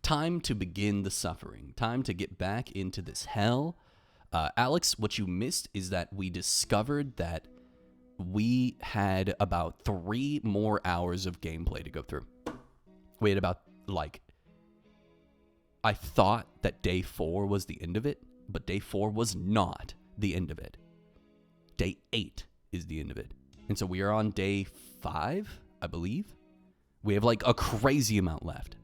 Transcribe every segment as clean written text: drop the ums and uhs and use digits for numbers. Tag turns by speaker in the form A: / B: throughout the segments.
A: Time to begin the suffering. Time to get back into this hell. Alex, what you missed is that we discovered that we had about 3 more hours of gameplay to go through. We had about, I thought that day 4 was the end of it, but day 4 was not the end of it. Day 8 is the end of it. And so we are on day 5, I believe. We have a crazy amount left.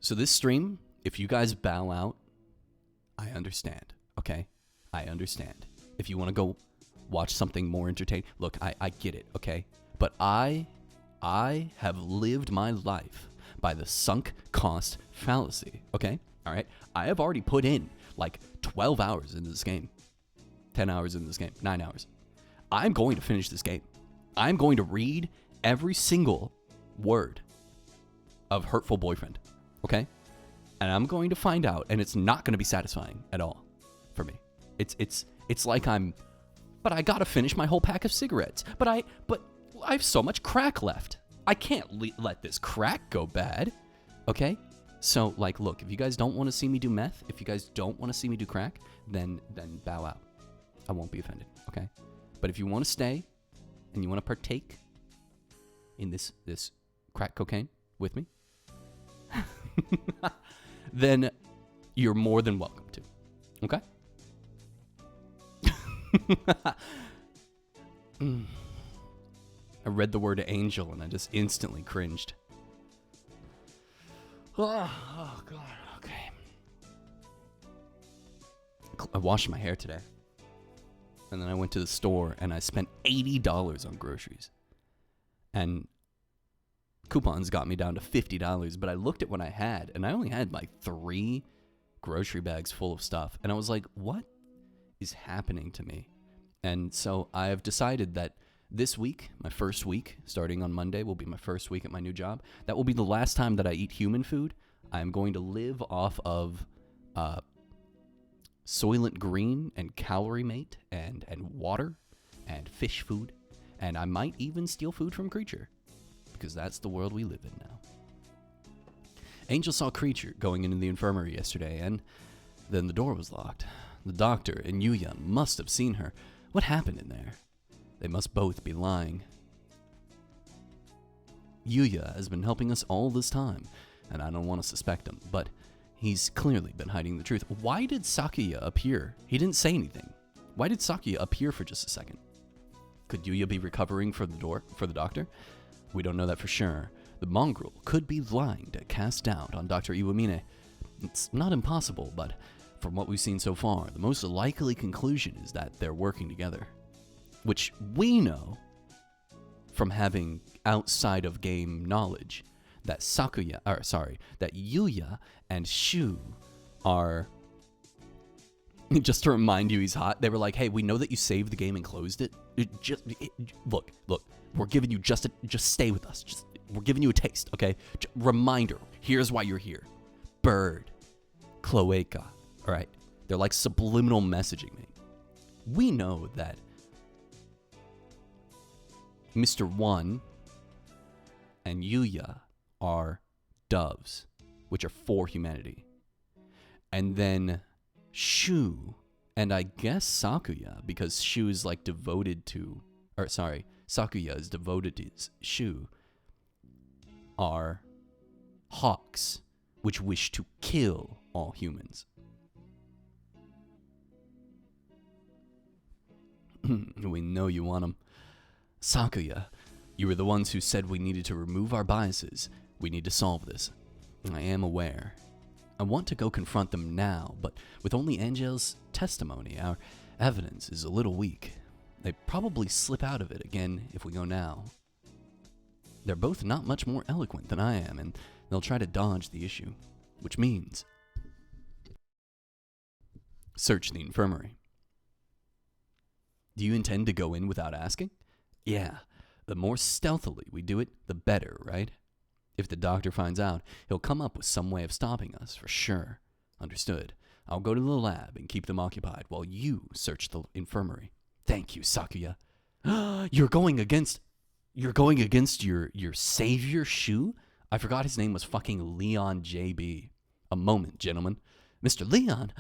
A: So this stream, if you guys bow out, I understand, okay? I understand. If you want to go watch something more entertaining, look, I get it, okay? But I have lived my life by the sunk cost fallacy, okay? All right? I have already put in 12 hours into this game, 10 hours into this game, 9 hours. I'm going to finish this game. I'm going to read every single word of Hurtful Boyfriend, okay? And I'm going to find out, and it's not going to be satisfying at all for me. It's like but I got to finish my whole pack of cigarettes. But I have so much crack left. I can't let this crack go bad, okay? So, look, if you guys don't want to see me do meth, if you guys don't want to see me do crack, then bow out. I won't be offended, okay? But if you want to stay and you want to partake in this crack cocaine with me, then you're more than welcome to, okay? I read the word angel and I just instantly cringed. Oh God, okay. I washed my hair today. And then I went to the store and I spent $80 on groceries. And coupons got me down to $50, but I looked at what I had and I only had 3 grocery bags full of stuff. And I was like, what is happening to me? And so I have decided that this week, my first week, starting on Monday, will be my first week at my new job. That will be the last time that I eat human food. I'm going to live off of Soylent Green and Calorie Mate and water and fish food. And I might even steal food from Creature, because that's the world we live in now. Angel saw Creature going into the infirmary yesterday, and then the door was locked. The doctor and Yuya must have seen her. What happened in there? They must both be lying. Yuya has been helping us all this time, and I don't want to suspect him, but he's clearly been hiding the truth. Why did Sakuya appear? He didn't say anything. Why did Sakuya appear for just a second? Could Yuya be recovering for the doctor? We don't know that for sure. The mongrel could be lying to cast doubt on Dr. Iwamine. It's not impossible, but from what we've seen so far, the most likely conclusion is that they're working together. Which we know from having outside of game knowledge that that Yuya and Shu are, just to remind you he's hot, they were like, hey, we know that you saved the game and closed it. Look, we're giving you just stay with us. We're giving you a taste, okay? Reminder, here's why you're here. Bird, cloaca, all right? They're like subliminal messaging me. We know that Mr. One and Yuya are doves, which are for humanity. And then Shu, and I guess Sakuya, because Shu is devoted to, Sakuya is devoted to Shu, are hawks, which wish to kill all humans. We know you want them. Sakuya, you were the ones who said we needed to remove our biases. We need to solve this. I am aware. I want to go confront them now, but with only Angel's testimony, our evidence is a little weak. They probably slip out of it again if we go now. They're both not much more eloquent than I am, and they'll try to dodge the issue, which means search the infirmary. Do you intend to go in without asking? Yeah, the more stealthily we do it, the better, right? If the doctor finds out, he'll come up with some way of stopping us, for sure. Understood. I'll go to the lab and keep them occupied while you search the infirmary. Thank you, Sakuya. You're going against your savior, Shu? I forgot his name was fucking Leon JB. A moment, gentlemen. Mr. Leon,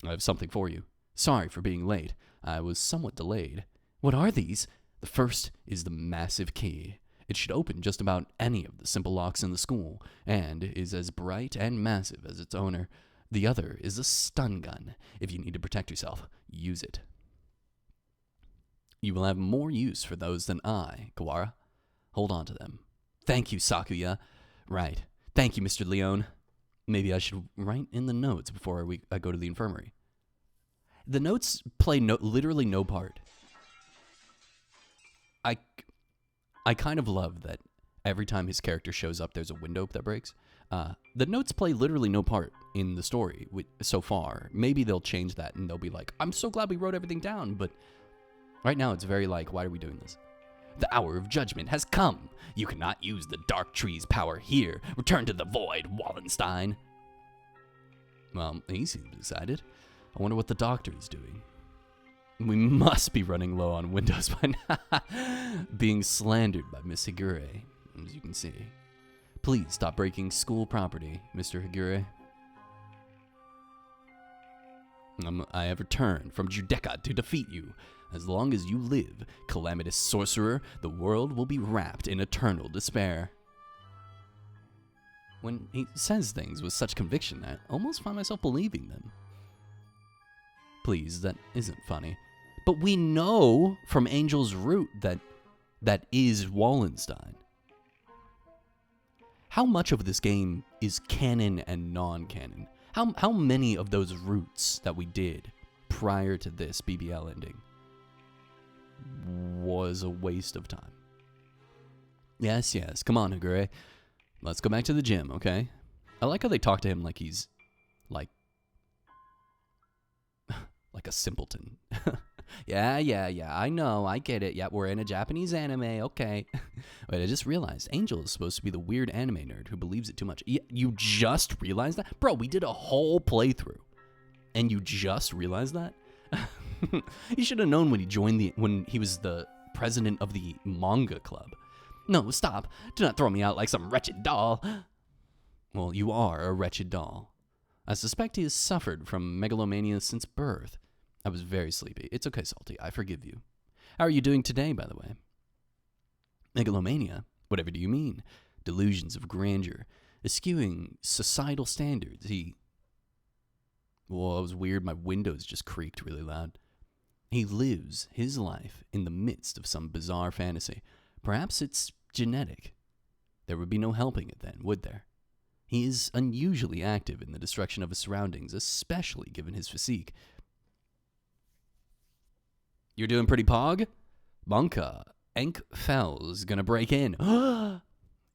A: I have something for you. Sorry for being late. I was somewhat delayed. What are these? The first is the massive key. It should open just about any of the simple locks in the school, and is as bright and massive as its owner. The other is a stun gun. If you need to protect yourself, use it. You will have more use for those than I, Kawara. Hold on to them. Thank you, Sakuya. Right. Thank you, Mr. Leone. Maybe I should write in the notes before I go to the infirmary. The notes play literally no part. I kind of love that every time his character shows up, there's a window that breaks. The notes play literally no part in the story so far. Maybe they'll change that and they'll be like, I'm so glad we wrote everything down, but right now it's very like, why are we doing this? The hour of judgment has come. You cannot use the dark tree's power here. Return to the void, Wallenstein. Well, he seems excited. I wonder what the doctor is doing. We must be running low on windows by now. Being slandered by Miss Higure, as you can see. Please stop breaking school property, Mr. Higure. I have returned from Judecca to defeat you. As long as you live, calamitous sorcerer, the world will be wrapped in eternal despair. When he says things with such conviction, I almost find myself believing them. Please, that isn't funny. But we know from Angel's Root that is Wallenstein. How much of this game is canon and non-canon? How many of those roots that we did prior to this BBL ending was a waste of time? Yes, come on, Higure. Let's go back to the gym, okay? I like how they talk to him like he's, like a simpleton. Yeah, I know, I get it. Yeah, we're in a Japanese anime, okay. Wait, I just realized Angel is supposed to be the weird anime nerd who believes it too much. You just realized that? Bro, we did a whole playthrough, and you just realized that? You should have known when he was the president of the manga club. No, stop. Do not throw me out like some wretched doll. Well, you are a wretched doll. I suspect he has suffered from megalomania since birth. I was very sleepy. It's okay, Salty. I forgive you. How are you doing today, by the way? Megalomania? Whatever do you mean? Delusions of grandeur. Eschewing societal standards. Well, it was weird. My windows just creaked really loud. He lives his life in the midst of some bizarre fantasy. Perhaps it's genetic. There would be no helping it then, would there? He is unusually active in the destruction of his surroundings, especially given his physique. You're doing pretty pog? Monka, Enk Fell's gonna break in.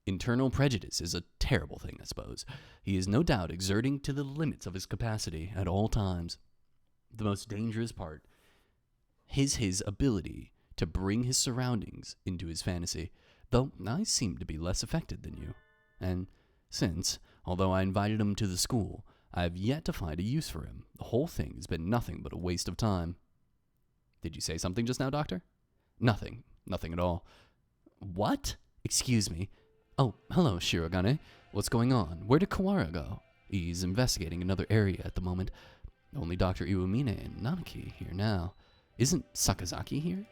A: Internal prejudice is a terrible thing, I suppose. He is no doubt exerting to the limits of his capacity at all times. The most dangerous part is his ability to bring his surroundings into his fantasy, though I seem to be less affected than you. And since, although I invited him to the school, I have yet to find a use for him. The whole thing has been nothing but a waste of time. Did you say something just now, Doctor? Nothing at all. What? Excuse me. Oh, hello, Shirogane. What's going on? Where did Kawara go? He's investigating another area at the moment. Only Dr. Iwamine and Nanaki here now. Isn't Sakazaki here?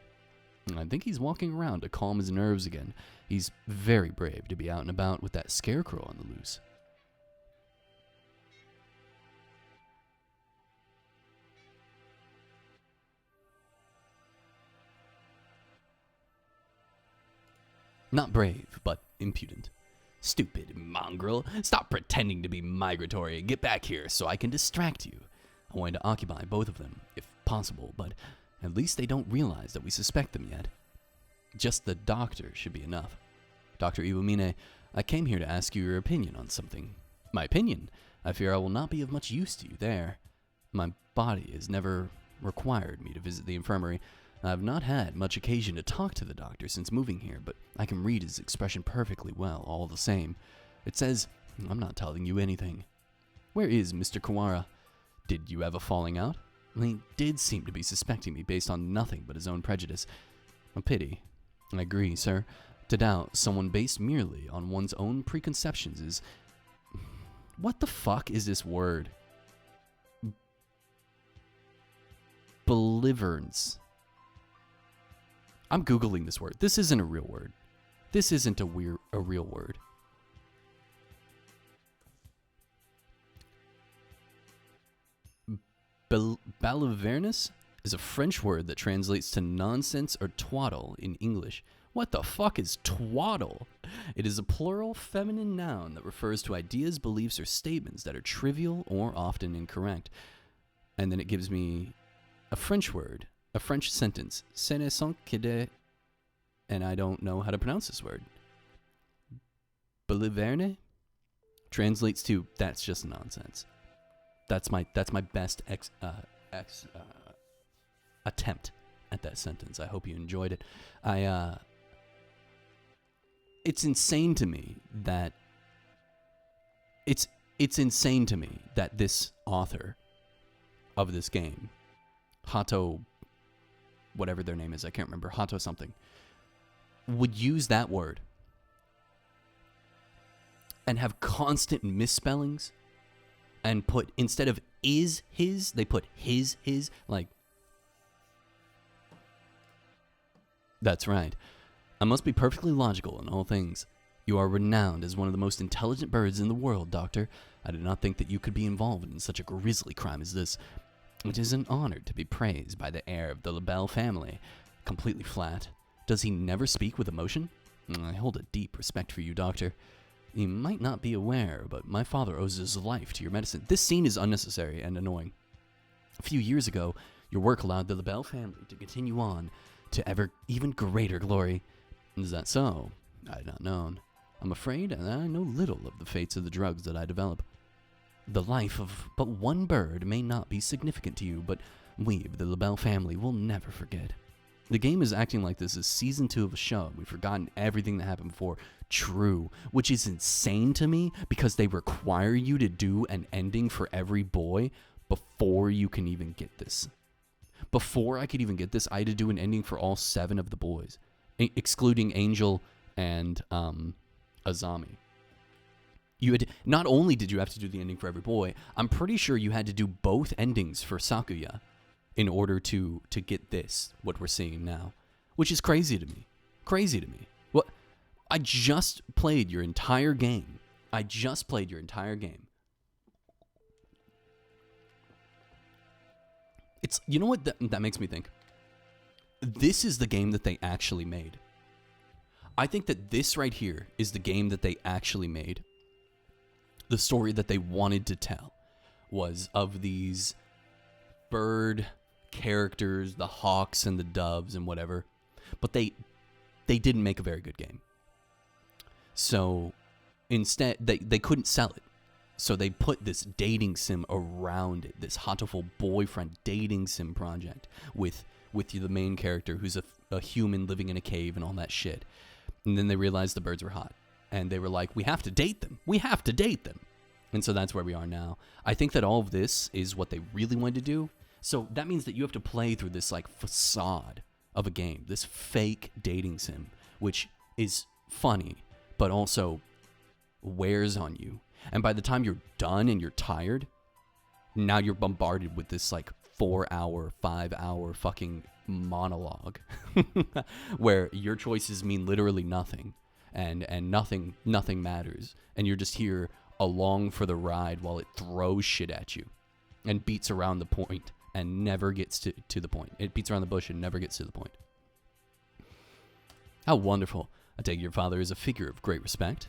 A: I think he's walking around to calm his nerves again. He's very brave to be out and about with that scarecrow on the loose. Not brave, but impudent. Stupid mongrel. Stop pretending to be migratory and get back here so I can distract you. I wanted to occupy both of them, if possible, but at least they don't realize that we suspect them yet. Just the doctor should be enough. Dr. Iwamine, I came here to ask you your opinion on something. My opinion? I fear I will not be of much use to you there. My body has never required me to visit the infirmary. I have not had much occasion to talk to the doctor since moving here, but I can read his expression perfectly well, all the same. It says, I'm not telling you anything. Where is Mr. Kawara? Did you have a falling out? He did seem to be suspecting me based on nothing but his own prejudice. A pity. I agree, sir. To doubt someone based merely on one's own preconceptions is... What the fuck is this word? Beliverance. I'm Googling this word. This isn't a real word. This isn't a real word. Balivernus is a French word that translates to nonsense or twaddle in English. What the fuck is twaddle? It is a plural feminine noun that refers to ideas, beliefs, or statements that are trivial or often incorrect. And then it gives me a French word, a French sentence. Ce ne sont que des... And I don't know how to pronounce this word. Baliverne translates to that's just nonsense. That's my best attempt at that sentence. I hope you enjoyed it. It's insane to me that it's insane to me that this author of this game, Hato, whatever their name is, I can't remember, Hato something, would use that word and have constant misspellings and put, instead of is his, they put his, like, that's right. I must be perfectly logical in all things. You are renowned as one of the most intelligent birds in the world, Doctor. I did not think that you could be involved in such a grisly crime as this. It is an honor to be praised by the heir of the LaBelle family. Completely flat. Does he never speak with emotion? I hold a deep respect for you, Doctor. You might not be aware, but my father owes his life to your medicine. This scene is unnecessary and annoying. A few years ago, your work allowed the LaBelle family to continue on to even greater glory. Is that so? I had not known. I'm afraid I know little of the fates of the drugs that I develop. The life of but one bird may not be significant to you, but we of the LaBelle family will never forget. The game is acting like this is season 2 of a show. We've forgotten everything that happened before. True, which is insane to me because they require you to do an ending for every boy before you can even get this. Before I could even get this, I had to do an ending for all 7 of the boys, excluding Angel and Azami. You had not only did you have to do the ending for every boy, I'm pretty sure you had to do both endings for Sakuya in order to get this, what we're seeing now, which is crazy to me. Crazy to me. What? I just played your entire game. It's, you know what that makes me think? This is the game that they actually made. I think that this right here is the game that they actually made. The story that they wanted to tell was of these bird characters, the hawks and the doves and whatever, but they didn't make a very good game. So instead, they couldn't sell it. So they put this dating sim around it, this Hatoful boyfriend dating sim project with the main character who's a human living in a cave and all that shit. And then they realized the birds were hot. And they were like, we have to date them. And so that's where we are now. I think that all of this is what they really wanted to do. So that means that you have to play through this like facade of a game, this fake dating sim, which is funny, but also wears on you. And by the time you're done and you're tired, now you're bombarded with this like 4-hour, 5-hour fucking monologue where your choices mean literally nothing and nothing matters. And you're just here along for the ride while it throws shit at you and beats around the point and never gets to the point. It beats around the bush and never gets to the point. How wonderful. I take your father as a figure of great respect.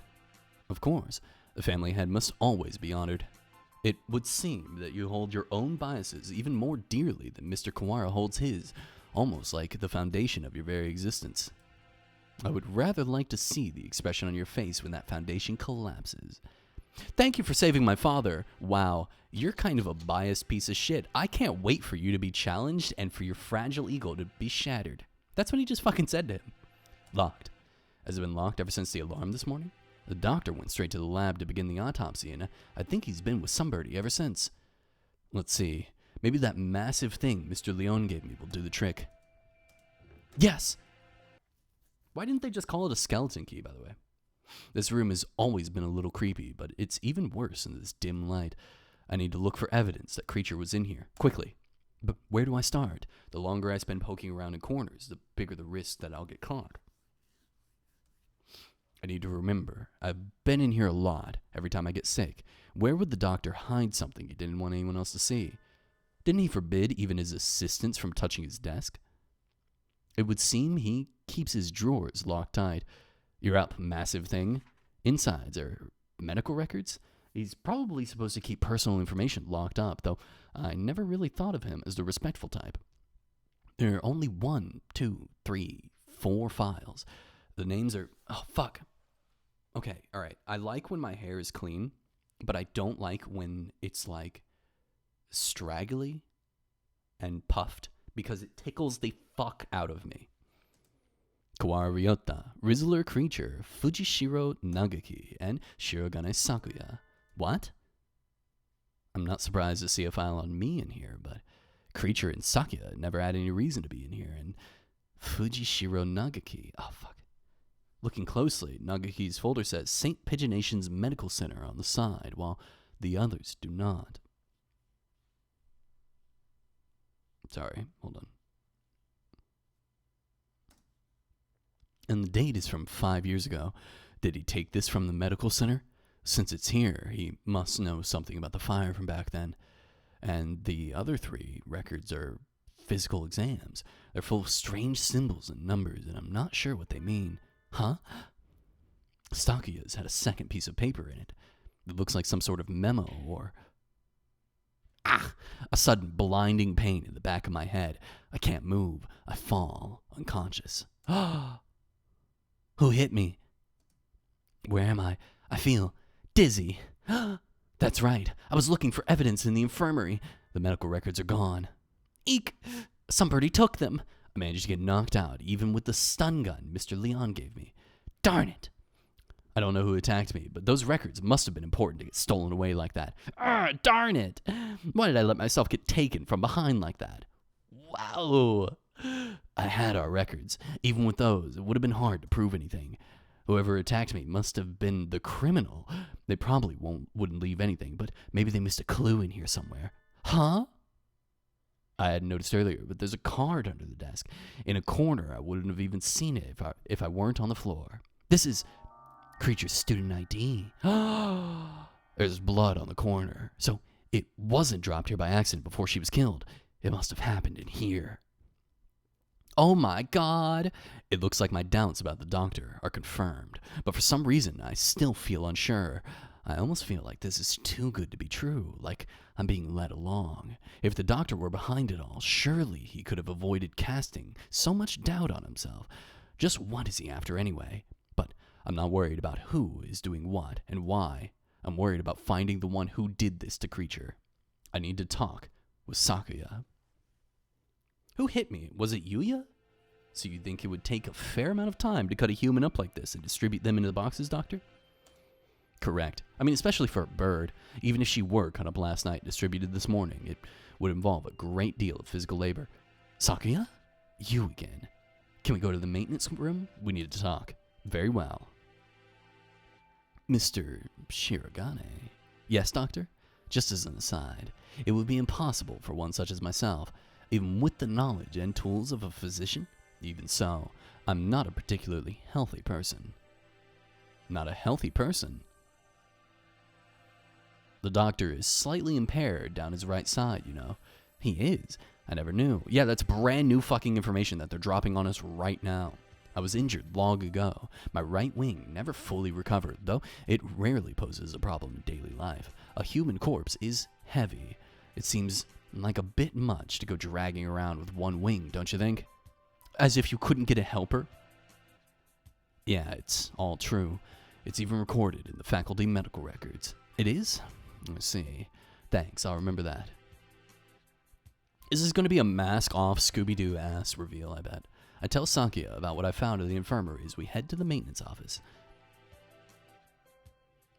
A: Of course, the family head must always be honored. It would seem that you hold your own biases even more dearly than Mr. Kawara holds his, almost like the foundation of your very existence. I would rather like to see the expression on your face when that foundation collapses. Thank you for saving my father. Wow, you're kind of a biased piece of shit. I can't wait for you to be challenged and for your fragile ego to be shattered. That's what he just fucking said to him. Locked. Has it been locked ever since the alarm this morning? The doctor went straight to the lab to begin the autopsy, and I think he's been with somebody ever since. Let's see. Maybe that massive thing Mr. Leon gave me will do the trick. Yes! Why didn't they just call it a skeleton key, by the way? This room has always been a little creepy, but it's even worse in this dim light. I need to look for evidence that creature was in here, quickly. But where do I start? The longer I spend poking around in corners, the bigger the risk that I'll get caught. I need to remember, I've been in here a lot, every time I get sick. Where would the doctor hide something he didn't want anyone else to see? Didn't he forbid even his assistants from touching his desk? It would seem he keeps his drawers locked tight. You're up, massive thing. Insides are medical records? He's probably supposed to keep personal information locked up, though I never really thought of him as the respectful type. There are only 1, 2, 3, 4 files. The names are... Oh, fuck. Okay, alright. I like when my hair is clean, but I don't like when it's, like, straggly and puffed, because it tickles the fuck out of me. Kawara Ryota, Rizzler Creature, Fujishiro Nagaki, and Shirogane Sakuya. What? I'm not surprised to see a file on me in here, but Creature and Sakuya never had any reason to be in here, and Fujishiro Nagaki. Oh, fuck. Looking closely, Nagaki's folder says St. Pigeonation's Medical Center on the side, while the others do not. Sorry, hold on. And the date is from 5 years ago. Did he take this from the medical center? Since it's here, he must know something about the fire from back then. And the other 3 records are physical exams. They're full of strange symbols and numbers, and I'm not sure what they mean. Huh? Sakuya's had a second piece of paper in it. It looks like some sort of memo or... A sudden blinding pain in the back of my head. I can't move. I fall, unconscious. Who hit me? Where am I? I feel dizzy. That's right. I was looking for evidence in the infirmary. The medical records are gone. Eek! Somebody took them. I managed to get knocked out, even with the stun gun Mr. Leon gave me. Darn it! I don't know who attacked me, but those records must have been important to get stolen away like that. Darn it! Why did I let myself get taken from behind like that? Wow! I had our records. Even with those, it would have been hard to prove anything. Whoever attacked me must have been the criminal. They probably wouldn't leave anything, but maybe they missed a clue in here somewhere. Huh? I hadn't noticed earlier, but there's a card under the desk. In a corner, I wouldn't have even seen it if I weren't on the floor. This is Creature's student ID. There's blood on the corner. So it wasn't dropped here by accident before she was killed. It must have happened in here. Oh my god! It looks like my doubts about the doctor are confirmed, but for some reason I still feel unsure. I almost feel like this is too good to be true, like I'm being led along. If the doctor were behind it all, surely he could have avoided casting so much doubt on himself. Just what is he after anyway? But I'm not worried about who is doing what and why. I'm worried about finding the one who did this to Creature. I need to talk with Sakuya. Who hit me? Was it Yuya? So you think it would take a fair amount of time to cut a human up like this and distribute them into the boxes, Doctor? Correct. I mean, especially for a bird. Even if she were cut up last night and distributed this morning, it would involve a great deal of physical labor. Sakuya? You again. Can we go to the maintenance room? We need to talk. Very well. Mr. Shirogane. Yes, Doctor? Just as an aside, it would be impossible for one such as myself, even with the knowledge and tools of a physician. Even so, I'm not a particularly healthy person. Not a healthy person? The doctor is slightly impaired down his right side, you know. He is. I never knew. Yeah, that's brand new fucking information that they're dropping on us right now. I was injured long ago. My right wing never fully recovered, though it rarely poses a problem in daily life. A human corpse is heavy. It seems like a bit much to go dragging around with one wing, don't you think? As if you couldn't get a helper? Yeah, it's all true. It's even recorded in the faculty medical records. It is? Let's see. Thanks, I'll remember that. Is this going to be a mask-off Scooby-Doo ass reveal, I bet? I tell Sakuya about what I found in the infirmary as we head to the maintenance office.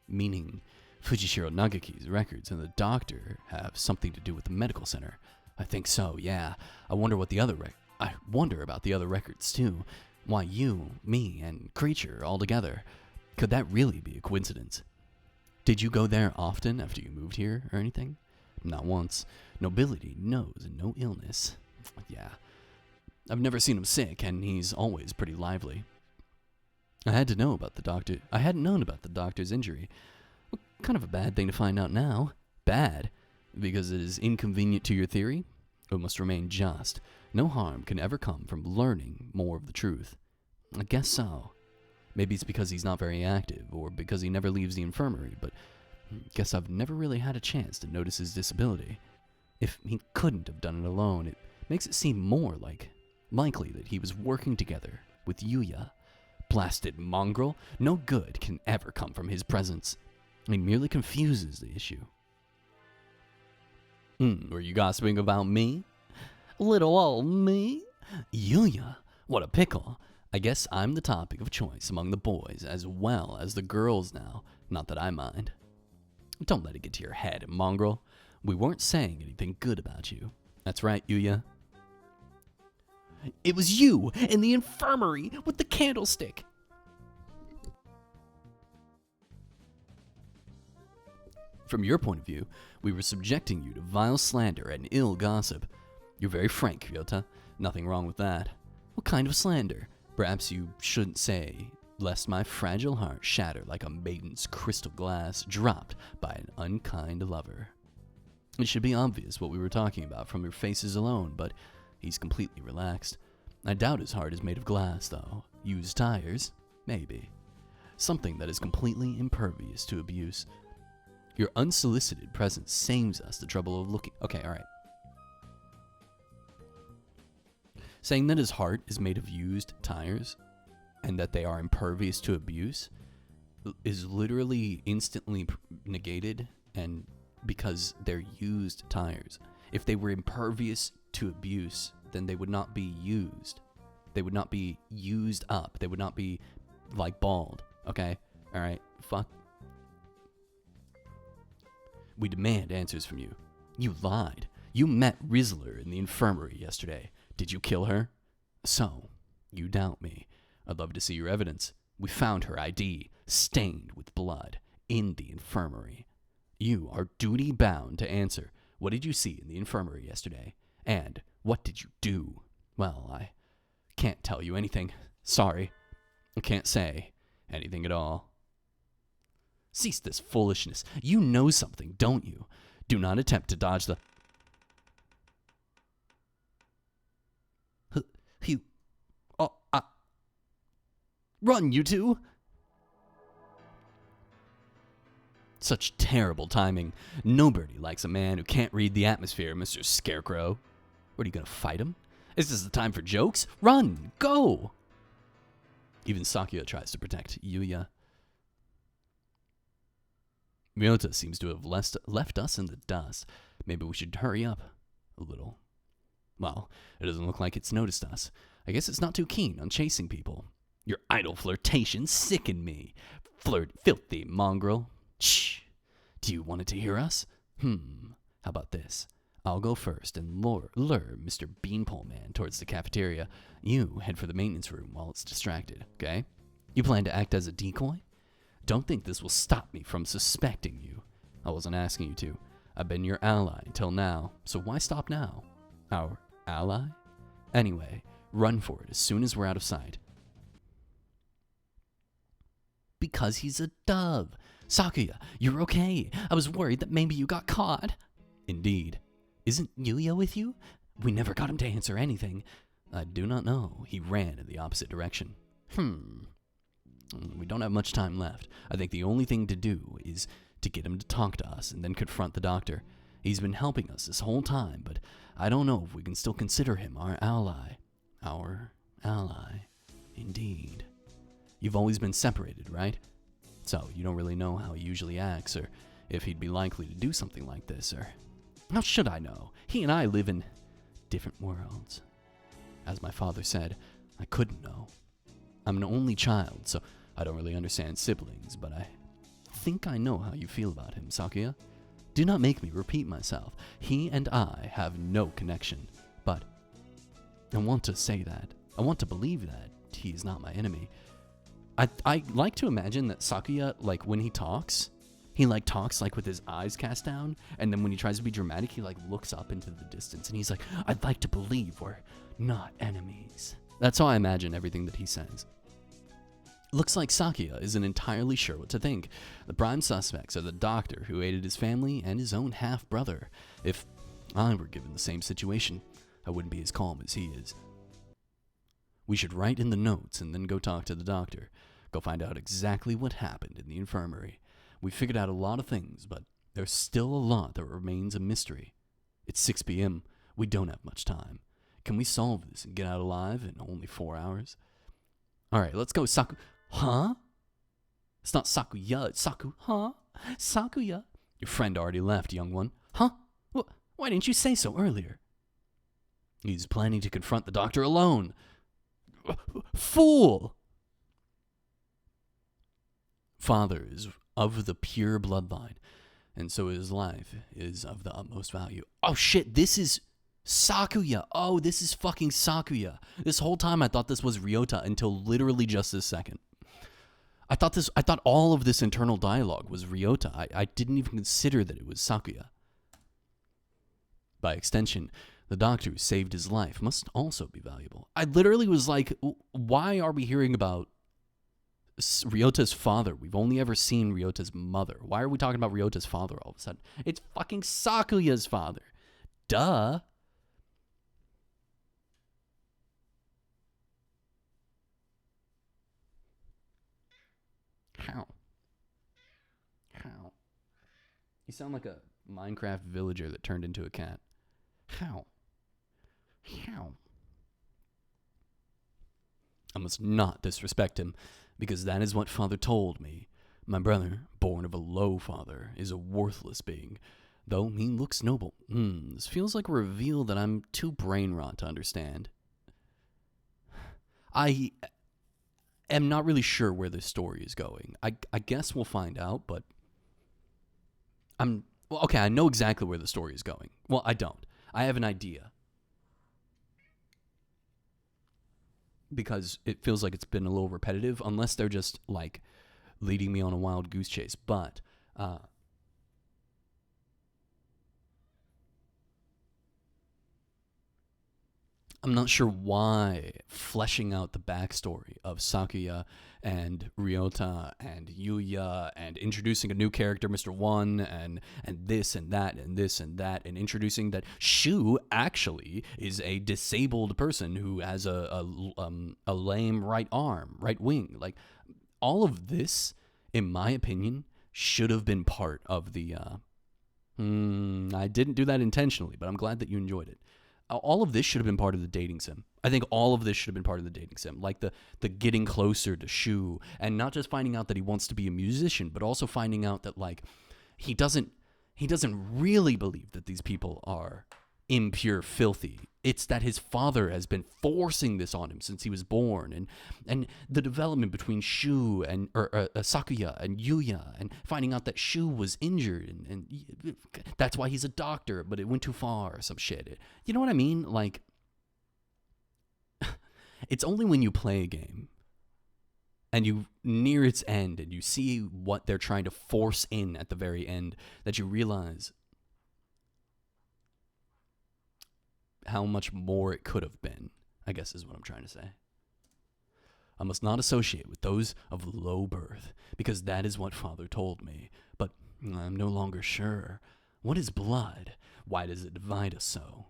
A: Meaning, Fujishiro Nagaki's records and the doctor have something to do with the medical center. I think so, yeah. I wonder about the other records too. Why you, me, and Creature all together? Could that really be a coincidence? Did you go there often after you moved here or anything? Not once. Nobility knows no illness. Yeah. I've never seen him sick, and he's always pretty lively. I hadn't known about the doctor's injury. What kind of a bad thing to find out now? Bad? Because it is inconvenient to your theory? It must remain just. No harm can ever come from learning more of the truth. I guess so. Maybe it's because he's not very active, or because he never leaves the infirmary, but I guess I've never really had a chance to notice his disability. If he couldn't have done it alone, it makes it seem more likely that he was working together with Yuya. Blasted mongrel, no good can ever come from his presence. He merely confuses the issue. Were you gossiping about me? Little old me? Yuya, what a pickle. I guess I'm the topic of choice among the boys as well as the girls now. Not that I mind. Don't let it get to your head, mongrel. We weren't saying anything good about you. That's right, Yuya. It was you in the infirmary with the candlestick. From your point of view, we were subjecting you to vile slander and ill gossip. You're very frank, Ryota. Nothing wrong with that. What kind of slander? Perhaps you shouldn't say, lest my fragile heart shatter like a maiden's crystal glass dropped by an unkind lover. It should be obvious what we were talking about from your faces alone, but he's completely relaxed. I doubt his heart is made of glass, though. Used tires? Maybe. Something that is completely impervious to abuse. Your unsolicited presence saves us the trouble of looking... Okay, alright. Saying that his heart is made of used tires and that they are impervious to abuse is literally instantly negated, and because they're used tires. If they were impervious to abuse, then they would not be used. They would not be used up. They would not be like bald. Okay? Alright? Fuck. We demand answers from you. You lied. You met Rizzler in the infirmary yesterday. Did you kill her? So, you doubt me. I'd love to see your evidence. We found her ID, stained with blood, in the infirmary. You are duty-bound to answer. What did you see in the infirmary yesterday? And what did you do? Well, I can't tell you anything. Sorry. I can't say anything at all. Cease this foolishness. You know something, don't you? Do not attempt to dodge the... Run, you two! Such terrible timing. Nobody likes a man who can't read the atmosphere, Mr. Scarecrow. What, are you gonna fight him? Is this the time for jokes? Run! Go! Even Sakuya tries to protect Yuya. Ryota seems to have left us in the dust. Maybe we should hurry up a little. Well, it doesn't look like it's noticed us. I guess it's not too keen on chasing people. Your idle flirtations sicken me. Filthy mongrel. Shh. Do you want it to hear us? How about this? I'll go first and lure Mr. Beanpole Man towards the cafeteria. You head for the maintenance room while it's distracted, okay? You plan to act as a decoy? Don't think this will stop me from suspecting you. I wasn't asking you to. I've been your ally until now, so why stop now? Our ally? Anyway, run for it as soon as we're out of sight. Because he's a dove. Sakuya, you're okay. I was worried that maybe you got caught. Indeed. Isn't Yuya with you? We never got him to answer anything. I do not know. He ran in the opposite direction. We don't have much time left. I think the only thing to do is to get him to talk to us and then confront the doctor. He's been helping us this whole time, but I don't know if we can still consider him our ally. Our ally. Indeed. You've always been separated, right? So you don't really know how he usually acts, or if he'd be likely to do something like this, or... How should I know? He and I live in different worlds. As my father said, I couldn't know. I'm an only child, so I don't really understand siblings, but I think I know how you feel about him, Sakuya. Do not make me repeat myself. He and I have no connection, but I want to say that. I want to believe that, he is not my enemy. I like to imagine that Sakuya, like, when he talks, he, like, talks, like, with his eyes cast down, and then when he tries to be dramatic, he, like, looks up into the distance, and he's like, I'd like to believe we're not enemies. That's how I imagine everything that he says. Looks like Sakuya isn't entirely sure what to think. The prime suspects are the doctor who aided his family and his own half-brother. If I were given the same situation, I wouldn't be as calm as he is. We should write in the notes and then go talk to the doctor. Go find out exactly what happened in the infirmary. We figured out a lot of things, but there's still a lot that remains a mystery. It's 6 p.m. We don't have much time. Can we solve this and get out alive in only 4 hours? All right, let's go, Saku. Huh? It's not Sakuya, it's Saku. Huh? Sakuya. Your friend already left, young one. Huh? Why didn't you say so earlier? He's planning to confront the doctor alone. Fool! Father is of the pure bloodline, and so his life is of the utmost value. Oh shit, this is Sakuya. Oh, this is fucking Sakuya. This whole time I thought this was Ryota until literally just this second. I thought all of this internal dialogue was Ryota. I didn't even consider that it was Sakuya. By extension, the doctor who saved his life must also be valuable. I literally was like, why are we hearing about Ryota's father? We've only ever seen Ryota's mother. Why are we talking about Ryota's father all of a sudden? It's fucking Sakuya's father. Duh. How? You sound like a Minecraft villager that turned into a cat. How? I must not disrespect him, because that is what father told me. My brother, born of a low father, is a worthless being, though he looks noble. This feels like a reveal that I'm too brain rot to understand. I am not really sure where this story is going. I guess we'll find out, but okay, I know exactly where the story is going. Well, I don't. I have an idea. Because it feels like it's been a little repetitive, unless they're just, like, leading me on a wild goose chase. But, I'm not sure why fleshing out the backstory of Sakuya and Ryota and Yuya and introducing a new character, Mr. One, and this and that and this and that, and introducing that Shu actually is a disabled person who has a lame right arm, right wing. Like, all of this, in my opinion, should have been part of the... I didn't do that intentionally, but I'm glad that you enjoyed it. All of this should have been part of the dating sim. I think all of this should have been part of the dating sim. Like the getting closer to Shu, and not just finding out that he wants to be a musician, but also finding out that, like, he doesn't really believe that these people are impure, filthy. It's that his father has been forcing this on him since he was born, and the development between Shu and Sakuya and Yuya, and finding out that Shu was injured, and that's why he's a doctor, but it went too far or some shit. You know what I mean? Like, it's only when you play a game and you near its end and you see what they're trying to force in at the very end that you realize how much more it could have been, I guess is what I'm trying to say. I must not associate with those of low birth, because that is what father told me, but I'm no longer sure. What is blood? Why does it divide us so?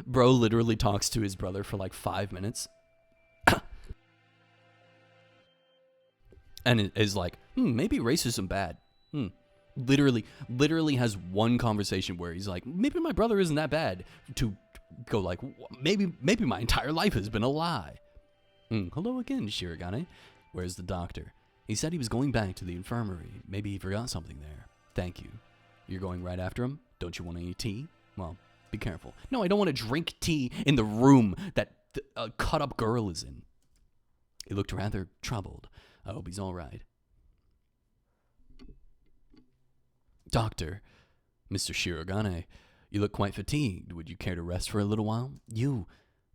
A: Bro literally talks to his brother for like 5 minutes. And it is like, maybe racism bad. Literally has one conversation where he's like, maybe my brother isn't that bad, to go like, maybe my entire life has been a lie. Hello again, Shirogane. Where's the doctor? He said he was going back to the infirmary. Maybe he forgot something there. Thank you. You're going right after him? Don't you want any tea? Well, be careful. No, I don't want to drink tea in the room that a cut-up girl is in. He looked rather troubled. I hope he's all right. Doctor, Mr. Shirogane, you look quite fatigued. Would you care to rest for a little while? You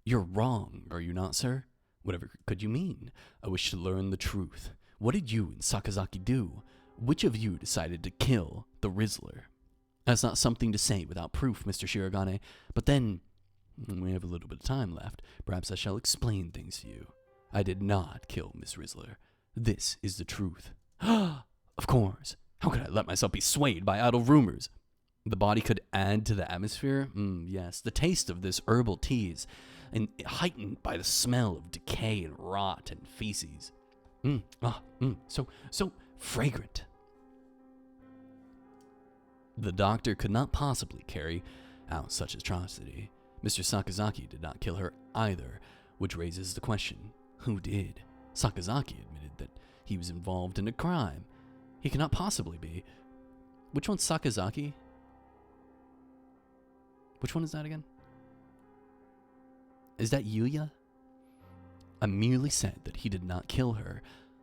A: You're wrong, are you not, sir? Whatever could you mean? I wish to learn the truth. What did you and Sakazaki do? Which of you decided to kill the Rizzler? That's not something to say without proof, Mr. Shirogane, but then, we have a little bit of time left. Perhaps I shall explain things to you. I did not kill Miss Rizzler. This is the truth. Of course. How could I let myself be swayed by idle rumors? The body could add to the atmosphere? Yes. The taste of this herbal teas, and heightened by the smell of decay and rot and feces. So fragrant. The doctor could not possibly carry out such atrocity. Mr. Sakazaki did not kill her either, which raises the question, who did? Sakazaki admitted that he was involved in a crime. He cannot possibly be. Which one's Sakazaki? Which one is that again? Is that Yuya? I merely said that he did not kill her.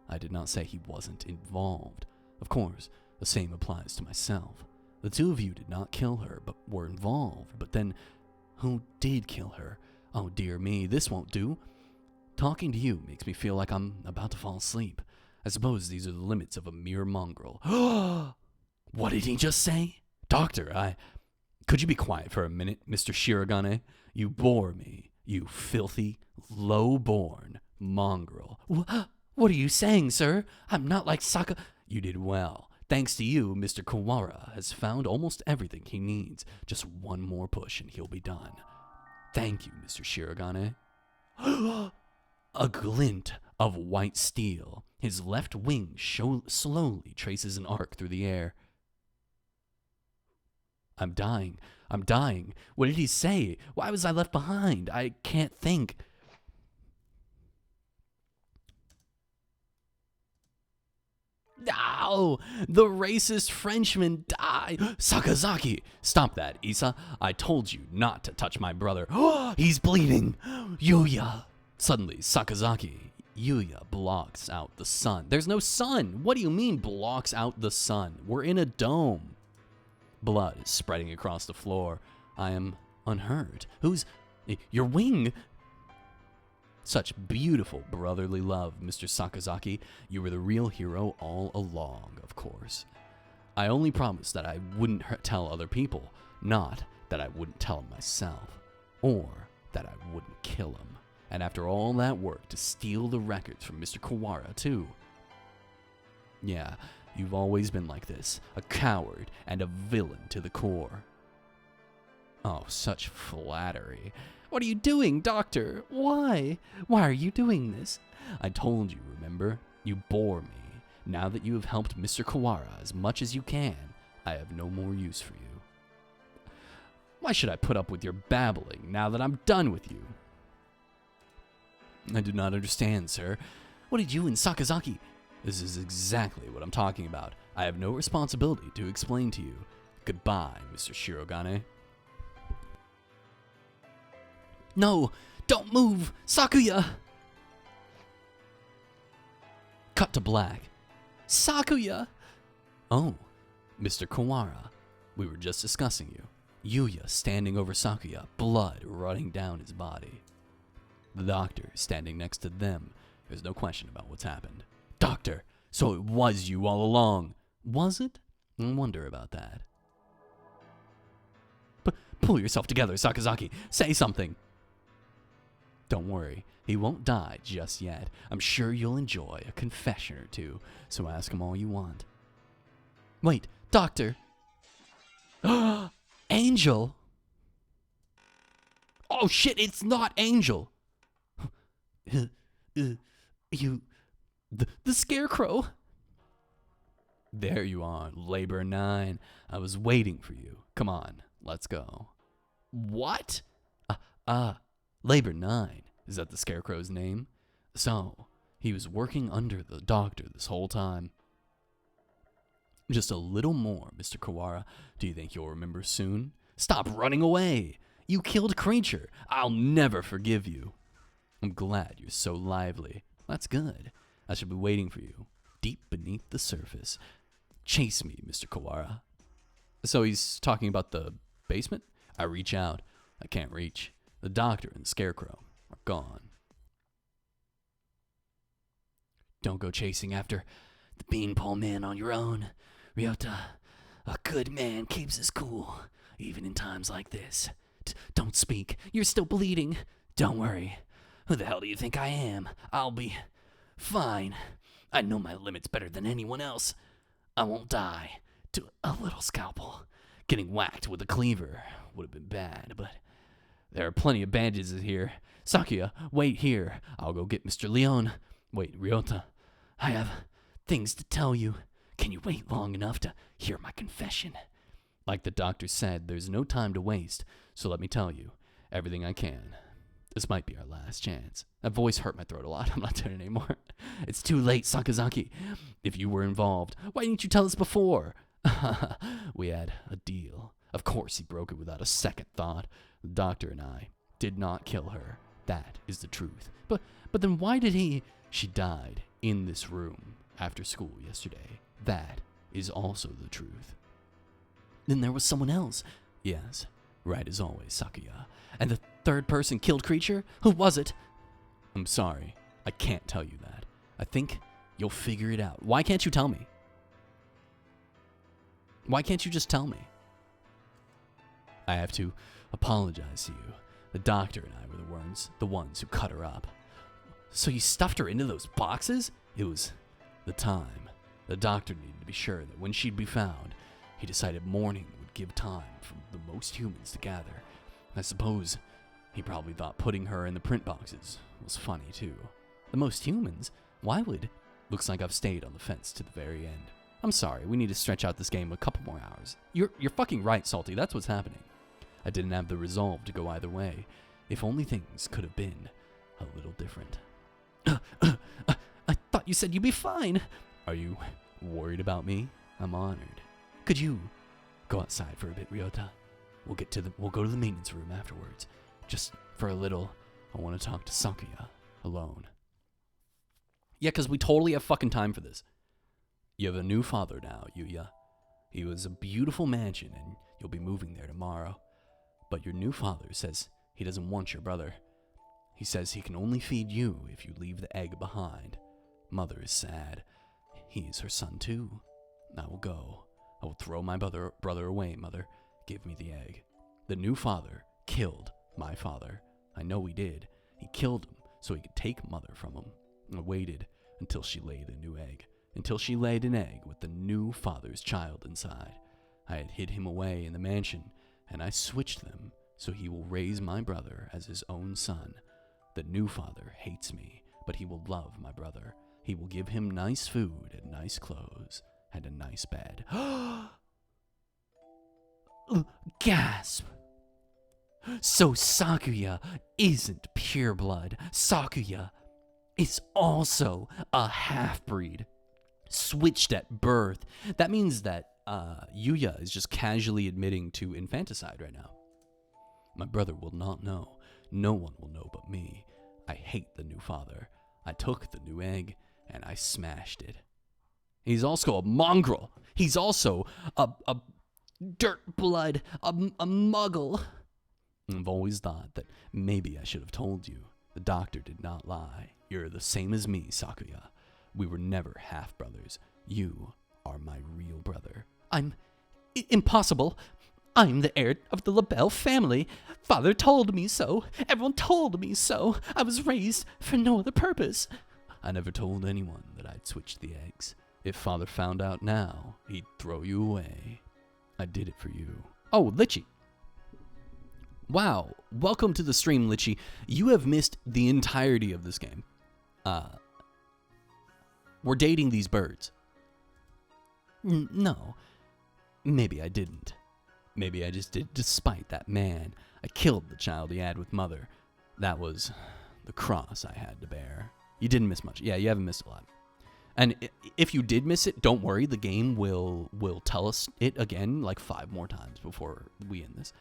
A: I did not say he wasn't involved. Of course, the same applies to myself. The two of you did not kill her, but were involved. But then, who did kill her? Oh dear me, this won't do. Talking to you makes me feel like I'm about to fall asleep. I suppose these are the limits of a mere mongrel. What did he just say? Doctor, Could you be quiet for a minute, Mr. Shirogane? You bore me, you filthy, low-born mongrel. What are you saying, sir? I'm not like Saka... You did well. Thanks to you, Mr. Kawara has found almost everything he needs. Just one more push and he'll be done. Thank you, Mr. Shirogane. A glint of white steel. His left wing slowly traces an arc through the air. I'm dying. What did he say? Why was I left behind? I can't think. No! The racist Frenchman died! Sakazaki! Stop that, Issa. I told you not to touch my brother. He's bleeding! Yuya! Suddenly, Yuya blocks out the sun. There's no sun! What do you mean, blocks out the sun? We're in a dome. Blood is spreading across the floor. I am unhurt. Your wing? Such beautiful brotherly love, Mr. Sakazaki. You were the real hero all along, of course. I only promised that I wouldn't tell other people, not that I wouldn't tell him myself, or that I wouldn't kill him. And after all that work to steal the records from Mr. Kawara, too. Yeah, you've always been like this, a coward and a villain to the core. Oh, such flattery. What are you doing, Doctor? Why? Why are you doing this? I told you, remember? You bore me. Now that you have helped Mr. Kawara as much as you can, I have no more use for you. Why should I put up with your babbling now that I'm done with you? I do not understand, sir. What did you and Sakazaki... This is exactly what I'm talking about. I have no responsibility to explain to you. Goodbye, Mr. Shirogane. No! Don't move! Sakuya! Cut to black. Sakuya! Oh, Mr. Kawara. We were just discussing you. Yuya standing over Sakuya, blood running down his body. The doctor standing next to them. There's no question about what's happened. Doctor, so it was you all along. Was it? I wonder about that. Pull yourself together, Sakazaki. Say something. Don't worry, he won't die just yet. I'm sure you'll enjoy a confession or two, so ask him all you want. Wait, Doctor. Angel. Oh shit, it's not Angel. The Scarecrow. There you are, Labor 9. I was waiting for you. Come on, let's go. What? Labor 9. Is that the Scarecrow's name? So, he was working under the doctor this whole time. Just a little more, Mr. Kawara. Do you think you'll remember soon? Stop running away! You killed Creature. I'll never forgive you. I'm glad you're so lively. That's good. I should be waiting for you, deep beneath the surface. Chase me, Mr. Kawara. So he's talking about the basement? I reach out. I can't reach. The doctor and the Scarecrow. gone. Don't go chasing after the beanpole man on your own, Ryota. A good man keeps his cool, even in times like this. Don't speak. You're still bleeding. Don't worry. Who the hell do you think I am? I'll be fine. I know my limits better than anyone else. I won't die to a little scalpel. Getting whacked with a cleaver would have been bad, but there are plenty of bandages here. Sakuya, wait here. I'll go get Mr. Leon. Wait, Ryota. I have things to tell you. Can you wait long enough to hear my confession? Like the doctor said, there's no time to waste, so let me tell you everything I can. This might be our last chance. That voice hurt my throat a lot. I'm not doing it anymore. It's too late, Sakazaki. If you were involved, why didn't you tell us before? We had a deal. Of course he broke it without a second thought. The doctor and I did not kill her. That is the truth. But then why did he... She died in this room after school yesterday. That is also the truth. Then there was someone else. Yes, right as always, Sakuya. And the third person killed creature? Who was it? I'm sorry. I can't tell you that. I think you'll figure it out. Why can't you tell me? Why can't you just tell me? I have to apologize to you. The doctor and I were the ones who cut her up. So you stuffed her into those boxes? It was the time. The doctor needed to be sure that when she'd be found, he decided morning would give time for the most humans to gather. I suppose he probably thought putting her in the print boxes was funny too. The most humans? Why would? Looks like I've stayed on the fence to the very end. I'm sorry, we need to stretch out this game a couple more hours. You're fucking right, Salty, that's what's happening. I didn't have the resolve to go either way. If only things could have been a little different. I thought you said you'd be fine. Are you worried about me? I'm honored. Could you go outside for a bit, Ryota? We'll go to the maintenance room afterwards. Just for a little, I want to talk to Sakuya alone. Yeah, because we totally have fucking time for this. You have a new father now, Yuya. He was a beautiful mansion, and you'll be moving there tomorrow. But your new father says he doesn't want your brother. He says he can only feed you if you leave the egg behind. Mother is sad. He is her son too. I will go. I will throw my brother away, Mother. Give me the egg. The new father killed my father. I know he did. He killed him so he could take Mother from him. I waited until she laid a new egg. Until she laid an egg with the new father's child inside. I had hid him away in the mansion, and I switched them so he will raise my brother as his own son. The new father hates me, but he will love my brother. He will give him nice food and nice clothes and a nice bed. Gasp! So Sakuya isn't pureblood. Sakuya is also a half-breed. Switched at birth. That means that Yuya is just casually admitting to infanticide right now. My brother will not know. No one will know but me. I hate the new father. I took the new egg and I smashed it. He's also a mongrel. He's also a dirt blood, a muggle. I've always thought that maybe I should have told you. The doctor did not lie. You're the same as me, Sakuya. We were never half-brothers. You are my real brother. Impossible. I'm the heir of the LaBelle family. Father told me so. Everyone told me so. I was raised for no other purpose. I never told anyone that I'd switched the eggs. If Father found out now, he'd throw you away. I did it for you. Oh, Litchi. Wow. Welcome to the stream, Litchi. You have missed the entirety of this game. We're dating these birds. No. Maybe I didn't. Maybe I just did despite that man. I killed the child he had with Mother. That was the cross I had to bear. You didn't miss much. Yeah, you haven't missed a lot. And if you did miss it, don't worry. The game will tell us it again like 5 more times before we end this.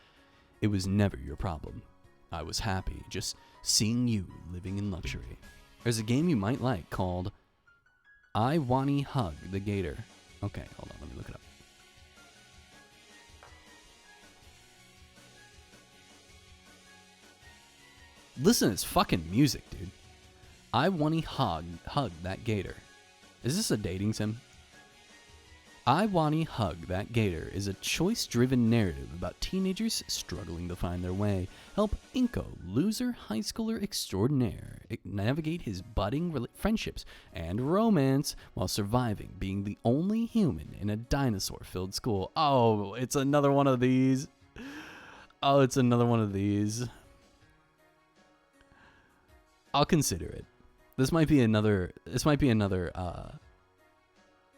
A: It was never your problem. I was happy just seeing you living in luxury. There's a game you might like called I Wanny Hug the Gator. Okay, hold on. Let me look it up. Listen to this fucking music, dude. I want to hug that gator. Is this a dating sim? I Want to Hug That Gator is a choice-driven narrative about teenagers struggling to find their way. Help Inko, loser high schooler extraordinaire, navigate his budding friendships and romance while surviving being the only human in a dinosaur-filled school. Oh, it's another one of these. Oh, it's another one of these. I'll consider it. This might be another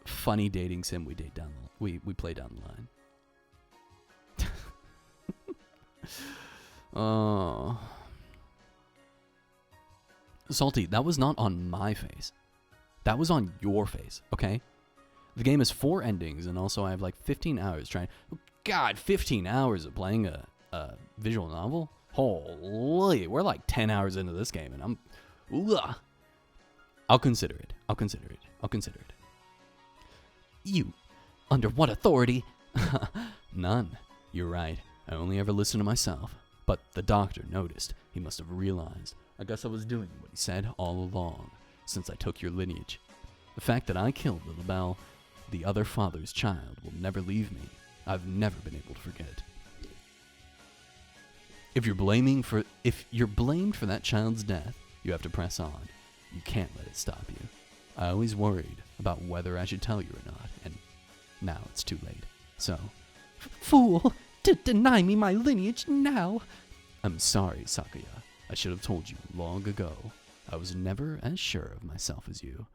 A: funny dating sim we play down the line. Oh. Salty, that was not on my face. That was on your face, okay? The game has 4 endings, and also I have like 15 hours trying. God, 15 hours of playing a visual novel? Holy, we're like 10 hours into this game, and I'm... Ugh. I'll consider it. You, under what authority? None. You're right. I only ever listen to myself. But the doctor noticed. He must have realized. I guess I was doing what he said all along, since I took your lineage. The fact that I killed Little Belle, the other father's child, will never leave me. I've never been able to forget. If you're blamed for that child's death, you have to press on. You can't let it stop you. I always worried about whether I should tell you or not, and now it's too late. So, fool, to deny me my lineage now. I'm sorry, Sakuya. I should have told you long ago. I was never as sure of myself as you.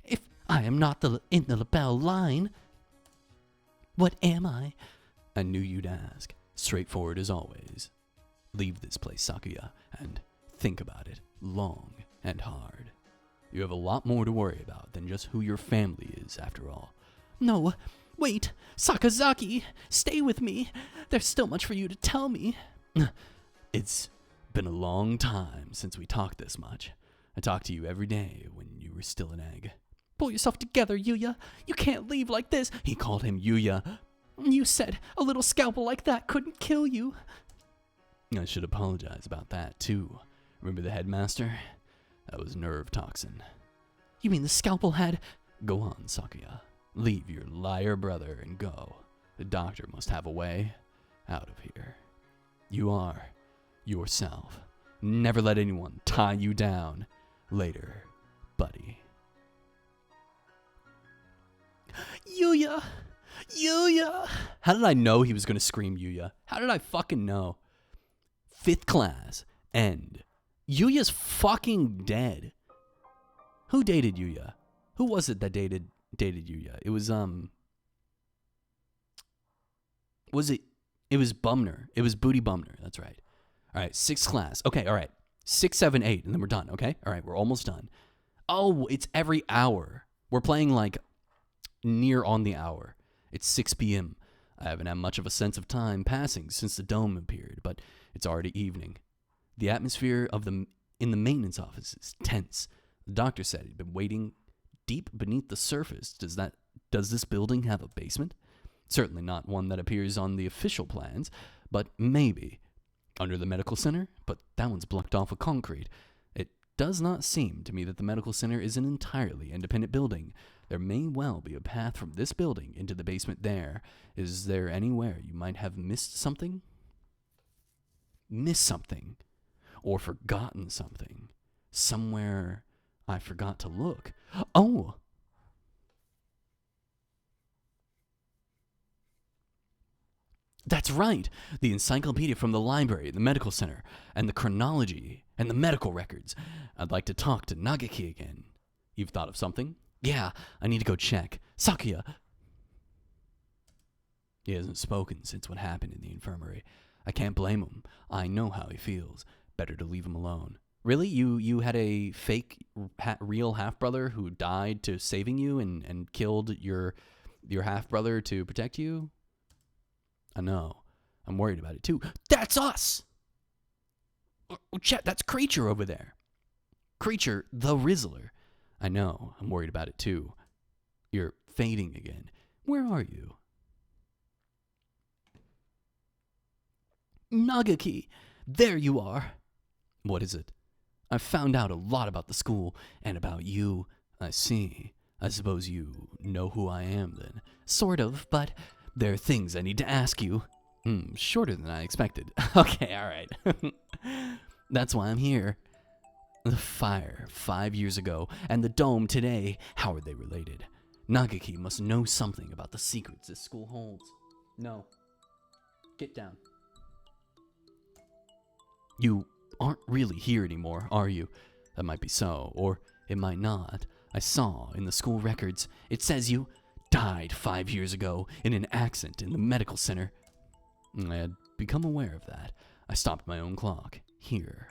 A: If I am not in the Belle line, what am I? I knew you'd ask. Straightforward as always. Leave this place, Sakuya, and think about it long and hard. You have a lot more to worry about than just who your family is, after all. No, wait, Sakazaki, stay with me. There's still much for you to tell me. It's been a long time since we talked this much. I talked to you every day when you were still an egg. Pull yourself together, Yuya. You can't leave like this. He called him Yuya. You said a little scalpel like that couldn't kill you. I should apologize about that, too. Remember the headmaster? That was nerve toxin. You mean the scalpel had... Go on, Sakuya. Leave your liar brother and go. The doctor must have a way out of here. You are yourself. Never let anyone tie you down. Later, buddy. Yuya! Yuya! How did I know he was going to scream Yuya? How did I fucking know? 5th class. End. Yuya's fucking dead. Who dated Yuya? Who was it that dated Yuya? It was it was Bumner. It was Booty Bumner. That's right. All right, 6th class. Okay, all right. 6, 7, 8, and then we're done, okay? All right, we're almost done. Oh, it's every hour. We're playing like near on the hour. It's 6 p.m. I haven't had much of a sense of time passing since the dome appeared, but it's already evening. The atmosphere in the maintenance office is tense. The doctor said he'd been waiting deep beneath the surface. Does this building have a basement? Certainly not one that appears on the official plans, but maybe. Under the medical center? But that one's blocked off with concrete. It does not seem to me that the medical center is an entirely independent building. There may well be a path from this building into the basement there. Is there anywhere you might have missed something? Missed something? Or forgotten something? Somewhere I forgot to look. Oh! That's right! The encyclopedia from the library, the medical center, and the chronology, and the medical records. I'd like to talk to Nagaki again. You've thought of something? Yeah, I need to go check. Sakuya! He hasn't spoken since what happened in the infirmary. I can't blame him. I know how he feels. Better to leave him alone. Really? You had a fake, real half-brother who died to saving you and killed your half-brother to protect you? I know. I'm worried about it too. That's us! Oh, Chet, that's Creature over there. Creature, the Rizzler. I know. I'm worried about it too. You're fading again. Where are you? Nagaki! There you are! What is it? I've found out a lot about the school and about you. I see. I suppose you know who I am then. Sort of, but there are things I need to ask you. Shorter than I expected. Okay, alright. That's why I'm here. The fire 5 years ago and the dome today, how are they related? Nagaki must know something about the secrets this school holds. No. Get down. You aren't really here anymore, are you? That might be so, or it might not. I saw in the school records, it says you died 5 years ago in an accident in the medical center. I had become aware of that. I stopped my own clock, here.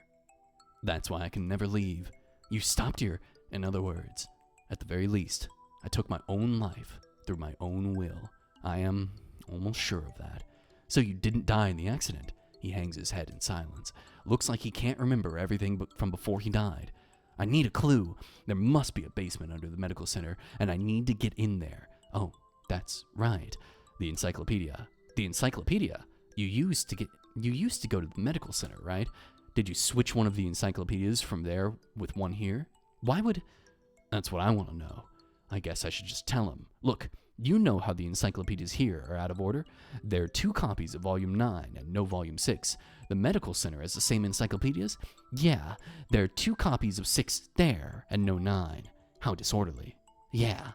A: That's why I can never leave. You stopped here, in other words. At the very least, I took my own life through my own will. I am almost sure of that. So you didn't die in the accident. He hangs his head in silence. Looks like he can't remember everything from before he died. I need a clue. There must be a basement under the medical center, and I need to get in there. Oh, that's right. The encyclopedia. The encyclopedia? You used to go to the medical center, right? Did you switch one of the encyclopedias from there with one here? Why would... That's what I want to know. I guess I should just tell him. Look, you know how the encyclopedias here are out of order. There are 2 copies of Volume 9 and no Volume 6. The medical center has the same encyclopedias? Yeah, there are 2 copies of 6 there and no 9. How disorderly. Yeah.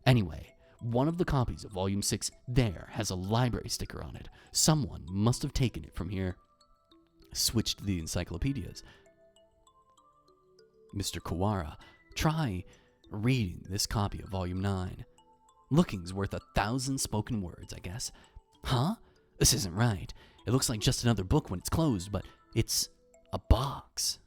A: Anyway, one of the copies of Volume 6 there has a library sticker on it. Someone must have taken it from here. Switched the encyclopedias. Mr. Kawara, try reading this copy of Volume 9. Looking's worth 1,000 spoken words, I guess. Huh? This isn't right. It looks like just another book when it's closed, but it's a box.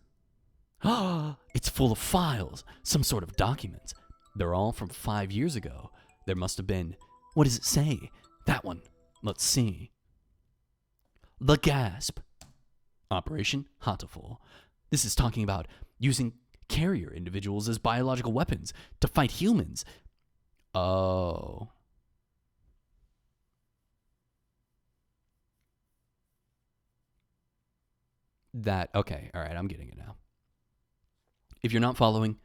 A: Ah, it's full of files, some sort of documents. They're all from 5 years ago. There must have been... What does it say? That one. Let's see. The Gasp. Operation Hatoful. This is talking about using carrier individuals as biological weapons to fight humans. Oh. Okay, alright, I'm getting it now. If you're not following,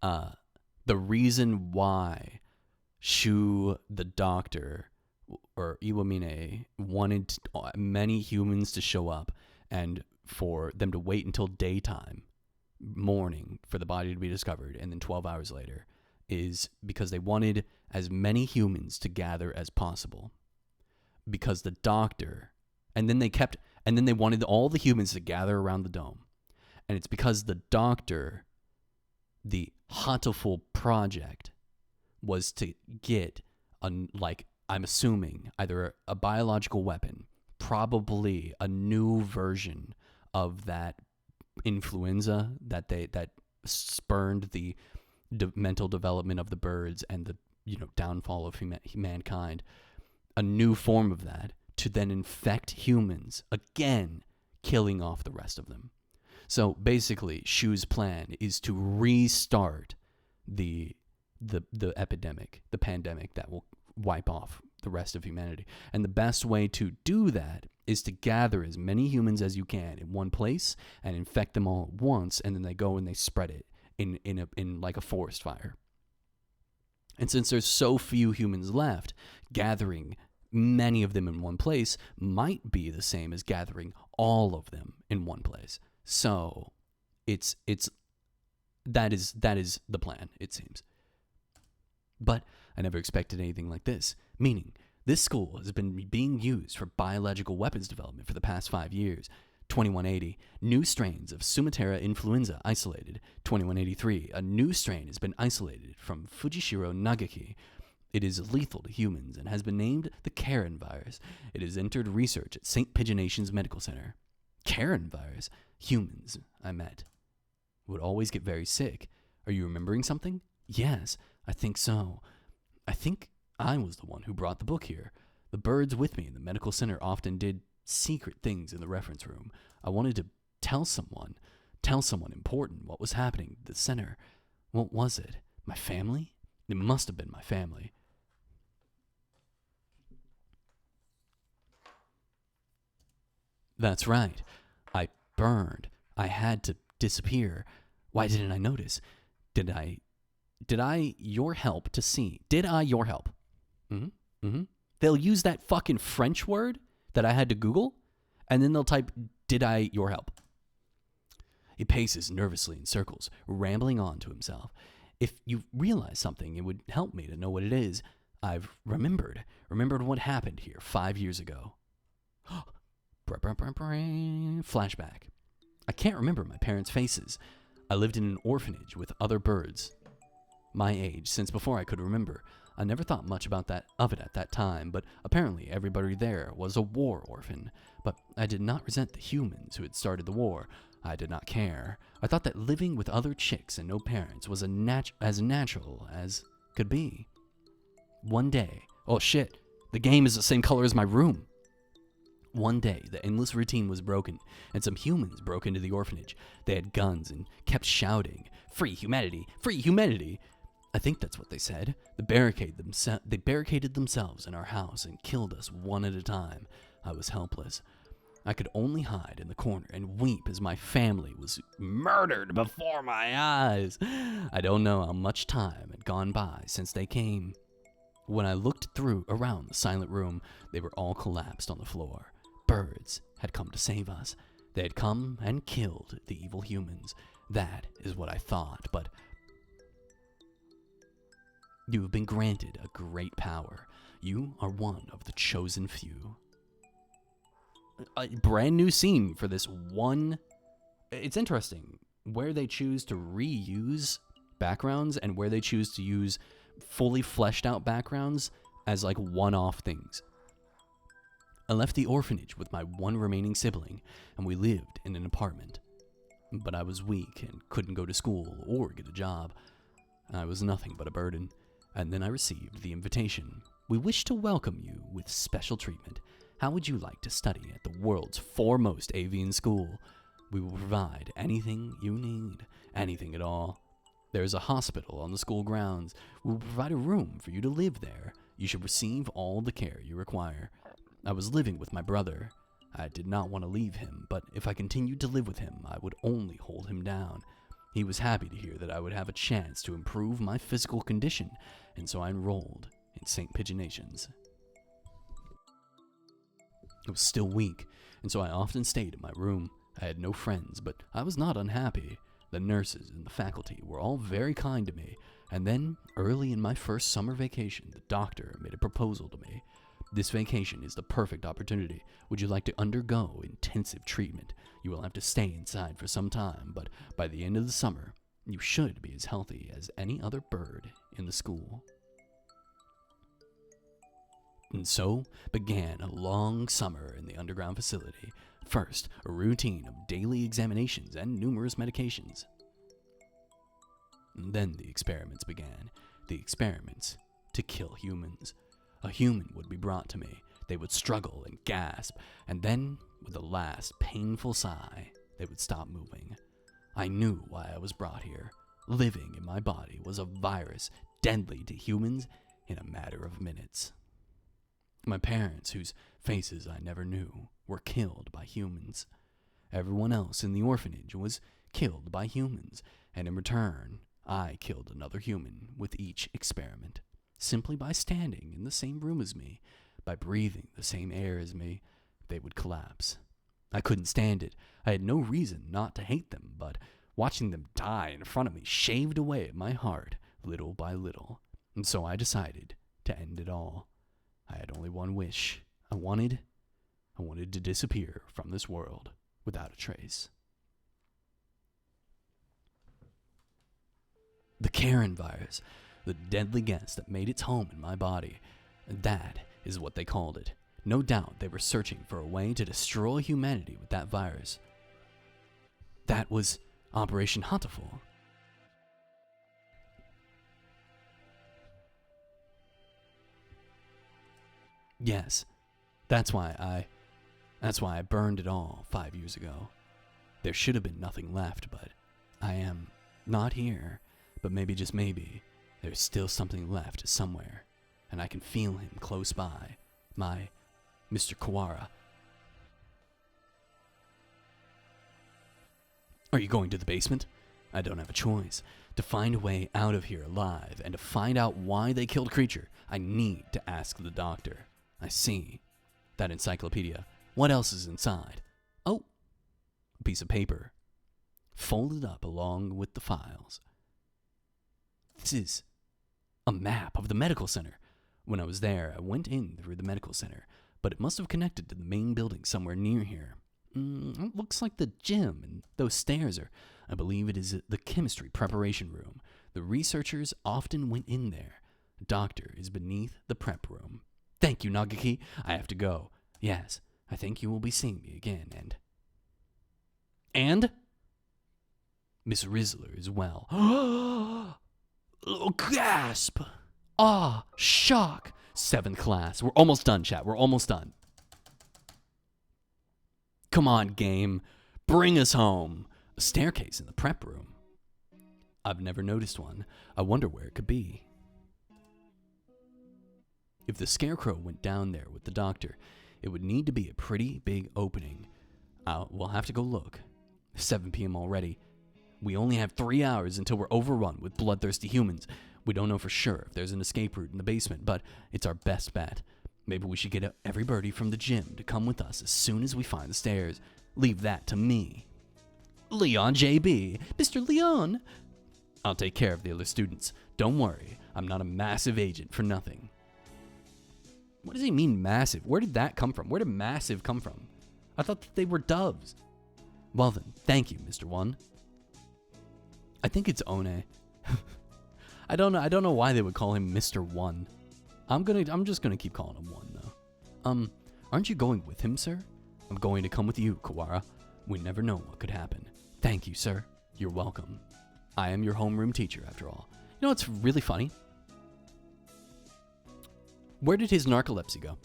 A: the reason why Shu, the doctor, or Iwamine wanted many humans to show up and for them to wait until daytime, morning, for the body to be discovered, and then 12 hours later, is because they wanted as many humans to gather as possible. Because the doctor, and then they wanted all the humans to gather around the dome. And it's because the doctor, the Hatoful project, was to get, I'm assuming, either a biological weapon, probably a new version of that influenza that spurned the mental development of the birds and the downfall of mankind, a new form of that to then infect humans again, killing off the rest of them. So basically, Shu's plan is to restart the epidemic, the pandemic that will wipe off the rest of humanity. And the best way to do that is to gather as many humans as you can in one place and infect them all at once, and then they go and they spread it in like a forest fire. And since there's so few humans left, gathering many of them in one place might be the same as gathering all of them in one place. So that is the plan, it seems. But I never expected anything like this, meaning this school has been being used for biological weapons development for the past 5 years. 2180, new strains of Sumatera influenza isolated. 2183, a new strain has been isolated from Fujishiro Nagaki. It is lethal to humans and has been named the Karen virus. It has entered research at St. Pigeonations Medical Center. Karen virus? Humans, I met, would always get very sick. Are you remembering something? Yes, I think so. I think I was the one who brought the book here. The birds with me in the medical center often did secret things in the reference room. I wanted to tell someone important what was happening at the center. What was it? My family? It must have been my family. That's right. I burned. I had to disappear. Why didn't I notice? Did I your help to see? Did I your help? Mm-hmm. Mm-hmm. They'll use that fucking French word that I had to Google, and then they'll type, did I your help? He paces nervously in circles, rambling on to himself. If you realize something, it would help me to know what it is. I've remembered what happened here 5 years ago. Flashback. I can't remember my parents' faces. I lived in an orphanage with other birds my age since before I could remember. I never thought much of it at that time, but apparently everybody there was a war orphan. But I did not resent the humans who had started the war. I did not care. I thought that living with other chicks and no parents was as natural as could be. One day, oh shit, the game is the same color as my room. One day, the endless routine was broken, and some humans broke into the orphanage. They had guns and kept shouting, "Free humanity! Free humanity!" I think that's what they said. They barricaded themselves in our house and killed us one at a time. I was helpless. I could only hide in the corner and weep as my family was murdered before my eyes. I don't know how much time had gone by since they came. When I looked around the silent room, they were all collapsed on the floor. Birds had come to save us. They had come and killed the evil humans. That is what I thought, but you have been granted a great power. You are one of the chosen few. A brand new scene for this one. It's interesting where they choose to reuse backgrounds and where they choose to use fully fleshed out backgrounds as like one-off things. I left the orphanage with my one remaining sibling, and we lived in an apartment. But I was weak and couldn't go to school or get a job. I was nothing but a burden. And then I received the invitation. We wish to welcome you with special treatment. How would you like to study at the world's foremost avian school? We will provide anything you need, anything at all. There is a hospital on the school grounds. We will provide a room for you to live there. You should receive all the care you require. I was living with my brother. I did not want to leave him, but if I continued to live with him, I would only hold him down. He was happy to hear that I would have a chance to improve my physical condition, and so I enrolled in St. Pigeonations. I was still weak, and so I often stayed in my room. I had no friends, but I was not unhappy. The nurses and the faculty were all very kind to me, and then, early in my first summer vacation, the doctor made a proposal to me. This vacation is the perfect opportunity. Would you like to undergo intensive treatment? You will have to stay inside for some time, but by the end of the summer, you should be as healthy as any other bird in the school. And so began a long summer in the underground facility. First, a routine of daily examinations and numerous medications. And then the experiments began. The experiments to kill humans. A human would be brought to me. They would struggle and gasp, and then, with a last painful sigh, they would stop moving. I knew why I was brought here. Living in my body was a virus deadly to humans in a matter of minutes. My parents, whose faces I never knew, were killed by humans. Everyone else in the orphanage was killed by humans, and in return, I killed another human with each experiment. Simply by standing in the same room as me, by breathing the same air as me, they would collapse. I couldn't stand it. I had no reason not to hate them, but watching them die in front of me shaved away at my heart little by little, and so I decided to end it all. I had only one wish. I wanted to disappear from this world without a trace. The Karen virus, the deadly gas that made its home in my body. That is what they called it. No doubt they were searching for a way to destroy humanity with that virus. That was Operation Hatoful. Yes, that's why I burned it all 5 years ago. There should have been nothing left, but I am not here. But maybe, just maybe, there's still something left somewhere, and I can feel him close by. My Mr. Kawara. Are you going to the basement? I don't have a choice. To find a way out of here alive and to find out why they killed Creature, I need to ask the doctor. I see. That encyclopedia. What else is inside? Oh, a piece of paper. Folded up along with the files. This is a map of the medical center. When I was there, I went in through the medical center, but it must have connected to the main building somewhere near here. It looks like the gym, and those stairs are, I believe it is the chemistry preparation room. The researchers often went in there. The doctor is beneath the prep room. Thank you, Nagaki. I have to go. Yes, I think you will be seeing me again, and Miss Rizzler as well. Oh, gasp! Ah, shock! 7th class. We're almost done, chat. We're almost done. Come on, game. Bring us home. A staircase in the prep room. I've never noticed one. I wonder where it could be. If the Scarecrow went down there with the doctor, it would need to be a pretty big opening. We'll have to go look. 7 p.m. already. We only have 3 hours until we're overrun with bloodthirsty humans. We don't know for sure if there's an escape route in the basement, but it's our best bet. Maybe we should get everybody from the gym to come with us as soon as we find the stairs. Leave that to me. Leon JB. Mr. Leon. I'll take care of the other students. Don't worry. I'm not a massive agent for nothing. What does he mean massive? Where did that come from? Where did massive come from? I thought that they were doves. Well then, thank you, Mr. One. I think it's One. I don't know why they would call him Mr. One. I'm just gonna keep calling him One though. Aren't you going with him, sir? I'm going to come with you, Kawara. We never know what could happen. Thank you, sir. You're welcome. I am your homeroom teacher, after all. You know what's really funny? Where did his narcolepsy go?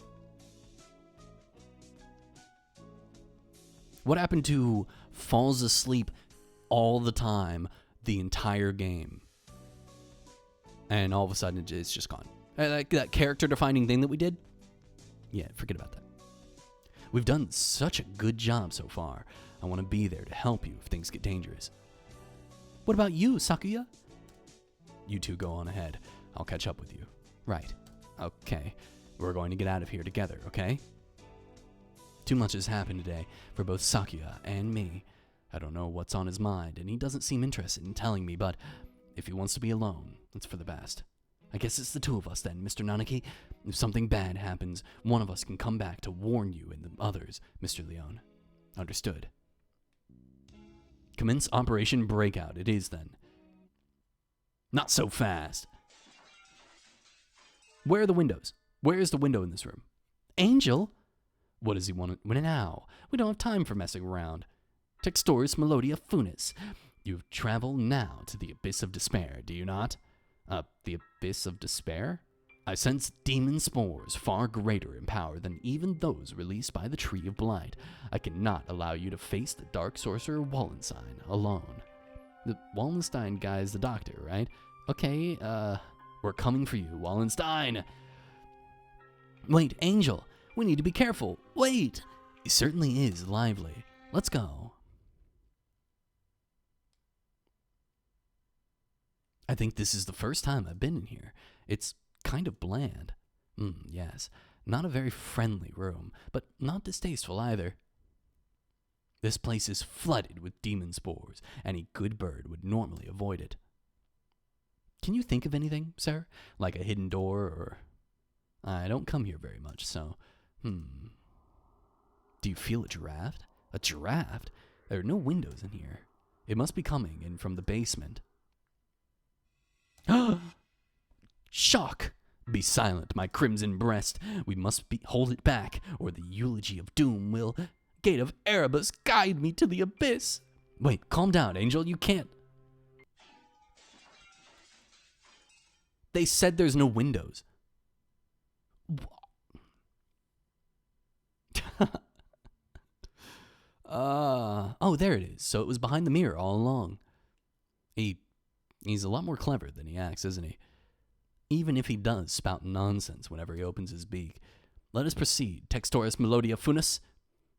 A: What happened to falls asleep all the time, the entire game? And all of a sudden, it's just gone. Like that character-defining thing that we did? Yeah, forget about that. We've done such a good job so far. I want to be there to help you if things get dangerous. What about you, Sakuya? You two go on ahead. I'll catch up with you. Right. Okay. We're going to get out of here together, okay? Too much has happened today for both Sakuya and me. I don't know what's on his mind, and he doesn't seem interested in telling me, but if he wants to be alone, it's for the best. I guess it's the two of us then, Mr. Nanaki. If something bad happens, one of us can come back to warn you and the others, Mr. Leon. Understood. Commence Operation Breakout. It is then. Not so fast. Where are the windows? Where is the window in this room? Angel? What does he want now? We don't have time for messing around. Textoris Melodia Funis. You've traveled now to the Abyss of Despair, do you not? The Abyss of Despair? I sense demon spores far greater in power than even those released by the Tree of Blight. I cannot allow you to face the Dark Sorcerer Wallenstein alone. The Wallenstein guy is the doctor, right? Okay, we're coming for you, Wallenstein. Wait, Angel, we need to be careful. Wait! He certainly is lively. Let's go. I think this is the first time I've been in here. It's kind of bland. Yes, not a very friendly room, but not distasteful either. This place is flooded with demon spores. Any good bird would normally avoid it. Can you think of anything, sir? Like a hidden door or... I don't come here very much, so... Do you feel a draft? A draft? There are no windows in here. It must be coming in from the basement. Shock! Be silent, my crimson breast. We must hold it back, or the eulogy of doom will... Gate of Erebus, guide me to the abyss! Wait, calm down, Angel, you can't... They said there's no windows. Oh, there it is. So it was behind the mirror all along. He's a lot more clever than he acts, isn't he? Even if he does spout nonsense whenever he opens his beak. Let us proceed. Textoris Melodia Funis.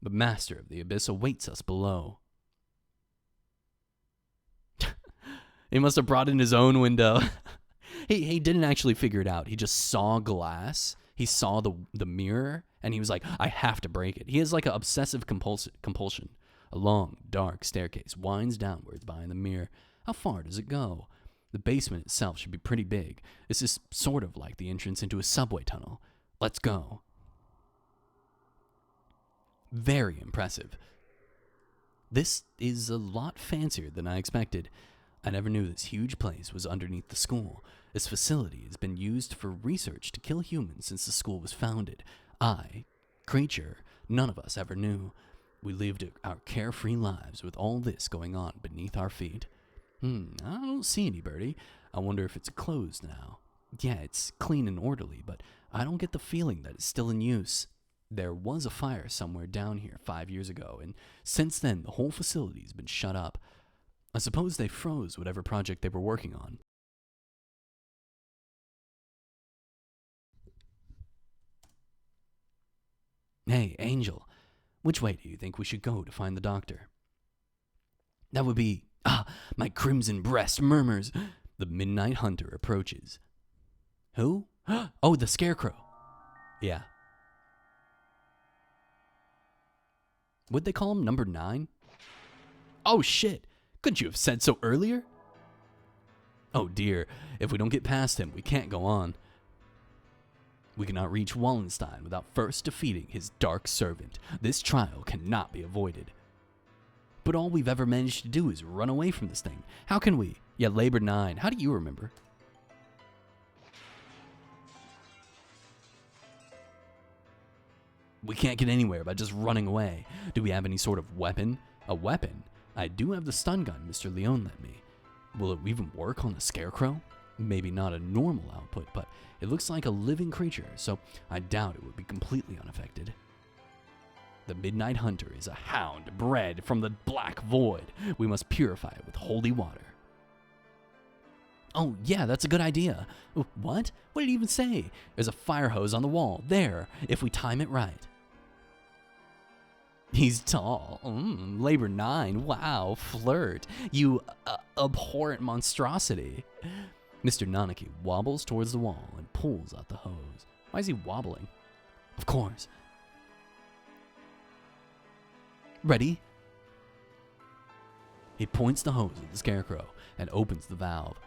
A: The master of the abyss awaits us below. He must have brought in his own window. He didn't actually figure it out. He just saw glass. He saw the mirror, and he was like, I have to break it. He has like an obsessive compulsion. A long, dark staircase winds downwards behind the mirror. How far does it go? The basement itself should be pretty big. This is sort of like the entrance into a subway tunnel. Let's go. Very impressive. This is a lot fancier than I expected. I never knew this huge place was underneath the school. This facility has been used for research to kill humans since the school was founded. Creature, none of us ever knew. We lived our carefree lives with all this going on beneath our feet. I don't see any, Birdie. I wonder if it's closed now. Yeah, it's clean and orderly, but I don't get the feeling that it's still in use. There was a fire somewhere down here 5 years ago, and since then the whole facility's been shut up. I suppose they froze whatever project they were working on. Hey, Angel, which way do you think we should go to find the doctor? That would be... my crimson breast murmurs. The Midnight Hunter approaches. Who? Oh, the Scarecrow. Yeah. Would they call him number 9? Oh, shit. Couldn't you have said so earlier? Oh, dear. If we don't get past him, we can't go on. We cannot reach Wallenstein without first defeating his dark servant. This trial cannot be avoided. But all we've ever managed to do is run away from this thing. How can we? Yeah, Labor 9. How do you remember? We can't get anywhere by just running away. Do we have any sort of weapon? A weapon? I do have the stun gun Mr. Leone lent me. Will it even work on the Scarecrow? Maybe not a normal output, but it looks like a living creature, so I doubt it would be completely unaffected. The Midnight Hunter is a hound bred from the Black Void. We must purify it with holy water. Oh, yeah, that's a good idea. What? What did he even say? There's a fire hose on the wall. There, if we time it right. He's tall. Labor 9. Wow, flirt. You abhorrent monstrosity. Mr. Nanaki wobbles towards the wall and pulls out the hose. Why is he wobbling? Of course. Ready? He points the hose at the Scarecrow and opens the valve.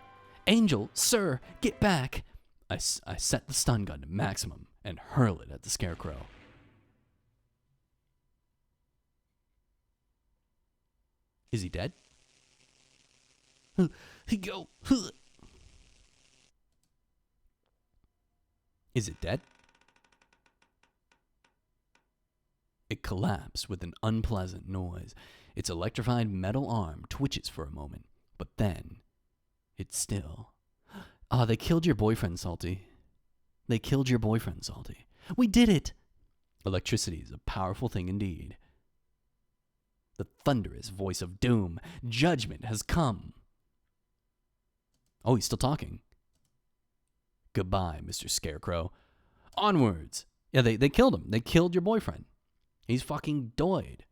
A: Angel, sir, get back! I set the stun gun to maximum and hurl it at the Scarecrow. Is he dead? Go. Is it dead? It collapsed with an unpleasant noise. Its electrified metal arm twitches for a moment, but then it's still. They killed your boyfriend, Salty. They killed your boyfriend, Salty. We did it! Electricity is a powerful thing indeed. The thunderous voice of doom. Judgment has come. Oh, he's still talking. Goodbye, Mr. Scarecrow. Onwards! Yeah, they killed him. They killed your boyfriend. He's fucking died.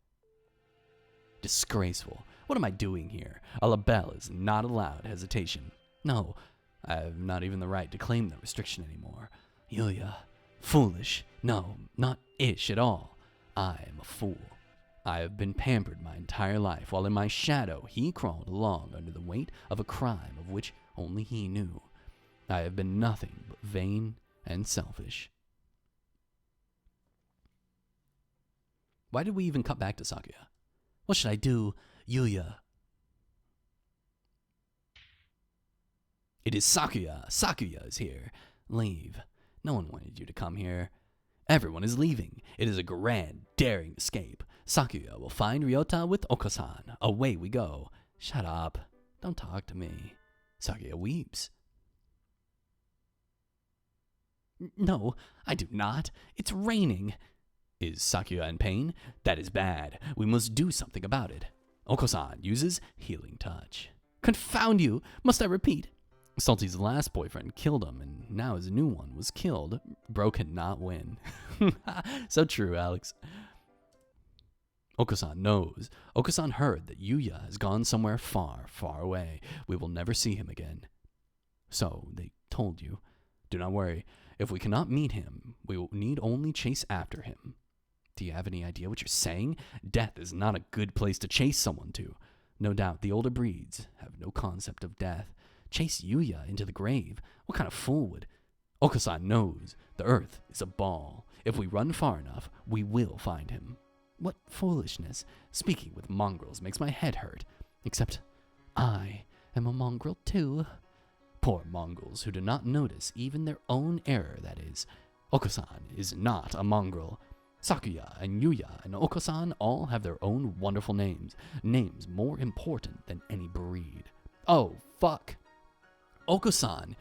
A: Disgraceful. What am I doing here? A label is not allowed hesitation. No, I have not even the right to claim the restriction anymore. Yulia. Foolish. No, not ish at all. I am a fool. I have been pampered my entire life, while in my shadow he crawled along under the weight of a crime of which only he knew. I have been nothing but vain and selfish. Why did we even cut back to Sakuya? What should I do, Yuya? It is Sakuya. Sakuya is here. Leave. No one wanted you to come here. Everyone is leaving. It is a grand, daring escape. Sakuya will find Ryota with Oko-san. Away we go. Shut up. Don't talk to me. Sakuya weeps. No, I do not. It's raining. Is Sakuya in pain? That is bad. We must do something about it. Oko-san uses healing touch. Confound you! Must I repeat? Salty's last boyfriend killed him, and now his new one was killed. Bro cannot win. So true, Alex. Okusan knows. Okusan heard that Yuya has gone somewhere far, far away. We will never see him again. So, they told you. Do not worry. If we cannot meet him, we will need only chase after him. Do you have any idea what you're saying? Death is not a good place to chase someone to. No doubt the older breeds have no concept of death. Chase Yuya into the grave? What kind of fool would? Okusan knows the earth is a ball. If we run far enough, we will find him. What foolishness. Speaking with mongrels makes my head hurt. Except I am a mongrel too. Poor mongrels who do not notice even their own error, that is. Okusan is not a mongrel. Sakuya and Yuya and Okusan all have their own wonderful names. Names more important than any breed. Oh, fuck. Okusan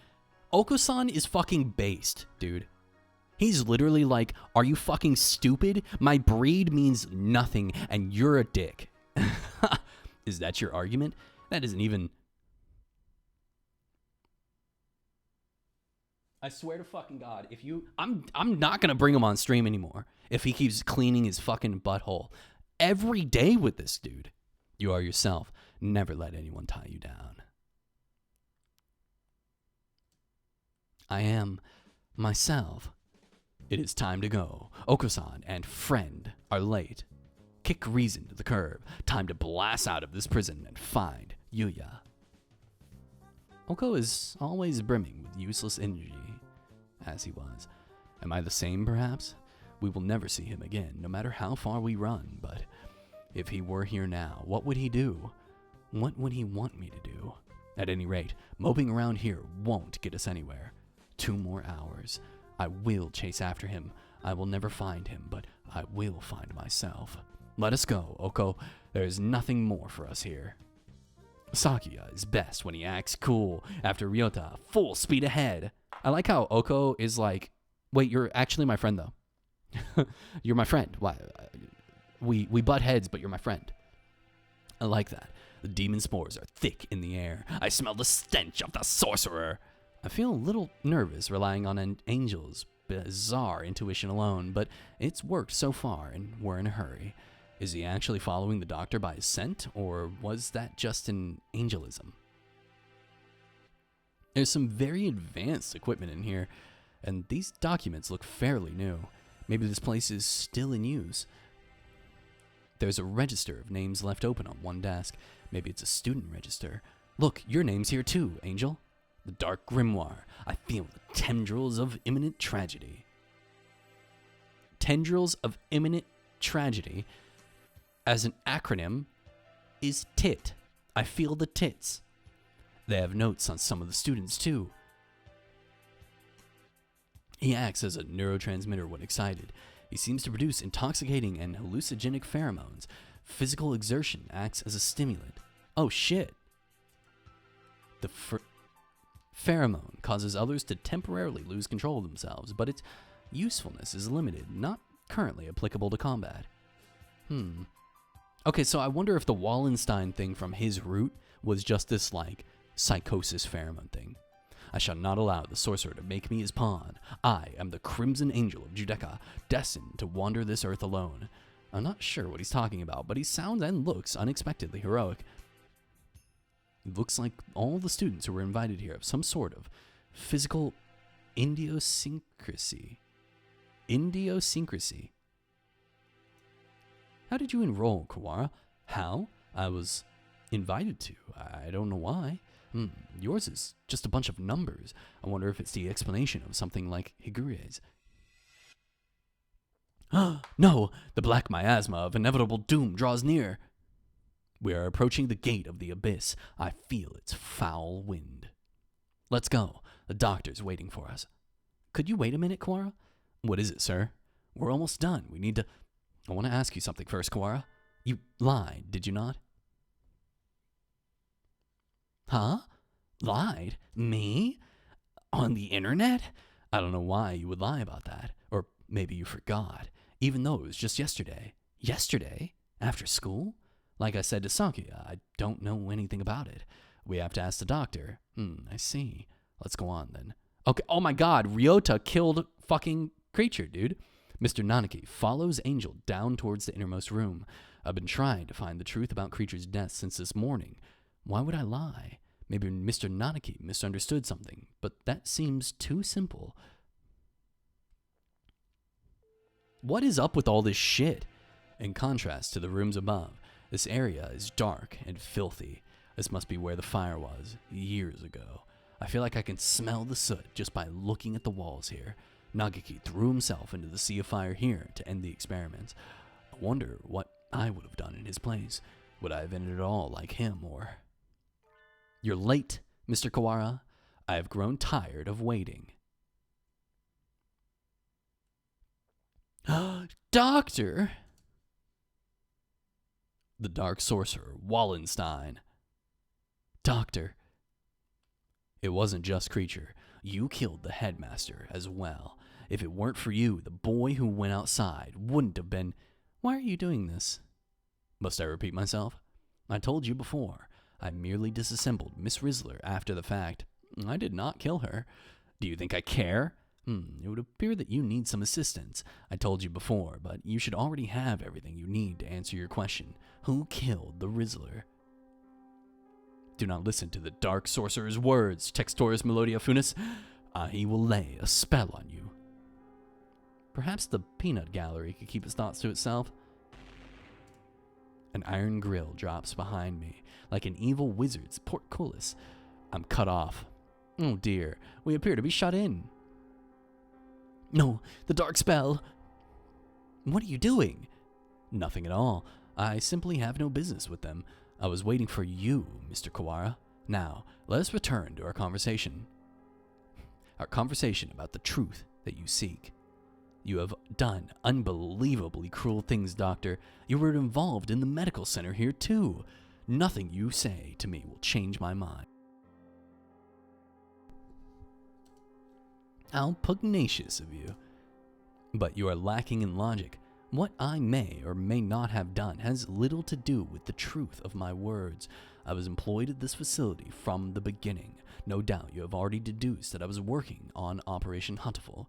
A: is fucking based, dude. He's literally like, are you fucking stupid? My breed means nothing, and you're a dick. Is that your argument? That isn't even... I swear to fucking God, if you... I'm not gonna bring him on stream anymore if he keeps cleaning his fucking butthole every day with this dude. You are yourself. Never let anyone tie you down. I am myself. It is time to go. Okusan and friend are late. Kick reason to the curb. Time to blast out of this prison and find Yuya. Oko is always brimming with useless energy, as he was. Am I the same, perhaps? We will never see him again, no matter how far we run, but if he were here now, what would he do? What would he want me to do? At any rate, moping around here won't get us anywhere. 2 more hours. I will chase after him. I will never find him, but I will find myself. Let us go, Oko. There is nothing more for us here. Sakuya is best when he acts cool. After Ryota, full speed ahead. I like how Oko is like, wait, you're actually my friend, though. You're my friend. Why? We butt heads, but you're my friend. I like that. The demon spores are thick in the air. I smell the stench of the sorcerer. I feel a little nervous relying on an angel's bizarre intuition alone, but it's worked so far, and we're in a hurry. Is he actually following the doctor by his scent, or was that just an angelism? There's some very advanced equipment in here, and these documents look fairly new. Maybe this place is still in use. There's a register of names left open on one desk. Maybe it's a student register. Look, your name's here too, Angel. The Dark Grimoire. I feel the tendrils of imminent tragedy. Tendrils of imminent tragedy, as an acronym, is TIT. I feel the tits. They have notes on some of the students too. He acts as a neurotransmitter when excited. He seems to produce intoxicating and hallucinogenic pheromones. Physical exertion acts as a stimulant. Oh shit. The pheromone causes others to temporarily lose control of themselves, but its usefulness is limited, not currently applicable to combat. Okay, so I wonder if the Wallenstein thing from his root was just this, like, psychosis pheromone thing. I shall not allow the sorcerer to make me his pawn. I am the Crimson Angel of Judecca, destined to wander this earth alone. I'm not sure what he's talking about, but he sounds and looks unexpectedly heroic. It looks like all the students who were invited here have some sort of physical idiosyncrasy. Idiosyncrasy. How did you enroll, Kawara? How? I was invited to. I don't know why. Yours is just a bunch of numbers. I wonder if it's the explanation of something like Higure's. No! The black miasma of inevitable doom draws near. We are approaching the gate of the abyss. I feel its foul wind. Let's go. The doctor's waiting for us. Could you wait a minute, Kawara? What is it, sir? We're almost done. We need to... I want to ask you something first, Kawara. You lied, did you not? Huh? Lied? Me? On the internet? I don't know why you would lie about that. Or maybe you forgot. Even though it was just yesterday. Yesterday? After school? Like I said to Sakuya, I don't know anything about it. We have to ask the doctor. I see. Let's go on then. Okay, oh my god, Ryota killed fucking creature, dude. Mr. Nanaki follows Angel down towards the innermost room. I've been trying to find the truth about Creature's death since this morning. Why would I lie? Maybe Mr. Nanaki misunderstood something, but that seems too simple. What is up with all this shit? In contrast to the rooms above, this area is dark and filthy. This must be where the fire was, years ago. I feel like I can smell the soot just by looking at the walls here. Nagaki threw himself into the sea of fire here to end the experiments. I wonder what I would have done in his place. Would I have ended it all like him, or... You're late, Mr. Kawara. I have grown tired of waiting. Doctor! The Dark Sorcerer, Wallenstein. Doctor. It wasn't just Creature. You killed the headmaster as well. If it weren't for you, the boy who went outside wouldn't have been... Why are you doing this? Must I repeat myself? I told you before. I merely disassembled Miss Rizzler after the fact. I did not kill her. Do you think I care? It would appear that you need some assistance. I told you before, but you should already have everything you need to answer your question. Who killed the Rizzler? Do not listen to the Dark Sorcerer's words, Textoris Melodia Funis. He will lay a spell on you. Perhaps the peanut gallery could keep its thoughts to itself. An iron grill drops behind me, like an evil wizard's portcullis. I'm cut off. Oh dear, we appear to be shut in. No, the dark spell. What are you doing? Nothing at all. I simply have no business with them. I was waiting for you, Mr. Kawara. Now, let us return to our conversation. Our conversation about the truth that you seek. You have done unbelievably cruel things, Doctor. You were involved in the medical center here, too. Nothing you say to me will change my mind. How pugnacious of you. But you are lacking in logic. What I may or may not have done has little to do with the truth of my words. I was employed at this facility from the beginning. No doubt you have already deduced that I was working on Operation Hatoful.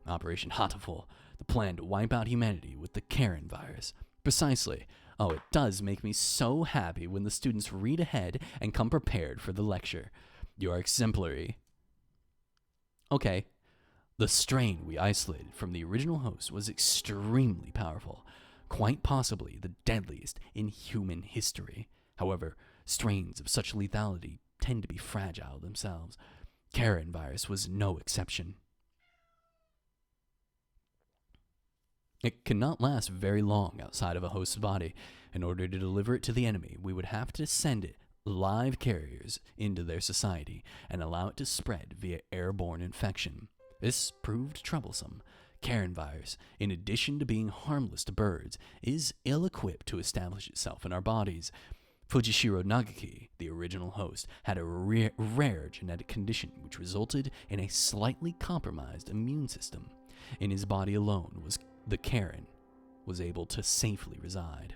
A: Operation Hatoful, the plan to wipe out humanity with the Karen virus. Precisely. Oh, it does make me so happy when the students read ahead and come prepared for the lecture. You are exemplary. Okay. The strain we isolated from the original host was extremely powerful, quite possibly the deadliest in human history. However, strains of such lethality tend to be fragile themselves. Karen virus was no exception. It cannot last very long outside of a host's body. In order to deliver it to the enemy, we would have to send it live carriers into their society and allow it to spread via airborne infection. This proved troublesome. Karen virus, in addition to being harmless to birds, is ill-equipped to establish itself in our bodies. Fujishiro Nagaki, the original host, had a rare genetic condition which resulted in a slightly compromised immune system. In his body alone was the Karen was able to safely reside.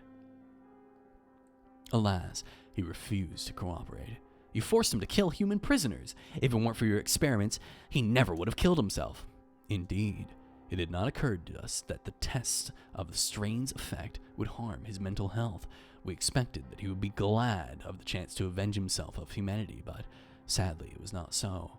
A: Alas, he refused to cooperate. You forced him to kill human prisoners. If it weren't for your experiments, he never would have killed himself. Indeed, it had not occurred to us that the tests of the strain's effect would harm his mental health. We expected that he would be glad of the chance to avenge himself of humanity, but sadly it was not so.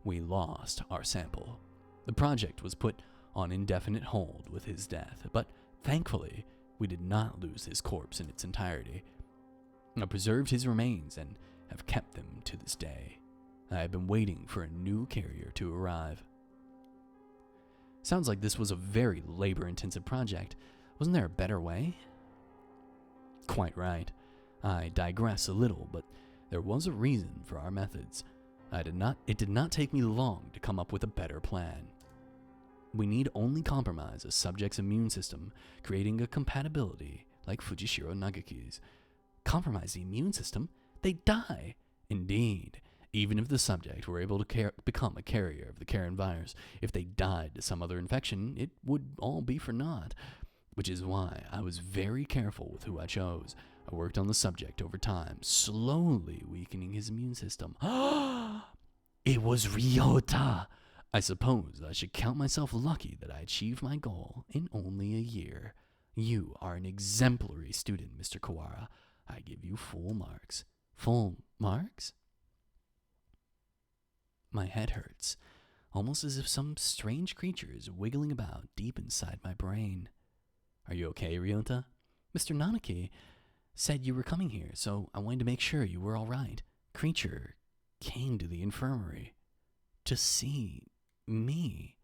A: We lost our sample. The project was put on indefinite hold with his death, but thankfully we did not lose his corpse in its entirety. I preserved his remains and have kept them to this day. I have been waiting for a new carrier to arrive. Sounds like this was a very labor-intensive project. Wasn't there a better way? Quite right. I digress a little, but there was a reason for our methods. It did not take me long to come up with a better plan. We need only compromise a subject's immune system, creating a compatibility like Fujishiro Nagaki's. Compromise the immune system? They die. Indeed. Even if the subject were able to become a carrier of the Karen virus, if they died to some other infection, it would all be for naught. Which is why I was very careful with who I chose. I worked on the subject over time, slowly weakening his immune system. It was Ryota! I suppose I should count myself lucky that I achieved my goal in only a year. You are an exemplary student, Mr. Kawara. I give you full marks. Full marks? My head hurts, almost as if some strange creature is wiggling about deep inside my brain. Are you okay, Ryota? Mr. Nanaki said you were coming here, so I wanted to make sure you were all right. Creature came to the infirmary to see me.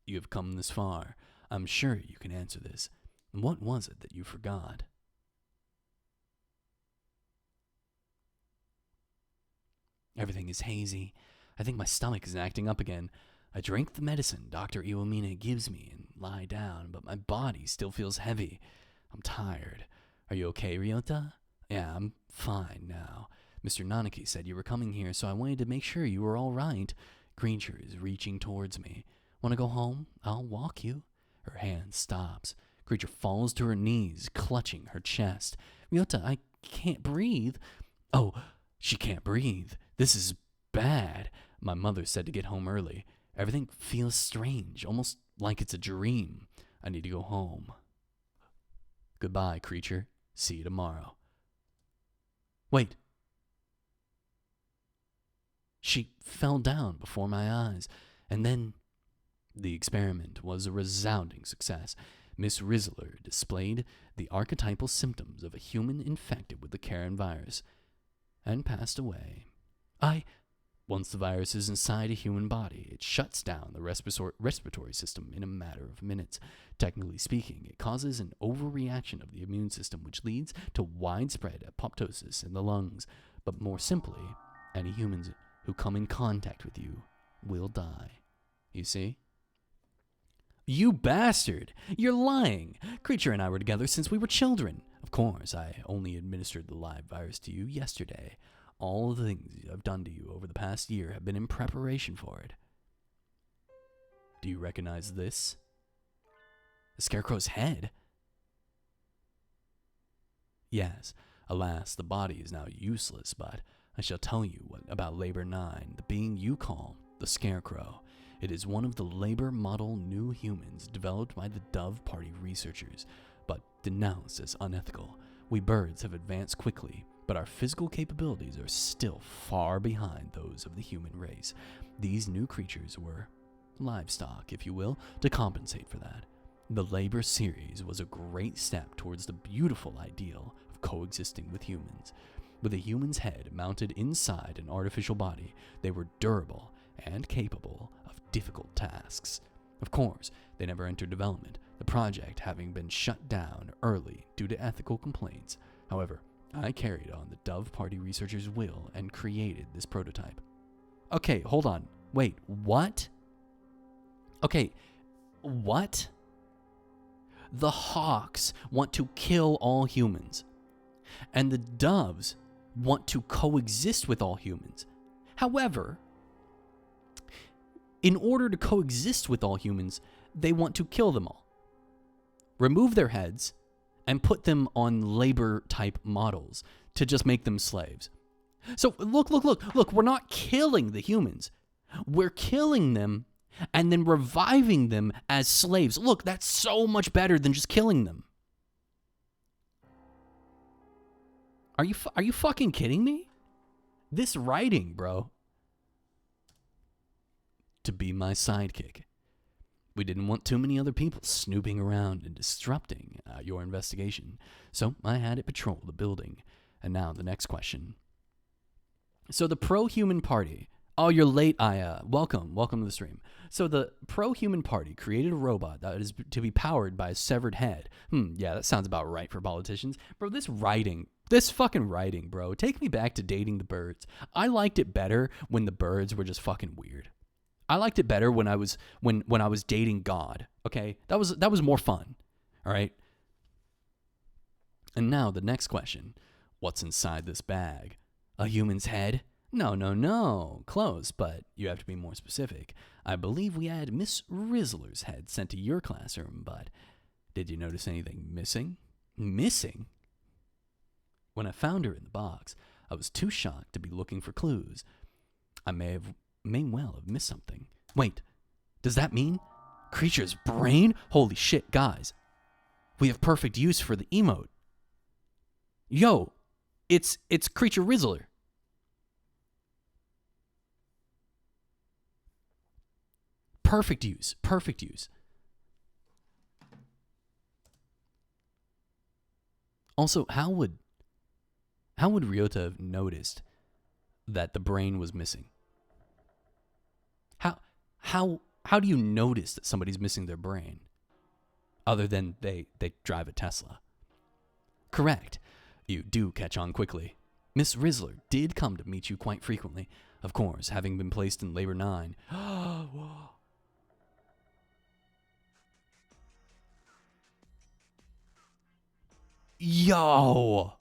A: You have come this far. I'm sure you can answer this. What was it that you forgot? Everything is hazy. I think my stomach is acting up again. I drink the medicine Dr. Iwamina gives me and lie down, but my body still feels heavy. I'm tired. Are you okay, Ryota? Yeah, I'm fine now. Mr. Nanaki said you were coming here, so I wanted to make sure you were all right. Creature is reaching towards me. Want to go home? I'll walk you. Her hand stops. Creature falls to her knees, clutching her chest. Ryota, I can't breathe. Oh, she can't breathe. This is bad. My mother said to get home early. Everything feels strange, almost like it's a dream. I need to go home. Goodbye, creature. See you tomorrow. Wait. She fell down before my eyes, and then the experiment was a resounding success. Miss Rizzler displayed the archetypal symptoms of a human infected with the Karen virus and passed away. Once the virus is inside a human body, it shuts down the respiratory system in a matter of minutes. Technically speaking, it causes an overreaction of the immune system, which leads to widespread apoptosis in the lungs. But more simply, any humans who come in contact with you will die. You see? You bastard! You're lying! Creature and I were together since we were children. Of course, I only administered the live virus to you yesterday. All the things I've done to you over the past year have been in preparation for it. Do you recognize this? The Scarecrow's head? Yes. Alas, the body is now useless, but I shall tell you about Labor 9, the being you call the Scarecrow. It is one of the Labor model new humans developed by the Dove Party researchers, but denounced as unethical. We birds have advanced quickly, but our physical capabilities are still far behind those of the human race. These new creatures were livestock, if you will, to compensate for that. The Labor series was a great step towards the beautiful ideal of coexisting with humans. With a human's head mounted inside an artificial body, they were durable and capable of difficult tasks. Of course, they never entered development, the project having been shut down early due to ethical complaints. However, I carried on the Dove Party researchers' will and created this prototype. Okay, hold on. Wait, what? Okay, what? The Hawks want to kill all humans, and the Doves want to coexist with all humans. However, in order to coexist with all humans, they want to kill them all, remove their heads, and put them on labor-type models to just make them slaves. So look, we're not killing the humans. We're killing them and then reviving them as slaves. Look, that's so much better than just killing them. Are you fucking kidding me? This writing, bro. To be my sidekick. We didn't want too many other people snooping around and disrupting your investigation, so I had it patrol the building. And now the next question. So the Pro-Human Party. Oh, you're late, Aya. Welcome to the stream. So the Pro-Human Party created a robot that is to be powered by a severed head. Yeah, that sounds about right for politicians. Bro, this fucking writing, bro. Take me back to dating the birds. I liked it better when the birds were just fucking weird. I liked it better when I was dating God. Okay, that was more fun. All right. And now the next question: what's inside this bag? A human's head? No. Close, but you have to be more specific. I believe we had Miss Rizzler's head sent to your classroom, but did you notice anything missing? Missing? When I found her in the box, I was too shocked to be looking for clues. I may well have missed something. Wait, does that mean creature's brain? Holy shit, guys. We have perfect use for the emote. Yo, it's Creature Rizzler. Perfect use. Perfect use. Also, how would Ryota have noticed that the brain was missing? How do you notice that somebody's missing their brain? Other than they drive a Tesla. Correct. You do catch on quickly. Miss Rizzler did come to meet you quite frequently. Of course, having been placed in labor 9. Yo!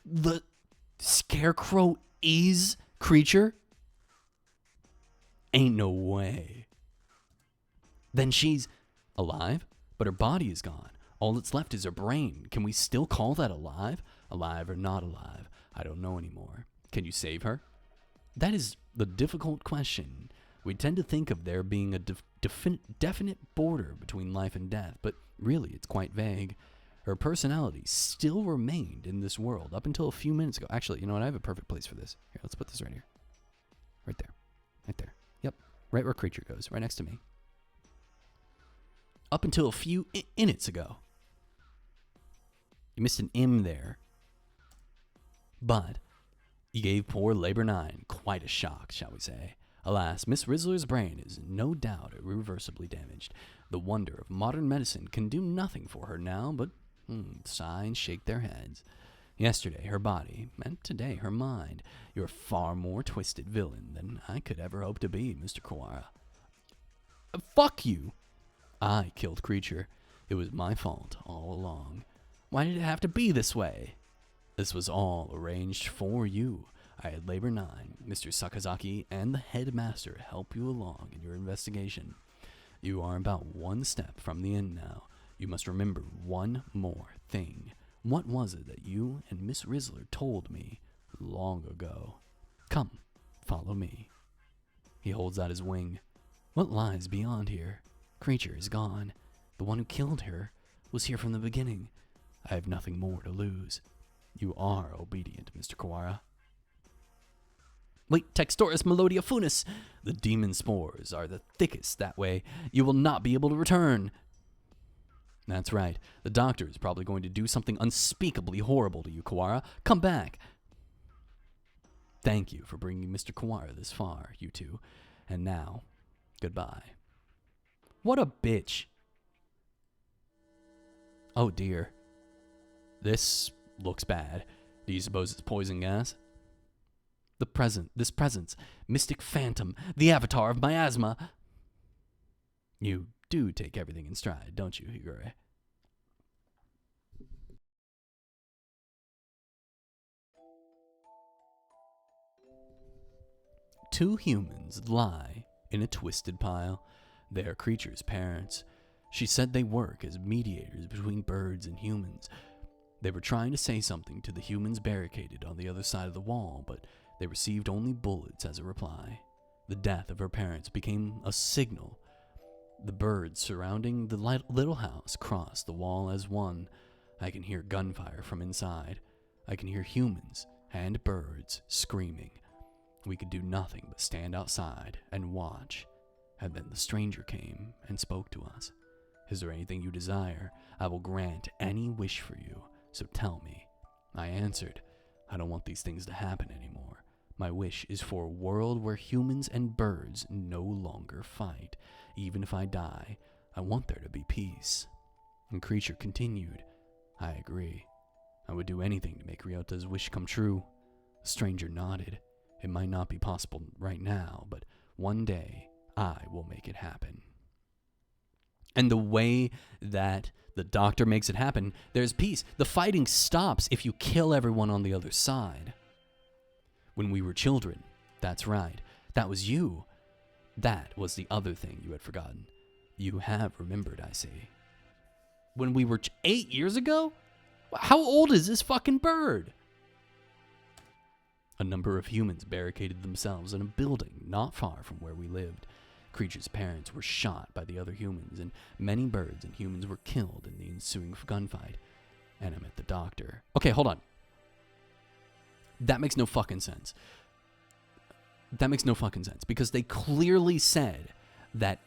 A: The Scarecrow is Creature? Ain't no way. Then she's alive, but her body is gone. All that's left is her brain. Can we still call that alive? Alive or not alive? I don't know anymore. Can you save her? That is the difficult question. We tend to think of there being a definite border between life and death, but really it's quite vague. Her personality still remained in this world up until a few minutes ago. Actually, you know what? I have a perfect place for this. Here, let's put this right here. Right there. Right there. Yep. Right where Creature goes. Right next to me. Up until a few minutes ago. You missed an M there. But you gave poor Labor 9 quite a shock, shall we say. Alas, Miss Rizzler's brain is no doubt irreversibly damaged. The wonder of modern medicine can do nothing for her now, but sigh and shake their heads. Yesterday, her body, and today, her mind. You're a far more twisted villain than I could ever hope to be, Mr. Kawara. Fuck you! I killed Creature. It was my fault all along. Why did it have to be this way? This was all arranged for you. I had Labor 9, Mr. Sakazaki, and the headmaster help you along in your investigation. You are about one step from the end now. You must remember one more thing. What was it that you and Miss Rizzler told me long ago? Come, follow me. He holds out his wing. What lies beyond here? Creature is gone. The one who killed her was here from the beginning. I have nothing more to lose. You are obedient, Mr. Kawara. Wait, Textoris Melodia Funis! The demon spores are the thickest that way. You will not be able to return. That's right. The doctor is probably going to do something unspeakably horrible to you, Kawara. Come back. Thank you for bringing Mr. Kawara this far, you two. And now, goodbye. What a bitch. Oh dear. This looks bad. Do you suppose it's poison gas? This presence, mystic phantom, the avatar of miasma. You do take everything in stride, don't you, Higure? Two humans lie in a twisted pile. They are Creature's parents. She said they work as mediators between birds and humans. They were trying to say something to the humans barricaded on the other side of the wall, but they received only bullets as a reply. The death of her parents became a signal. The birds surrounding the little house crossed the wall as one. I can hear gunfire from inside. I can hear humans and birds screaming. We could do nothing but stand outside and watch. And then the stranger came and spoke to us. Is there anything you desire? I will grant any wish for you, so tell me. I answered, I don't want these things to happen anymore. My wish is for a world where humans and birds no longer fight. Even if I die, I want there to be peace. And Creature continued, I agree. I would do anything to make Ryota's wish come true. The stranger nodded. It might not be possible right now, but one day I will make it happen. And the way that the doctor makes it happen, there's peace. The fighting stops if you kill everyone on the other side. When we were children, that's right, that was you. That was the other thing you had forgotten. You have remembered, I see. When we were 8 years ago? How old is this fucking bird? A number of humans barricaded themselves in a building not far from where we lived. creature's parents were shot by the other humans, and many birds and humans were killed in the ensuing gunfight. And I met the doctor. Okay, hold on. That makes no fucking sense. That makes no fucking sense, because they clearly said that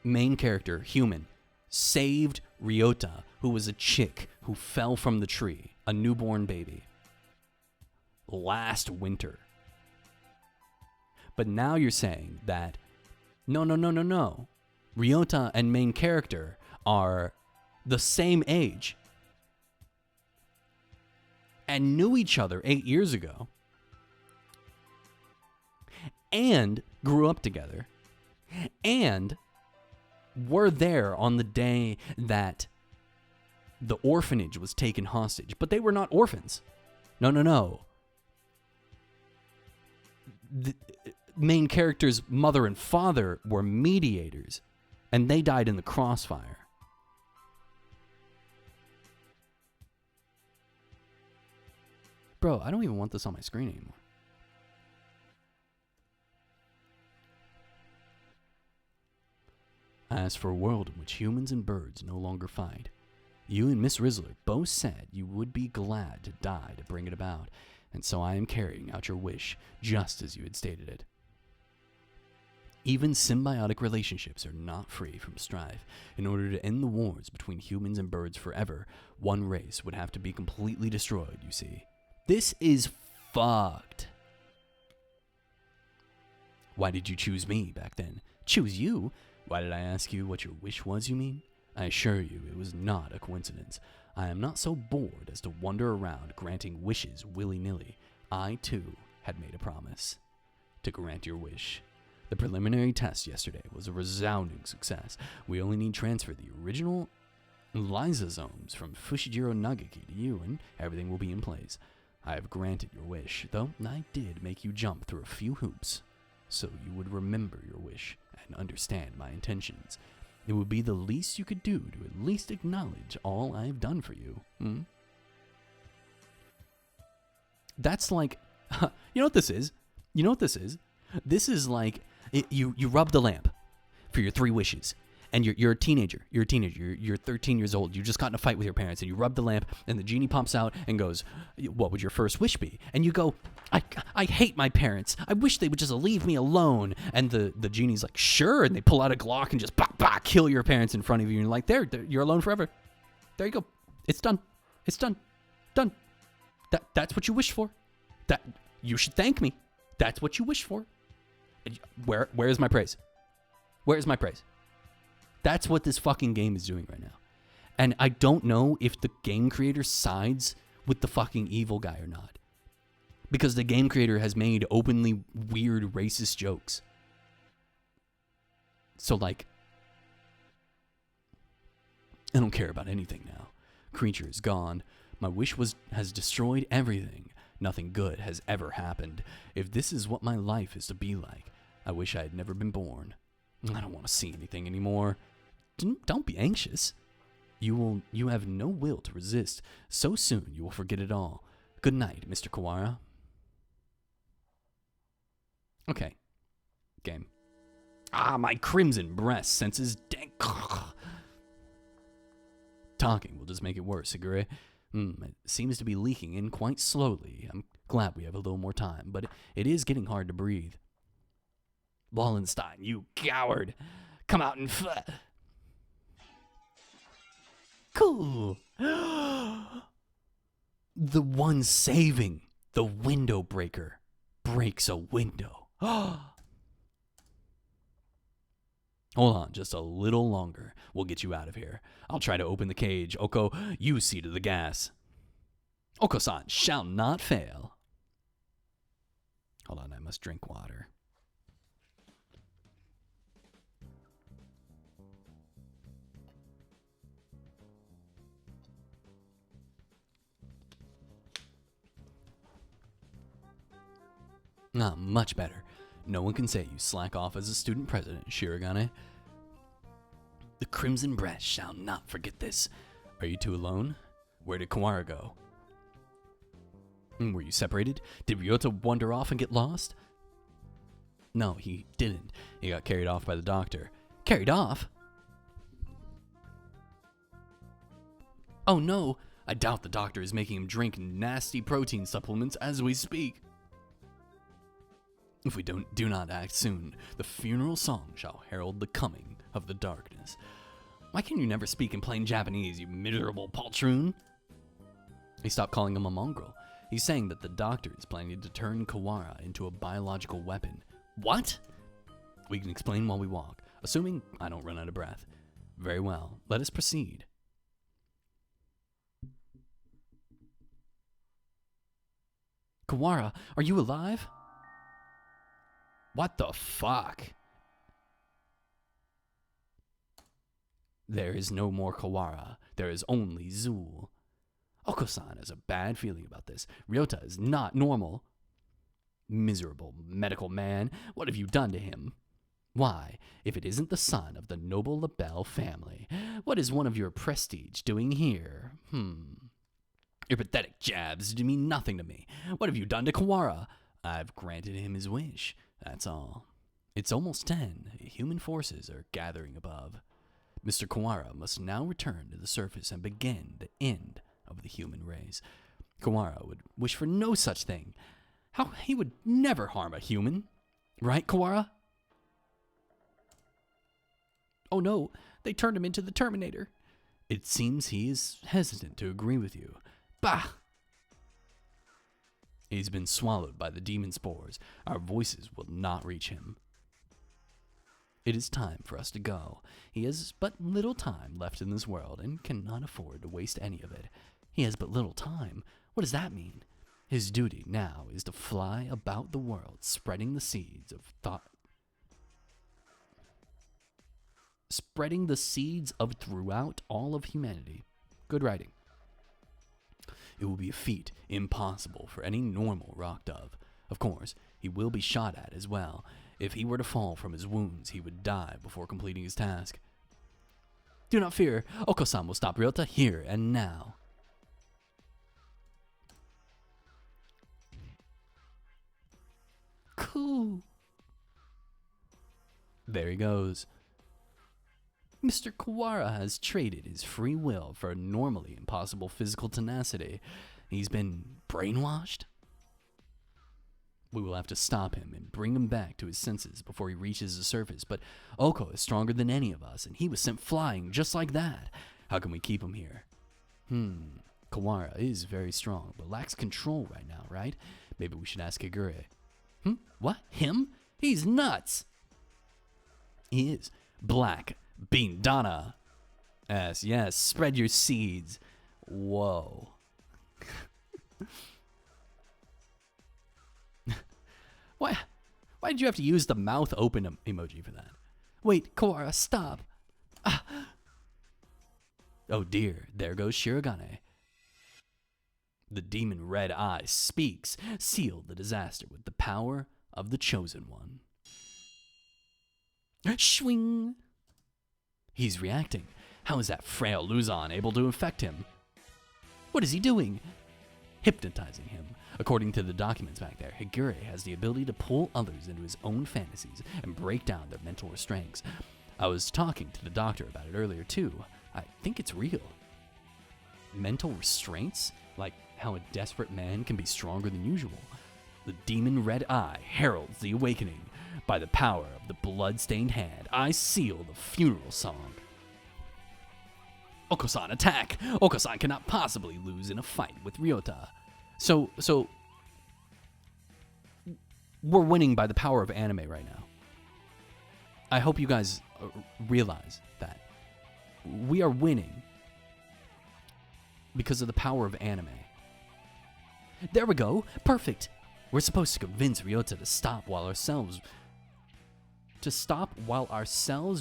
A: main character, human, saved Ryota, who was a chick who fell from the tree, a newborn baby, last winter. But now you're saying that, no. Ryota and main character are the same age and knew each other 8 years ago and grew up together and were there on the day that the orphanage was taken hostage. But they were not orphans. No. The main character's mother and father were mediators, and they died in the crossfire. Bro, I don't even want this on my screen anymore. As for a world in which humans and birds no longer fight, you and Miss Rizzler both said you would be glad to die to bring it about, and so I am carrying out your wish just as you had stated it. Even symbiotic relationships are not free from strife. In order to end the wars between humans and birds forever, one race would have to be completely destroyed, you see. This is fucked. Why did you choose me back then? Choose you? Why did I ask you what your wish was, you mean? I assure you it was not a coincidence. I am not so bored as to wander around granting wishes willy-nilly. I, too, had made a promise to grant your wish. The preliminary test yesterday was a resounding success. We only need to transfer the original lysosomes from Fushijiro Nagaki to you, and everything will be in place. I have granted your wish, though I did make you jump through a few hoops, so you would remember your wish and understand my intentions. It would be the least you could do to at least acknowledge all I have done for you. That's like, you know what this is? You know what this is? This is like, you rub the lamp for your 3 wishes. And you're a teenager. You're 13 years old. You just got in a fight with your parents, and you rub the lamp, and the genie pops out and goes, "What would your first wish be?" And you go, I hate my parents. I wish they would just leave me alone." And the genie's like, "Sure." And they pull out a Glock and just kill your parents in front of you. And you're like, there, you're alone forever. There you go. It's done. It's done. Done. That's what you wished for. That you should thank me. That's what you wished for. Where is my praise? Where is my praise? That's what this fucking game is doing right now. And I don't know if the game creator sides with the fucking evil guy or not. Because the game creator has made openly weird racist jokes. So like, I don't care about anything now. Creature is gone. My wish has destroyed everything. Nothing good has ever happened. If this is what my life is to be like, I wish I had never been born. I don't want to see anything anymore. Don't be anxious. You have no will to resist. So soon you will forget it all. Good night, Mr. Kawara. Okay. Game. My crimson breast senses dank. Talking will just make it worse, Segure. It seems to be leaking in quite slowly. I'm glad we have a little more time, but it is getting hard to breathe. Wallenstein, you coward! Come out and Cool. The one saving the window breaker breaks a window. Hold on just a little longer. We'll get you out of here. I'll try to open the cage. Oko, you see to the gas. Oko-san shall not fail. Hold on, I must drink water. Much better. No one can say you slack off as a student president, Shirogane. The Crimson Breast shall not forget this. Are you two alone? Where did Kawara go? Were you separated? Did Ryota wander off and get lost? No, he didn't. He got carried off by the doctor. Carried off? Oh no, I doubt the doctor is making him drink nasty protein supplements as we speak. If we do not act soon, the funeral song shall herald the coming of the darkness. Why can you never speak in plain Japanese, you miserable poltroon? He stopped calling him a mongrel. He's saying that the doctor is planning to turn Kawara into a biological weapon. What? We can explain while we walk, assuming I don't run out of breath. Very well, let us proceed. Kawara, are you alive? What the fuck? There is no more Kawara. There is only Zul. Oko-san has a bad feeling about this. Ryota is not normal. Miserable medical man, what have you done to him? Why, if it isn't the son of the noble LaBelle family, what is one of your prestige doing here? Your pathetic jabs do mean nothing to me. What have you done to Kawara? I've granted him his wish, that's all. It's almost 10. Human forces are gathering above. Mr. Kawara must now return to the surface and begin the end of the human race. Kawara would wish for no such thing. How he would never harm a human. Right, Kawara? Oh no, they turned him into the Terminator. It seems he is hesitant to agree with you. Bah! He's been swallowed by the demon spores. Our voices will not reach him. It is time for us to go. He has but little time left in this world and cannot afford to waste any of it. He has but little time. What does that mean? His duty now is to fly about the world, spreading the seeds of thought. Spreading the seeds of throughout all of humanity. Good writing. It will be a feat impossible for any normal rock dove. Of course, he will be shot at as well. If he were to fall from his wounds, he would die before completing his task. Do not fear. Oko-san will stop Ryota here and now. Cool. There he goes. Mr. Kawara has traded his free will for a normally impossible physical tenacity. He's been brainwashed? We will have to stop him and bring him back to his senses before he reaches the surface, but Oko is stronger than any of us, and he was sent flying just like that. How can we keep him here? Kawara is very strong, but lacks control right now, right? Maybe we should ask Higure. What? Him? He's nuts! He is. Black Bean Donna. Yes, spread your seeds. Whoa. Why did you have to use the mouth open emoji for that? Wait, Kawara, stop. Oh dear, there goes Shirogane. The demon red eye speaks, sealed the disaster with the power of the chosen one. Swing! He's reacting. How is that frail Luzon able to infect him? What is he doing? Hypnotizing him. According to the documents back there, Higure has the ability to pull others into his own fantasies and break down their mental restraints. I was talking to the doctor about it earlier too. I think it's real. Mental restraints? Like how a desperate man can be stronger than usual. The demon red eye heralds the awakening. By the power of the blood-stained hand, I seal the funeral song. Oko-san, attack! Oko-san cannot possibly lose in a fight with Ryota. So, we're winning by the power of anime right now. I hope you guys realize that. We are winning because of the power of anime. There we go. Perfect. We're supposed to convince Ryota to stop while ourselves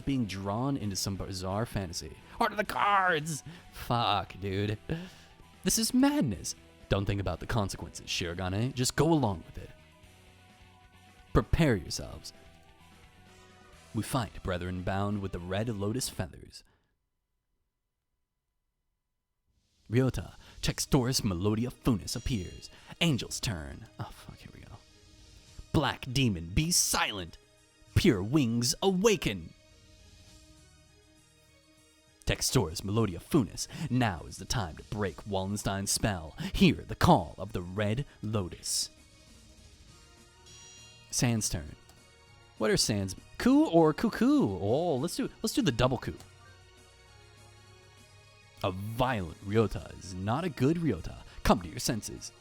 A: being drawn into some bizarre fantasy. Heart of the cards! Fuck, dude. This is madness. Don't think about the consequences, Shirogane. Just go along with it. Prepare yourselves. We fight, brethren bound with the red lotus feathers. Ryota, Textoris Melodia Funis appears. Angel's turn. Oh, fuck, here we go. Black demon, be silent. pure wings awaken. Textoris Melodia Funis, now is the time to break Wallenstein's spell. Hear the call of the Red Lotus. Sand's turn. What are Sand's? Coup or cuckoo? Oh, let's do the double coup. A violent Ryota is not a good Ryota. Come to your senses.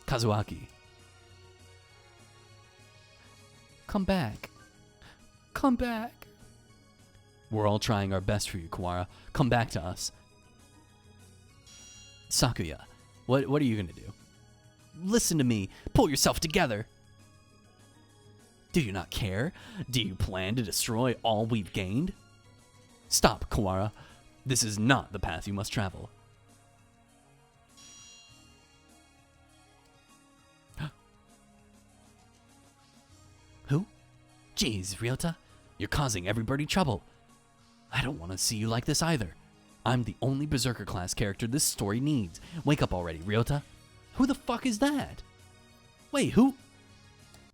A: Kazuaki. Come back. Come back. We're all trying our best for you, Kawara. Come back to us. Sakuya, what are you gonna do? Listen to me. Pull yourself together. Do you not care? Do you plan to destroy all we've gained? Stop, Kawara. This is not the path you must travel. Who? Jeez, Ryota. You're causing everybody trouble. I don't want to see you like this either. I'm the only Berserker class character this story needs. Wake up already, Ryota. Who the fuck is that? Wait, who?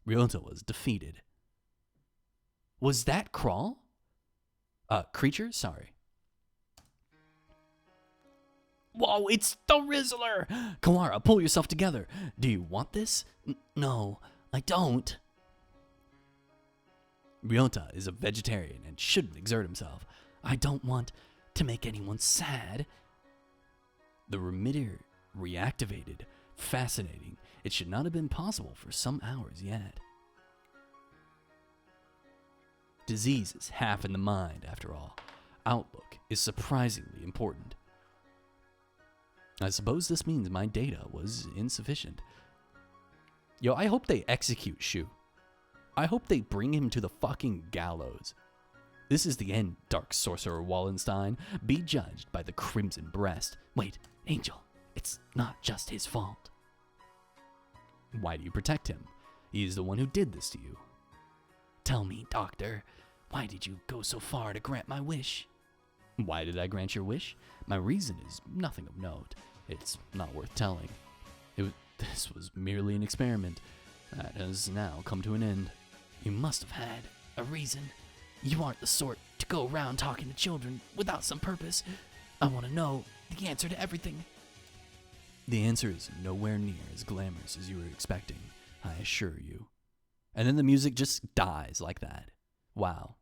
A: Ryota was defeated. Was that Crawl? Creature? Sorry. Whoa, it's the Rizzler! Kawara, pull yourself together. Do you want this? No, I don't. Ryota is a vegetarian and shouldn't exert himself. I don't want to make anyone sad. The remitter reactivated. Fascinating. It should not have been possible for some hours yet. Disease is half in the mind, after all. Outlook is surprisingly important. I suppose this means my data was insufficient. Yo, I hope they execute Shu. I hope they bring him to the fucking gallows. This is the end, Dark Sorcerer Wallenstein. Be judged by the Crimson Breast. Wait, Angel, it's not just his fault. Why do you protect him? He is the one who did this to you. Tell me, Doctor, why did you go so far to grant my wish? Why did I grant your wish? My reason is nothing of note. It's not worth telling. This was merely an experiment that has now come to an end. You must have had a reason. You aren't the sort to go around talking to children without some purpose. I want to know the answer to everything. The answer is nowhere near as glamorous as you were expecting, I assure you. And then the music just dies like that. Wow.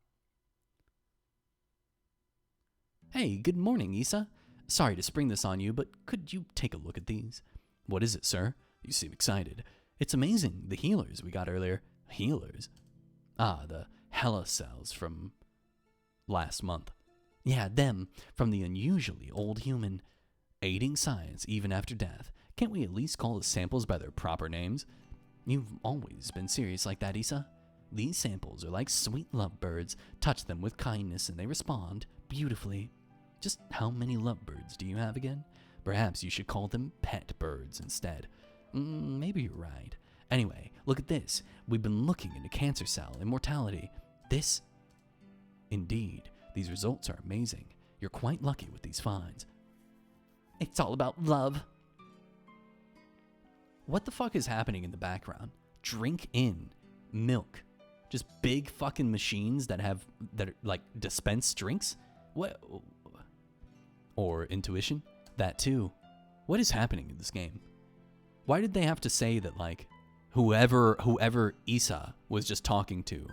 A: Hey, good morning, Issa. Sorry to spring this on you, but could you take a look at these? What is it, sir? You seem excited. It's amazing, the healers we got earlier. Healers? Ah, the Hella cells from last month. Yeah, them, from the unusually old human. Aiding science even after death. Can't we at least call the samples by their proper names? You've always been serious like that, Issa. These samples are like sweet lovebirds. Touch them with kindness and they respond beautifully. Just how many lovebirds do you have again? Perhaps you should call them pet birds instead. Maybe you're right. Anyway, look at this. We've been looking into cancer cell immortality. This... Indeed, these results are amazing. You're quite lucky with these finds. It's all about love. What the fuck is happening in the background? Drink in milk. Just big fucking machines that are like dispense drinks? What? Or intuition? That too. What is happening in this game? Why did they have to say that, like, whoever Issa was just talking to?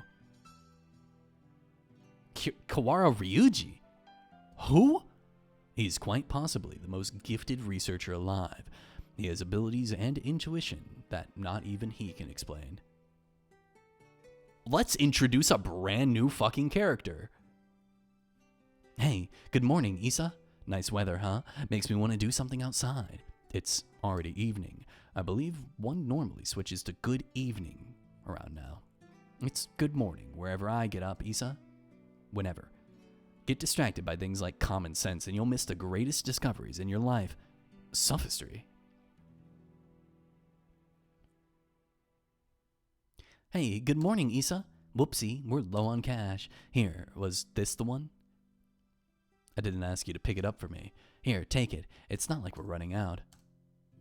A: Kawara Ryuji? Who? He's quite possibly the most gifted researcher alive. He has abilities and intuition that not even he can explain. Let's introduce a brand new fucking character. Hey, good morning, Issa. Nice weather, huh? Makes me want to do something outside. It's already evening. I believe one normally switches to good evening around now. It's good morning wherever I get up, Issa. Whenever. Get distracted by things like common sense and you'll miss the greatest discoveries in your life. Sophistry. Hey, good morning, Issa. Whoopsie, we're low on cash. Here, was this the one? I didn't ask you to pick it up for me. Here, take it. It's not like we're running out.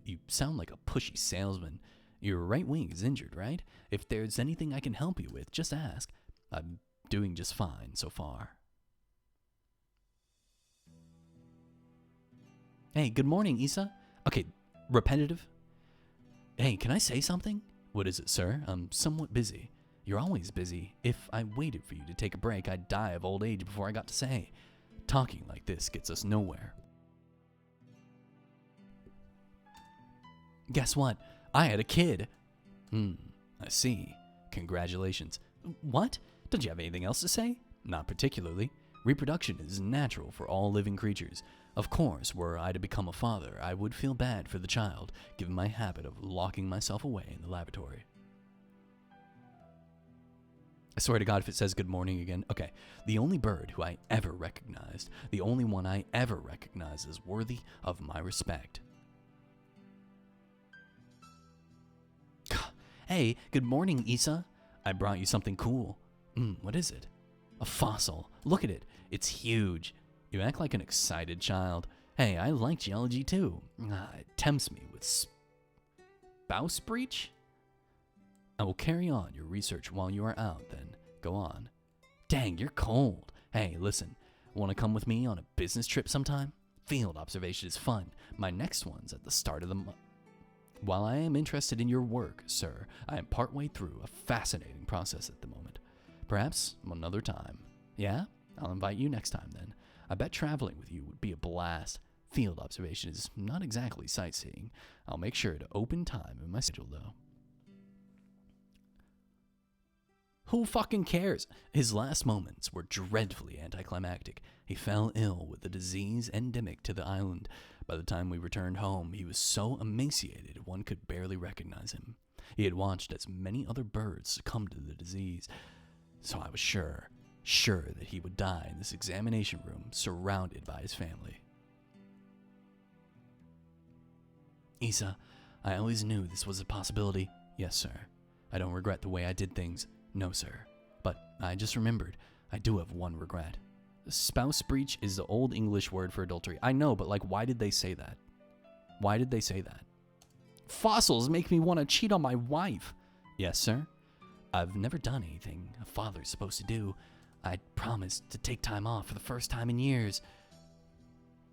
A: You sound like a pushy salesman. Your right wing is injured, right? If there's anything I can help you with, just ask. I'm doing just fine so far. Hey, good morning, Issa. Okay, repetitive. Hey, can I say something? What is it, sir? I'm somewhat busy. You're always busy. If I waited for you to take a break, I'd die of old age before I got to say. Talking like this gets us nowhere. Guess what? I had a kid. I see. Congratulations. What? Don't you have anything else to say? Not particularly. Reproduction is natural for all living creatures. Of course, were I to become a father, I would feel bad for the child, given my habit of locking myself away in the lavatory. I swear to God, if it says good morning again. Okay, the only bird who I ever recognized, the only one I ever recognized as worthy of my respect. Hey, good morning, Issa. I brought you something cool. What is it? A fossil. Look at it. It's huge. You act like an excited child. Hey, I like geology too. It tempts me with spouse breach? I will carry on your research while you are out, then. Go on. Dang, you're cold. Hey, listen. Want to come with me on a business trip sometime? Field observation is fun. My next one's at the start of the month. While I am interested in your work, sir, I am partway through a fascinating process at the moment. Perhaps another time. Yeah? I'll invite you next time then. I bet traveling with you would be a blast. Field observation is not exactly sightseeing. I'll make sure to open time in my schedule, though. Who fucking cares? His last moments were dreadfully anticlimactic. He fell ill with a disease endemic to the island. By the time we returned home, he was so emaciated one could barely recognize him. He had watched as many other birds succumb to the disease, so I was sure that he would die in this examination room surrounded by his family. Issa, I always knew this was a possibility. Yes, sir. I don't regret the way I did things. No, sir. But I just remembered, I do have one regret. Spouse breach is the old English word for adultery. I know, but why did they say that? Why did they say that? Fossils make me want to cheat on my wife. Yes, sir. I've never done anything a father's supposed to do. I promised to take time off for the first time in years.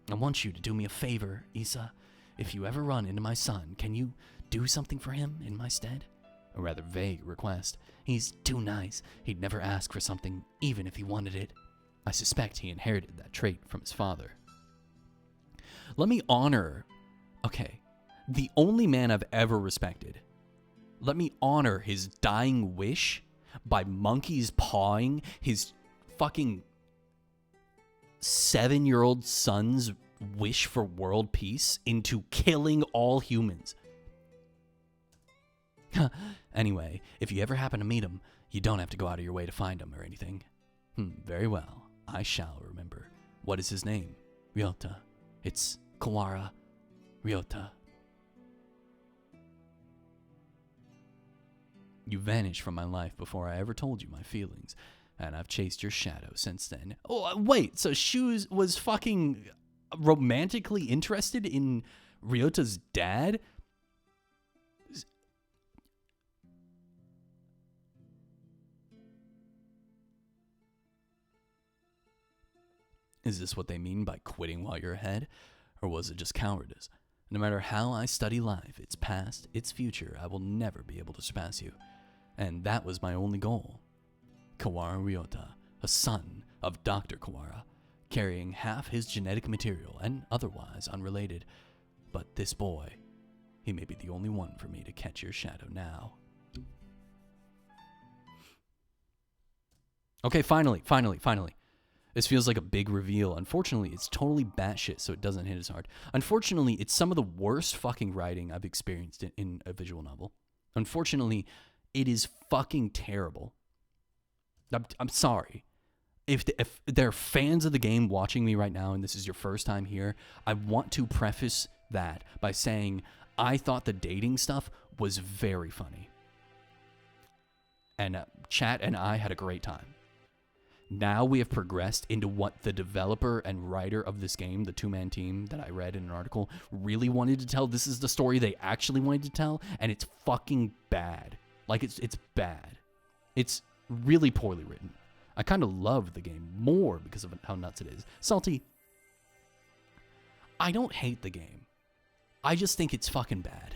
A: I want you to do me a favor, Issa. If you ever run into my son, can you do something for him in my stead? A rather vague request. He's too nice. He'd never ask for something, even if he wanted it. I suspect he inherited that trait from his father. Let me honor... Okay, the only man I've ever respected. Let me honor his dying wish by monkeys pawing his fucking 7-year-old son's wish for world peace into killing all humans. Anyway, if you ever happen to meet him, you don't have to go out of your way to find him or anything. Very well. I shall remember. What is his name? Ryota. It's Kawara Ryota. You vanished from my life before I ever told you my feelings, and I've chased your shadow since then. Oh, wait, so Shoes was fucking romantically interested in Ryota's dad? Is this what they mean by quitting while you're ahead? Or was it just cowardice? No matter how I study life, its past, its future, I will never be able to surpass you. And that was my only goal. Kawara Ryota, a son of Dr. Kawara, carrying half his genetic material and otherwise unrelated. But this boy, he may be the only one for me to catch your shadow now. Okay, finally. This feels like a big reveal. Unfortunately, it's totally batshit, so it doesn't hit as hard. Unfortunately, it's some of the worst fucking writing I've experienced in a visual novel. Unfortunately, it is fucking terrible. I'm sorry. If there are fans of the game watching me right now, and this is your first time here, I want to preface that by saying I thought the dating stuff was very funny. And chat and I had a great time. Now we have progressed into what the developer and writer of this game, the two-man team that I read in an article, really wanted to tell. This is the story they actually wanted to tell, and it's fucking bad. Like, it's bad. It's really poorly written. I kind of love the game more because of how nuts it is. Salty, I don't hate the game. I just think it's fucking bad.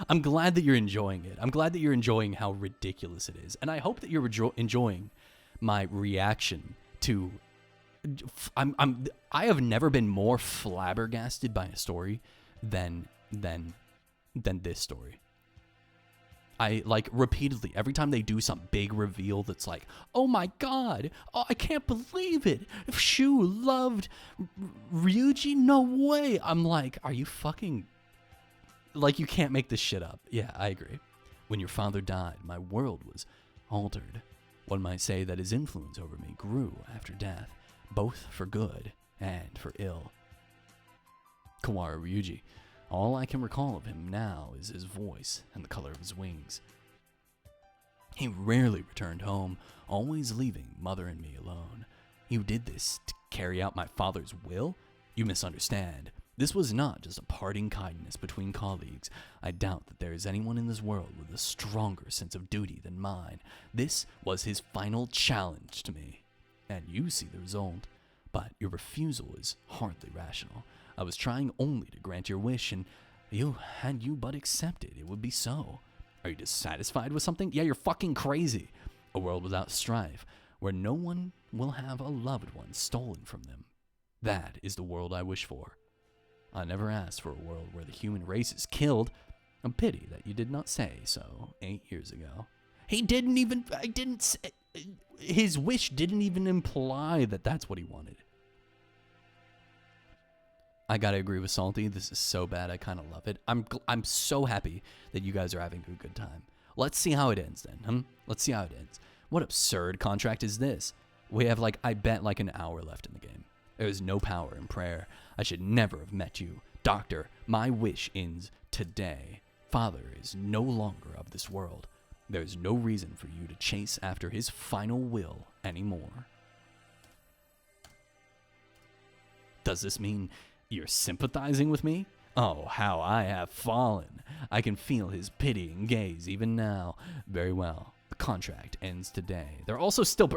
A: I'm glad that you're enjoying it. I'm glad that you're enjoying how ridiculous it is. And I hope that you're enjoying my reaction to... I have never been more flabbergasted by a story than this story. I, like, repeatedly, every time they do some big reveal that's like, oh my god, oh, I can't believe it, if Shu loved Ryuji, no way. I'm like, are you fucking, like, you can't make this shit up. Yeah, I agree. When your father died, my world was altered. One might say that his influence over me grew after death, both for good and for ill. Kawara Ryuji. All I can recall of him now is his voice and the color of his wings. He rarely returned home, always leaving Mother and me alone. You did this to carry out my father's will? You misunderstand. This was not just a parting kindness between colleagues. I doubt that there is anyone in this world with a stronger sense of duty than mine. This was his final challenge to me. And you see the result. But your refusal is hardly rational. I was trying only to grant your wish, and had you but accepted, it would be so. Are you dissatisfied with something? Yeah, you're fucking crazy. A world without strife, where no one will have a loved one stolen from them. That is the world I wish for. I never asked for a world where the human race is killed. A pity that you did not say so 8 years ago. His wish didn't even imply that that's what he wanted. I gotta agree with Salty. This is so bad. I kind of love it. I'm so happy that you guys are having a good time. Let's see how it ends then. Let's see how it ends. What absurd contract is this? We have I bet an hour left in the game. There is no power in prayer. I should never have met you. Doctor, my wish ends today. Father is no longer of this world. There's no reason for you to chase after his final will anymore. Does this mean you're sympathizing with me? Oh, how I have fallen. I can feel his pitying gaze even now. Very well. The contract ends today. They're also still,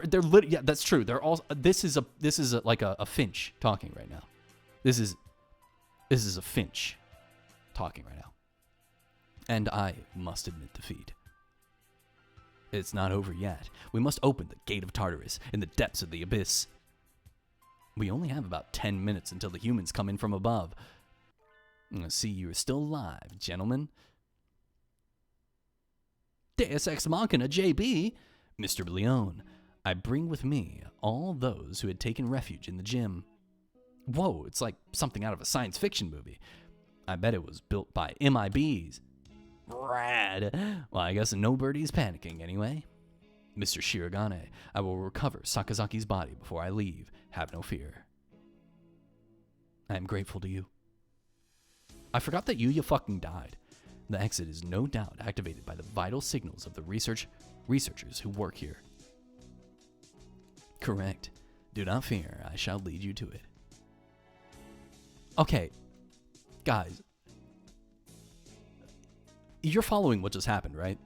A: yeah, that's true. They're all, this is like a Finch talking right now. This is a Finch talking right now. And I must admit defeat. It's not over yet. We must open the gate of Tartarus in the depths of the abyss. We only have about 10 minutes until the humans come in from above. I see you're still alive, gentlemen. Deus Ex Machina JB, Mr. Leone. I bring with me all those who had taken refuge in the gym. Whoa, it's like something out of a science fiction movie. I bet it was built by MIBs. Rad. Well, I guess nobody's panicking anyway. Mr. Shirogane, I will recover Sakazaki's body before I leave. Have no fear. I am grateful to you. I forgot that Yuya fucking died. The exit is no doubt activated by the vital signals of the researchers who work here. Correct. Do not fear, I shall lead you to it. Okay, guys. You're following what just happened, right?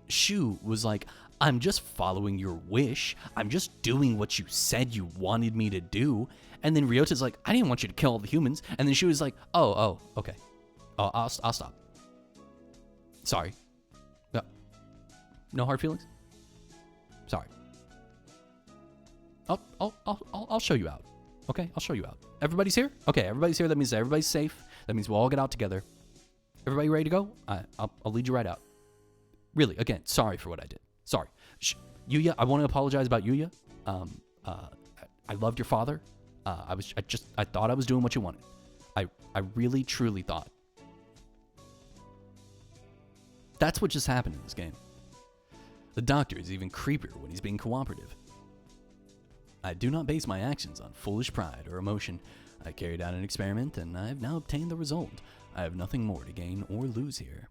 A: Shu was like, I'm just following your wish. I'm just doing what you said you wanted me to do. And then Ryota's like, I didn't want you to kill all the humans. And then Shu was like, oh, okay. Oh, I'll stop. Sorry. No hard feelings? Sorry. I'll show you out. Okay, I'll show you out. Everybody's here? Okay, everybody's here. That means everybody's safe. That means we'll all get out together. Everybody ready to go? I'll lead you right out. Really, again, sorry for what I did. Sorry. Yuya, I want to apologize about Yuya. I loved your father. I thought I was doing what you wanted. I really, truly thought. That's what just happened in this game. The doctor is even creepier when he's being cooperative. I do not base my actions on foolish pride or emotion. I carried out an experiment, and I have now obtained the result. I have nothing more to gain or lose here.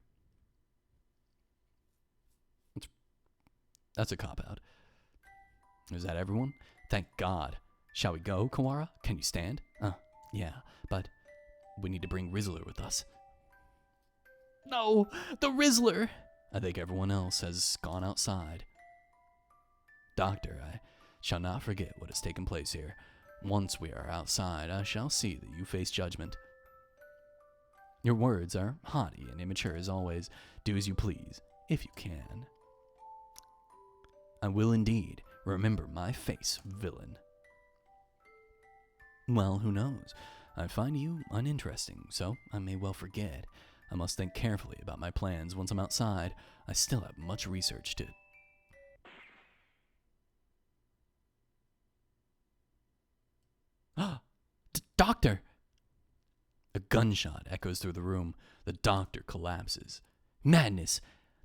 A: That's a cop-out. Is that everyone? Thank God. Shall we go, Kawara? Can you stand? Yeah, but we need to bring Rizzler with us. No, the Rizzler! I think everyone else has gone outside. Doctor, I shall not forget what has taken place here. Once we are outside, I shall see that you face judgment. Your words are haughty and immature as always. Do as you please, if you can. I will indeed. Remember my face, villain. Well, who knows? I find you uninteresting, so I may well forget. I must think carefully about my plans once I'm outside. I still have much research to... Doctor! A gunshot echoes through the room. The doctor collapses. Madness!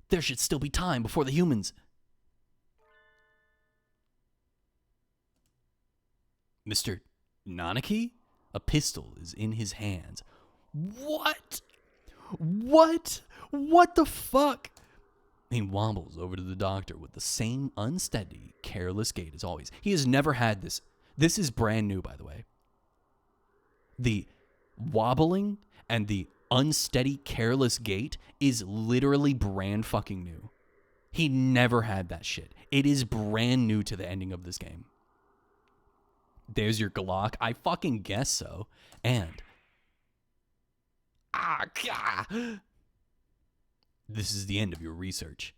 A: There should still be time before the humans... Mr. Nanaki? A pistol is in his hands. What? What? What the fuck? He wobbles over to the doctor with the same unsteady, careless gait as always. He has never had this. This is brand new, by the way. The wobbling and the unsteady, careless gait is literally brand fucking new. He never had that shit. It is brand new to the ending of this game. There's your Glock. I fucking guess so. And... this is the end of your research.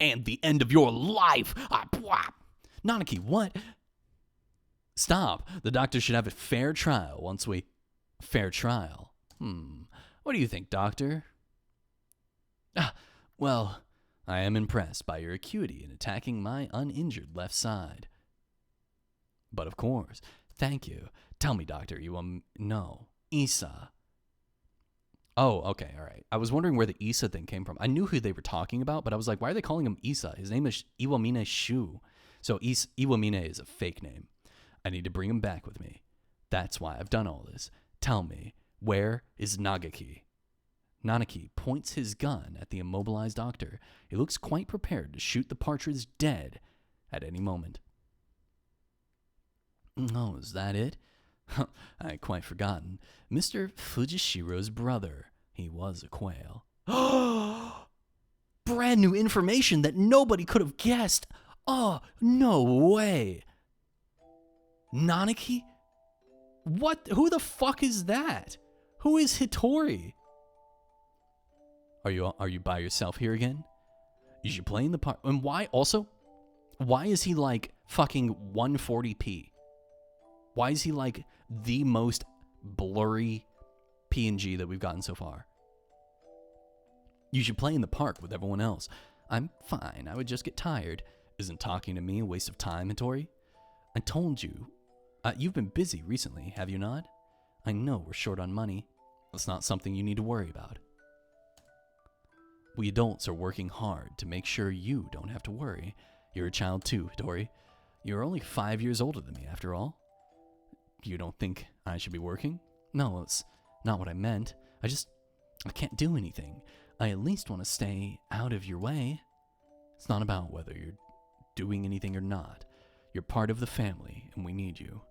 A: And the end of your life! Nanaki, what? Stop. The doctor should have a fair trial once we... Fair trial? What do you think, doctor? Well, I am impressed by your acuity in attacking my uninjured left side. But of course, thank you. Tell me, doctor, no, Issa. Oh, okay, all right. I was wondering where the Issa thing came from. I knew who they were talking about, but I was like, why are they calling him Issa? His name is Iwamine Shu. So Iwamine is a fake name. I need to bring him back with me. That's why I've done all this. Tell me, where is Nagaki? Nanaki points his gun at the immobilized doctor. He looks quite prepared to shoot the partridge dead at any moment. Oh, is that it? I had quite forgotten. Mr. Fujishiro's brother. He was a quail. Brand new information that nobody could have guessed. Oh, no way. Nanaki? What? Who the fuck is that? Who is Hitori? Are you by yourself here again? You should play in the part. And why is he like fucking 140p? Why is he like the most blurry PNG that we've gotten so far? You should play in the park with everyone else. I'm fine. I would just get tired. Isn't talking to me a waste of time, Hitori? I told you. You've been busy recently, have you not? I know we're short on money. That's not something you need to worry about. We adults are working hard to make sure you don't have to worry. You're a child too, Hitori. You're only 5 years older than me, after all. You don't think I should be working? No, it's not what I meant. I can't do anything. I at least want to stay out of your way. It's not about whether you're doing anything or not. You're part of the family, and we need you.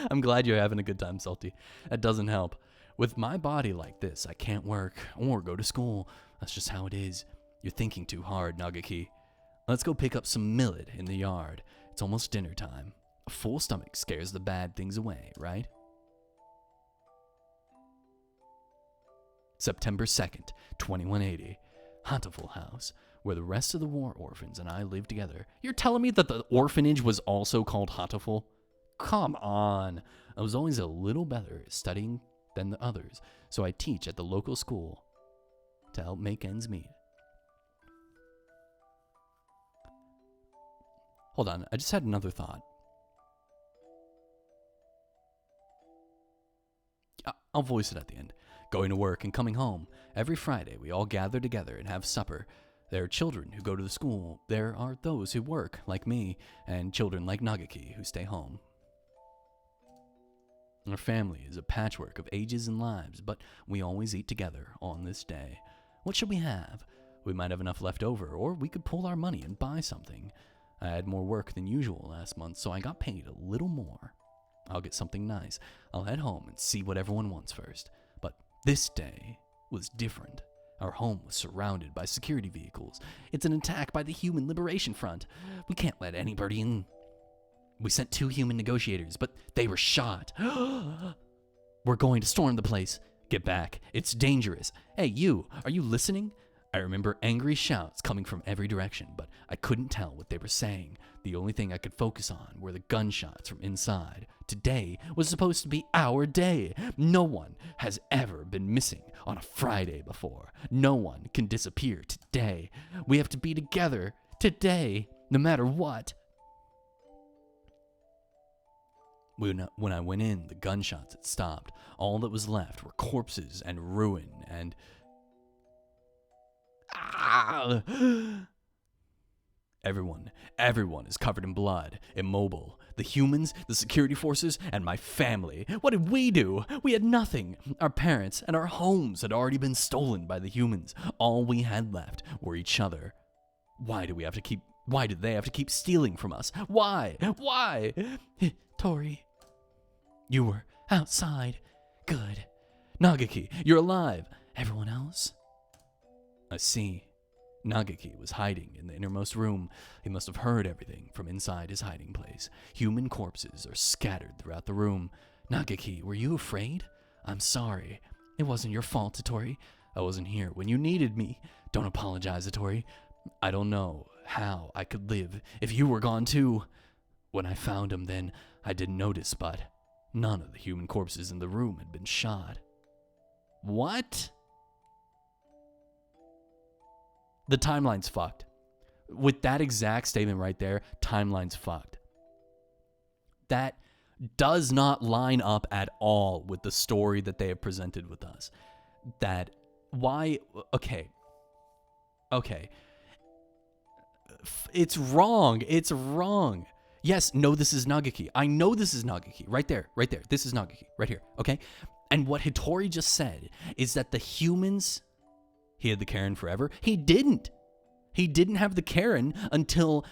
A: I'm glad you're having a good time, Salty. That doesn't help. With my body like this, I can't work or go to school. That's just how it is. You're thinking too hard, Nagaki. Let's go pick up some millet in the yard. It's almost dinner time. A full stomach scares the bad things away, right? September 2nd, 2180. Hatoful House, where the rest of the war orphans and I live together. You're telling me that the orphanage was also called Hatoful? Come on. I was always a little better at studying than the others, so I teach at the local school to help make ends meet. Hold on, I just had another thought. I'll voice it at the end. Going to work and coming home. Every Friday, we all gather together and have supper. There are children who go to the school. There are those who work, like me, and children like Nagaki who stay home. Our family is a patchwork of ages and lives, but we always eat together on this day. What should we have? We might have enough left over, or we could pull our money and buy something. I had more work than usual last month, so I got paid a little more. I'll get something nice. I'll head home and see what everyone wants first. But this day was different. Our home was surrounded by security vehicles. It's an attack by the Human Liberation Front. We can't let anybody in. We sent 2 human negotiators, but they were shot. We're going to storm the place. Get back. It's dangerous. Hey, you, are you listening? I remember angry shouts coming from every direction, but I couldn't tell what they were saying. The only thing I could focus on were the gunshots from inside. Today was supposed to be our day. No one has ever been missing on a Friday before. No one can disappear today. We have to be together today, no matter what. When I went in, the gunshots had stopped. All that was left were corpses and ruin and... Everyone is covered in blood, immobile. The humans, the security forces, and my family. What did we do? We had nothing. Our parents and our homes had already been stolen by the humans. All we had left were each other. Why did they have to keep stealing from us? Why? Tori, you were outside. Good. Nagaki, you're alive. Everyone else? I see. Nagaki was hiding in the innermost room. He must have heard everything from inside his hiding place. Human corpses are scattered throughout the room. Nagaki, were you afraid? I'm sorry. It wasn't your fault, Tori. I wasn't here when you needed me. Don't apologize, Tori. I don't know how I could live if you were gone too. When I found him then, I didn't notice, but none of the human corpses in the room had been shot. What? The timeline's fucked. With that exact statement right there, timeline's fucked. That does not line up at all with the story that they have presented with us. Okay. It's wrong. Yes, no, this is Nagaki. I know this is Nagaki. Right there. This is Nagaki. Right here. Okay? And what Hitori just said is that the humans, he had the Karen forever. He didn't. He didn't have the Karen until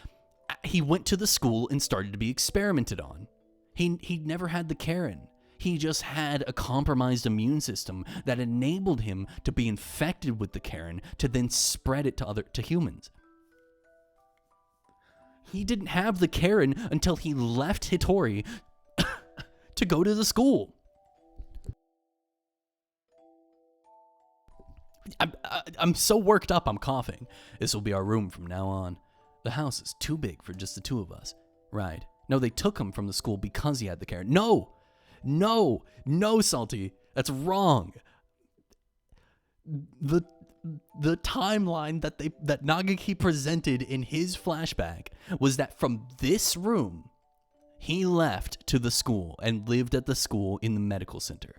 A: he went to the school and started to be experimented on. He never had the Karen. He just had a compromised immune system that enabled him to be infected with the Karen to then spread it to humans. He didn't have the Karen until he left Hitori to go to the school. I'm so worked up, I'm coughing. This will be our room from now on. The house is too big for just the 2 of us. Right. No, they took him from the school because he had the Karen. No, Salty. That's wrong. The timeline that Nagaki presented in his flashback was that from this room, he left to the school and lived at the school in the medical center.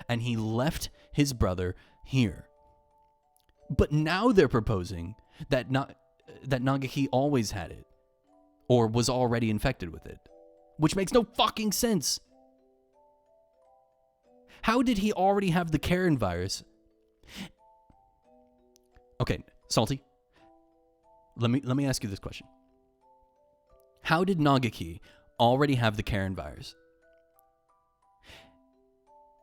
A: And he left his brother here. But now they're proposing that Nagaki always had it, or was already infected with it, which makes no fucking sense. How did he already have the Karen virus? Okay, Salty, let me ask you this question. How did Nagaki already have the Karen virus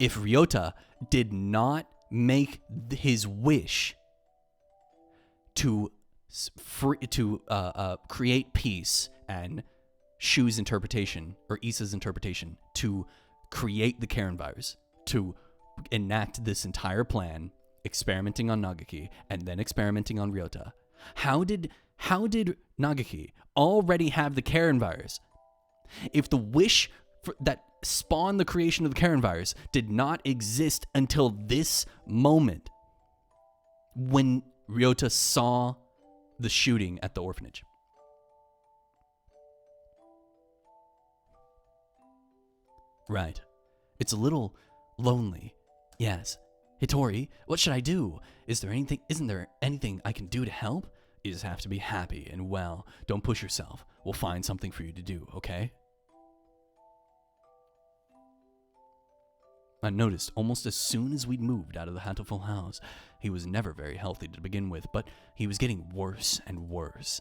A: if Ryota did not make his wish to create peace and Shu's interpretation, or Issa's interpretation, to create the Karen virus, to enact this entire plan, experimenting on Nagaki and then experimenting on Ryota? How did Nagaki already have the Karen virus if the wish that spawned the creation of the Karen virus did not exist until this moment when Ryota saw the shooting at the orphanage? Right. It's a little lonely. Yes. Hitori, what should I do? Isn't there anything I can do to help? You just have to be happy and well. Don't push yourself. We'll find something for you to do, okay? I noticed almost as soon as we'd moved out of the Hatoful house, he was never very healthy to begin with, but he was getting worse and worse.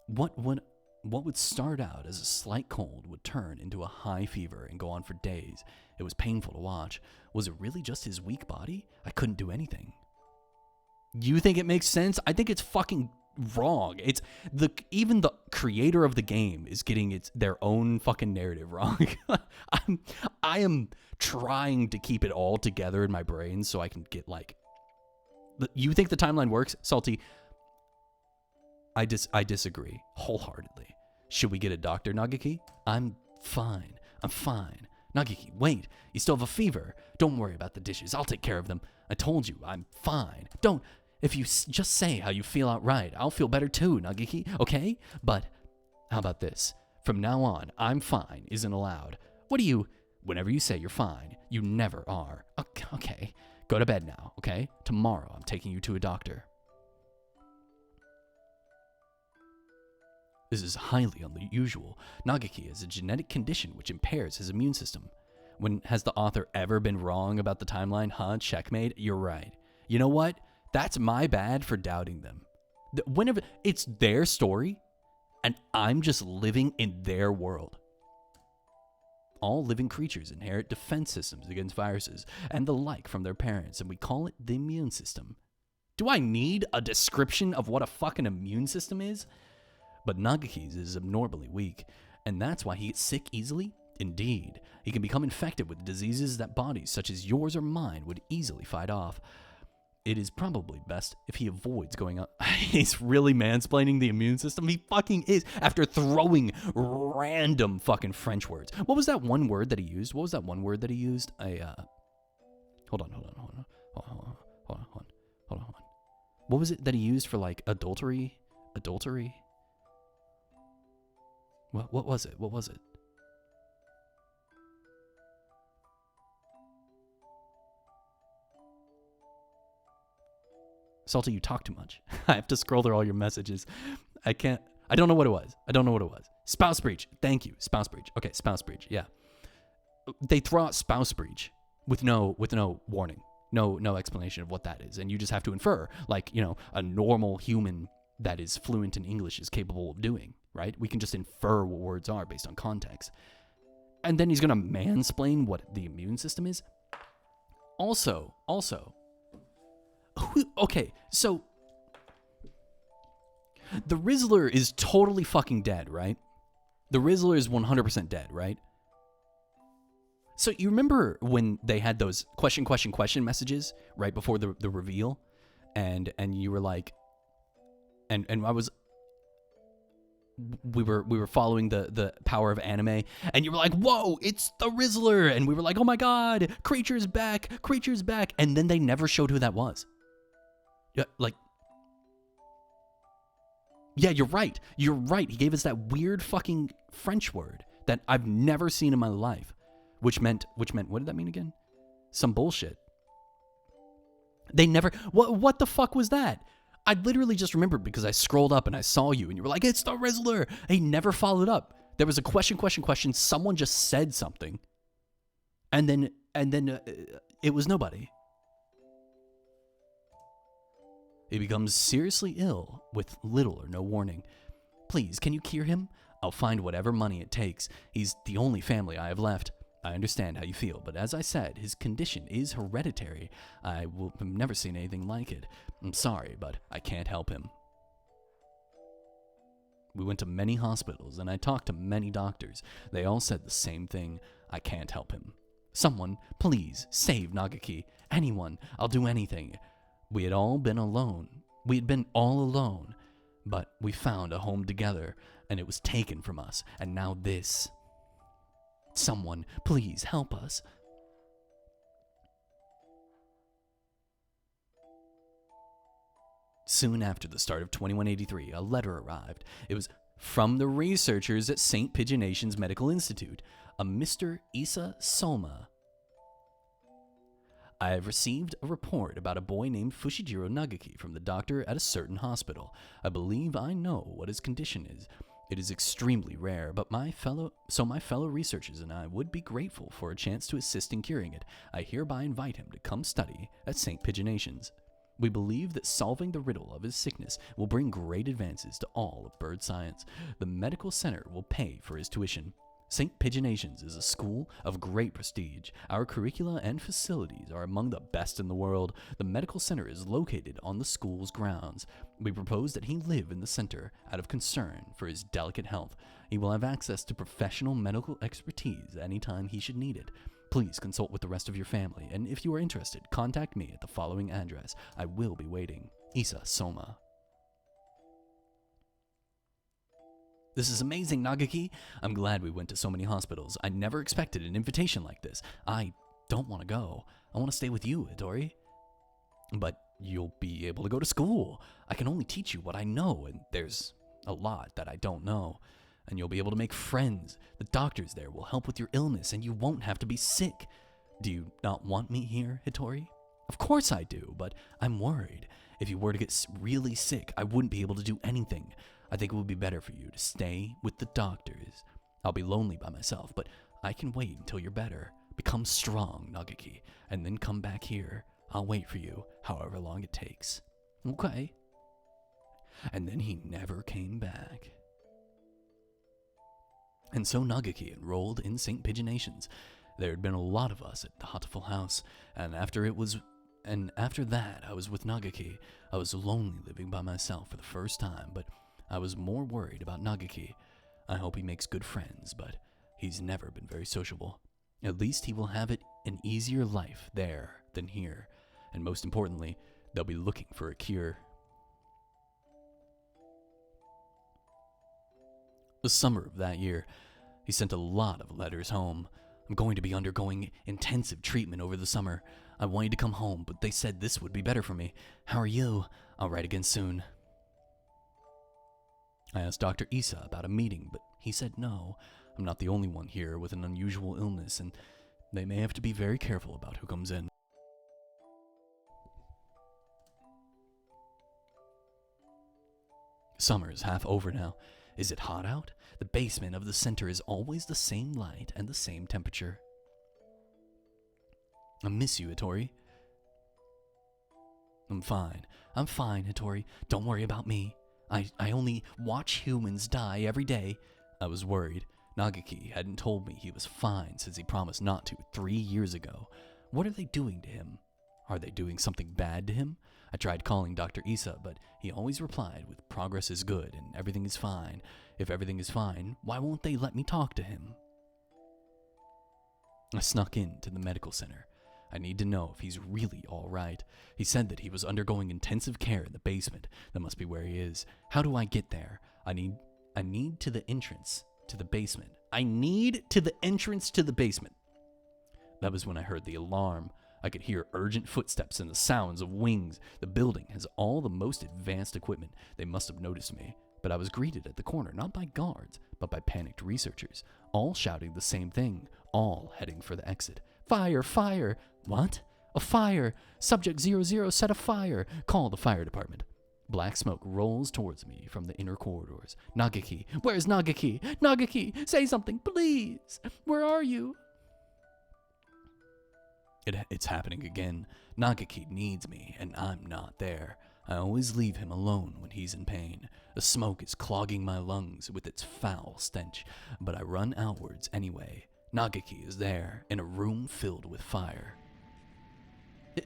A: What would start out as a slight cold would turn into a high fever and go on for days. It was painful to watch. Was it really just his weak body? I couldn't do anything. You think it makes sense? I think it's fucking wrong. It's even the creator of the game is getting their own fucking narrative wrong. I am trying to keep it all together in my brain so I can get like. You think the timeline works, Salty? I disagree wholeheartedly. Should we get a doctor, Nagiki? I'm fine. Nagiki, wait. You still have a fever. Don't worry about the dishes. I'll take care of them. I told you, I'm fine. Don't. If you just say how you feel outright, I'll feel better too, Nagiki, okay? But how about this? From now on, I'm fine isn't allowed. Whenever you say you're fine, you never are. Okay. Go to bed now, okay? Tomorrow, I'm taking you to a doctor. This is highly unusual. Nagiki has a genetic condition which impairs his immune system. Has the author ever been wrong about the timeline? Huh? Checkmate? You're right. You know what? That's my bad for doubting them. Whenever it's their story, and I'm just living in their world. All living creatures inherit defense systems against viruses and the like from their parents, and we call it the immune system. Do I need a description of what a fucking immune system is? But Nagiki's is abnormally weak, and that's why he gets sick easily? Indeed, he can become infected with diseases that bodies such as yours or mine would easily fight off. It is probably best if he avoids going on. He's really mansplaining the immune system. He fucking is, after throwing random fucking French words. What was that one word that he used? Hold on. What was it that he used for like adultery? What was it? Salty, you talk too much. I have to scroll through all your messages. I don't know what it was. Spouse breach. Thank you. Spouse breach. Okay, spouse breach. Yeah. They throw out spouse breach with no warning. No explanation of what that is. And you just have to infer, like, a normal human that is fluent in English is capable of doing, right? We can just infer what words are based on context. And then he's going to mansplain what the immune system is. Also, okay, so the Rizzler is totally fucking dead, right? The Rizzler is 100% dead, right? So you remember when they had those question messages right before the reveal, and you were like, and we were following the power of anime, and you were like, whoa, it's the Rizzler, and we were like, oh my god, creature's back, and then they never showed who that was. Yeah, you're right. He gave us that weird fucking French word that I've never seen in my life, which meant, what did that mean again? Some bullshit. They never, what the fuck was that? I literally just remembered because I scrolled up and I saw you and you were like, it's the Rizzler. He never followed up. There was a question. Someone just said something. And then it was nobody. He becomes seriously ill with little or no warning. Please, can you cure him? I'll find whatever money it takes. He's the only family I have left. I understand how you feel, but as I said, his condition is hereditary. I will have never seen anything like it. I'm sorry, but I can't help him. We went to many hospitals, and I talked to many doctors. They all said the same thing. I can't help him. Someone, please, save Nagaki. Anyone, I'll do anything. We had all been alone. We had been all alone. But we found a home together, and it was taken from us. And now this. Someone, please help us. Soon after the start of 2183, a letter arrived. It was from the researchers at St. Pigeonation's Medical Institute, a Mr. Issa Soma. I have received a report about a boy named Fushijiro Nagaki from the doctor at a certain hospital. I believe I know what his condition is. It is extremely rare, but my fellow researchers and I would be grateful for a chance to assist in curing it. I hereby invite him to come study at St. Pigeonations. We believe that solving the riddle of his sickness will bring great advances to all of bird science. The medical center will pay for his tuition. St. Pigeonations is a school of great prestige. Our curricula and facilities are among the best in the world. The medical center is located on the school's grounds. We propose that he live in the center out of concern for his delicate health. He will have access to professional medical expertise anytime he should need it. Please consult with the rest of your family, and if you are interested, contact me at the following address. I will be waiting. Isa Soma. This is amazing, Nagaki. I'm glad we went to so many hospitals. I never expected an invitation like this. I don't want to go. I want to stay with you, Hitori. But you'll be able to go to school. I can only teach you what I know, and there's a lot that I don't know. And you'll be able to make friends. The doctors there will help with your illness, and you won't have to be sick. Do you not want me here, Hitori? Of course I do, but I'm worried. If you were to get really sick, I wouldn't be able to do anything. I think it would be better for you to stay with the doctors. I'll be lonely by myself, but I can wait until you're better. Become strong, Nagaki, and then come back here. I'll wait for you, however long it takes. Okay. And then he never came back. And so Nagaki enrolled in St. Pigeonations. There had been a lot of us at the Hatoful house, and after that I was with Nagaki. I was lonely living by myself for the first time, but I was more worried about Nagaki. I hope he makes good friends, but he's never been very sociable. At least he will have an easier life there than here, and most importantly, they'll be looking for a cure. The summer of that year, he sent a lot of letters home. I'm going to be undergoing intensive treatment over the summer. I wanted to come home, but they said this would be better for me. How are you? I'll write again soon. I asked Dr. Isa about a meeting, but he said no. I'm not the only one here with an unusual illness, and they may have to be very careful about who comes in. Summer is half over now. Is it hot out? The basement of the center is always the same light and the same temperature. I miss you, Hitori. I'm fine, Hitori. Don't worry about me. I only watch humans die every day. I was worried. Nagaki hadn't told me he was fine since he promised not to 3 years ago. What are they doing to him? Are they doing something bad to him? I tried calling Dr. Isa, but he always replied with progress is good and everything is fine. If everything is fine, why won't they let me talk to him? I snuck into the medical center. I need to know if he's really all right. He said that he was undergoing intensive care in the basement. That must be where he is. How do I get there? I need to the entrance to the basement. I need to the entrance to the basement. That was when I heard the alarm. I could hear urgent footsteps and the sounds of wings. The building has all the most advanced equipment. They must have noticed me. But I was greeted at the corner not by guards, but by panicked researchers, all shouting the same thing, all heading for the exit. Fire! Fire! What? A fire! Subject 00 set a fire! Call the fire department. Black smoke rolls towards me from the inner corridors. Nagaki! Where's Nagaki? Nagaki! Say something, please! Where are you? It's happening again. Nagaki needs me, and I'm not there. I always leave him alone when he's in pain. The smoke is clogging my lungs with its foul stench, but I run outwards anyway. Nagaki is there, in a room filled with fire.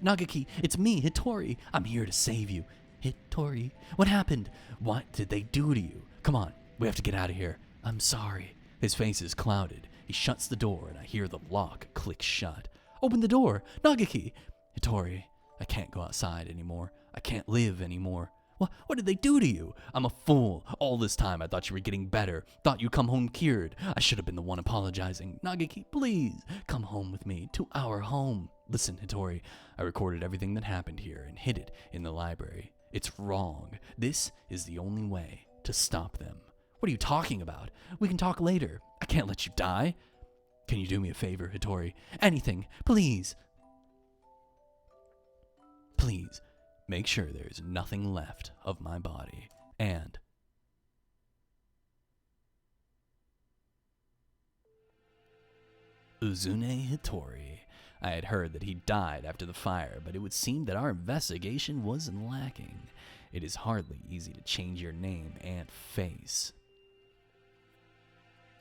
A: Nagaki, it's me, Hitori. I'm here to save you. Hitori, what happened? What did they do to you? Come on, we have to get out of here. I'm sorry. His face is clouded. He shuts the door, and I hear the lock click shut. Open the door! Nagaki! Hitori, I can't go outside anymore. I can't live anymore. What did they do to you? I'm a fool. All this time I thought you were getting better. Thought you'd come home cured. I should have been the one apologizing. Nagaki, please, come home with me to our home. Listen, Hitori, I recorded everything that happened here and hid it in the library. It's wrong. This is the only way to stop them. What are you talking about? We can talk later. I can't let you die. Can you do me a favor, Hitori? Anything, please. Please, make sure there's nothing left of my body. And Uzune Hitori. I had heard that he died after the fire, but it would seem that our investigation was lacking. It is hardly easy to change your name and face.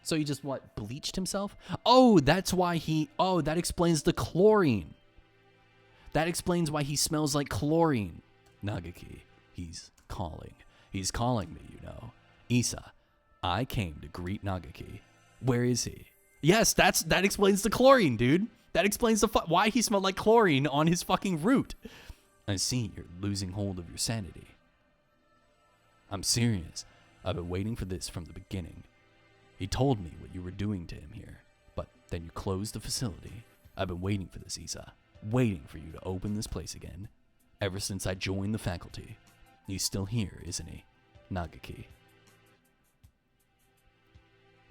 A: So he just, what, bleached himself? Oh, that's why that explains the chlorine. That explains why he smells like chlorine. Nagaki, he's calling. He's calling me, you know. Isa, I came to greet Nagaki. Where is he? Yes, that explains the chlorine, dude. That explains why he smelled like chlorine on his fucking root. I see you're losing hold of your sanity. I'm serious. I've been waiting for this from the beginning. He told me what you were doing to him here, but then you closed the facility. I've been waiting for this, Isa. Waiting for you to open this place again. Ever since I joined the faculty. He's still here, isn't he? Nagaki.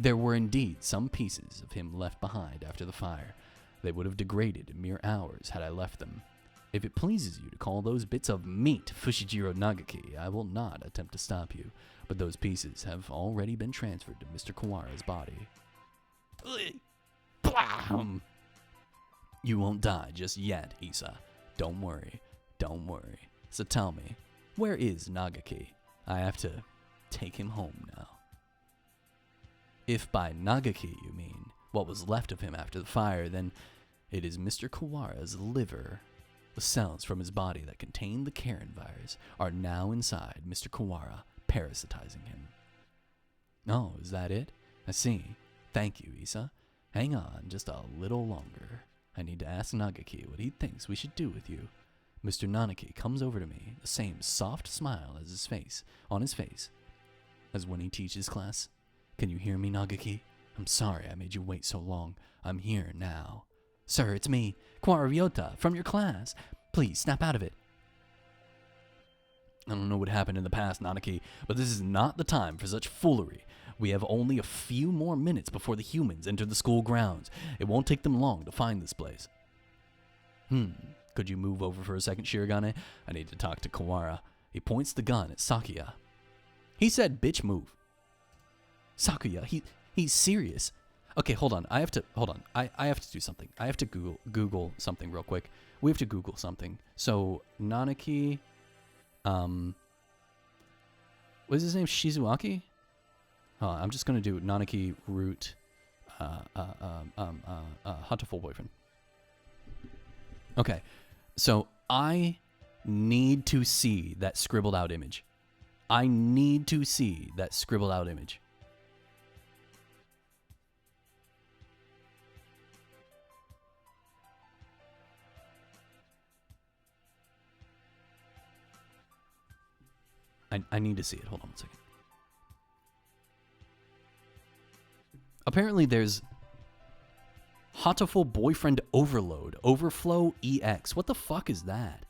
A: There were indeed some pieces of him left behind after the fire. They would have degraded in mere hours had I left them. If it pleases you to call those bits of meat Fushijiro Nagaki, I will not attempt to stop you, but those pieces have already been transferred to Mr. Kawara's body. Blam! You won't die just yet, Isa. Don't worry. Don't worry. So tell me, where is Nagaki? I have to take him home now. If by Nagaki you mean what was left of him after the fire, then it is Mr. Kawara's liver. The cells from his body that contain the Karen virus are now inside Mr. Kawara, parasitizing him. Oh, is that it? I see. Thank you, Isa. Hang on just a little longer. I need to ask Nagaki what he thinks we should do with you. Mr. Nanaki comes over to me, the same soft smile on his face as when he teaches class. Can you hear me, Nagaki? I'm sorry I made you wait so long. I'm here now. Sir, it's me, Kawara Ryota, from your class. Please, snap out of it. I don't know what happened in the past, Nanaki, but this is not the time for such foolery. We have only a few more minutes before the humans enter the school grounds. It won't take them long to find this place. Could you move over for a second, Shirogane? I need to talk to Kawara. He points the gun at Sakuya. He said, bitch, move. Sakuya, he's serious. Okay, hold on. I have to do something. I have to Google something real quick. We have to Google something. So, Nanaki, what is his name? Shizuaki? I'm just gonna do Nanaki root, Hatoful boyfriend. Okay, so I need to see that scribbled out image. I need to see that scribbled out image. I need to see it. Hold on one second. Apparently there's Hatoful boyfriend overflow EX. What the fuck is that?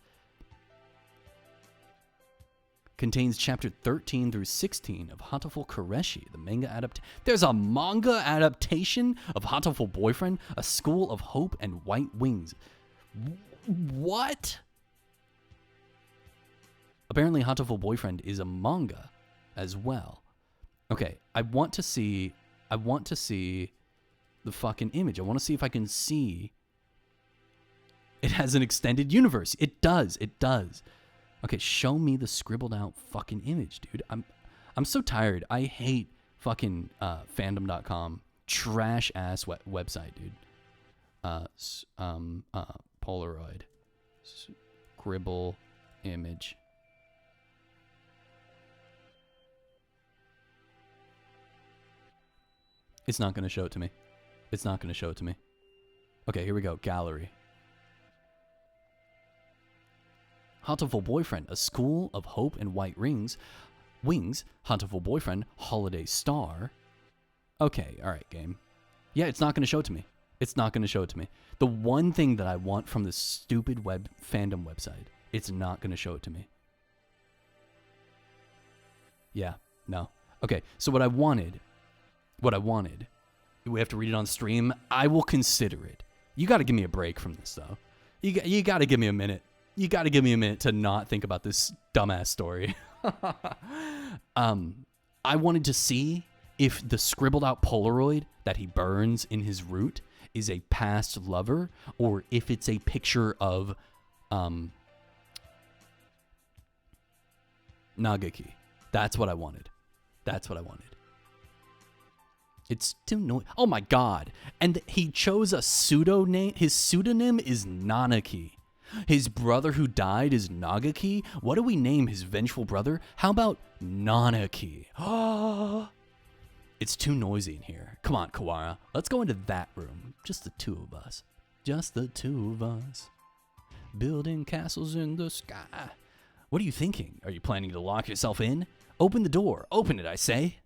A: Contains chapter 13 through 16 of Hatoful Koreshi, the manga adaptation. There's a manga adaptation of Hatoful boyfriend, A School of Hope and White Wings. What? Apparently Hatoful boyfriend is a manga as well. Okay, I want to see the fucking image. I want to see if I can see. It has an extended universe. It does. Okay, show me the scribbled out fucking image, dude. I'm so tired. I hate fucking fandom.com. Trash ass website, dude. Polaroid. Scribble image. It's not going to show it to me. It's not going to show it to me. Okay, here we go. Gallery. Hatoful boyfriend, A School of Hope and White Wings. Hatoful boyfriend, Holiday Star. Okay, alright, game. Yeah, it's not going to show it to me. It's not going to show it to me. The one thing that I want from this stupid fandom website, it's not going to show it to me. Yeah, no. Okay, so what I wanted, we have to read it on stream. I will consider it. You got to give me a break from this, though. You got to give me a minute. You got to give me a minute to not think about this dumbass story. I wanted to see if the scribbled out Polaroid that he burns in his root, is a past lover or if it's a picture of Nagaki. That's what I wanted. That's what I wanted. It's too noisy. Oh my god. And he chose a pseudo name. His pseudonym is Nanaki. His brother who died is Nagaki. What do we name his vengeful brother? How about Nanaki? It's too noisy in here. Come on, Kawara. Let's go into that room. Just the two of us. Just the two of us. Building castles in the sky. What are you thinking? Are you planning to lock yourself in? Open the door. Open it, I say.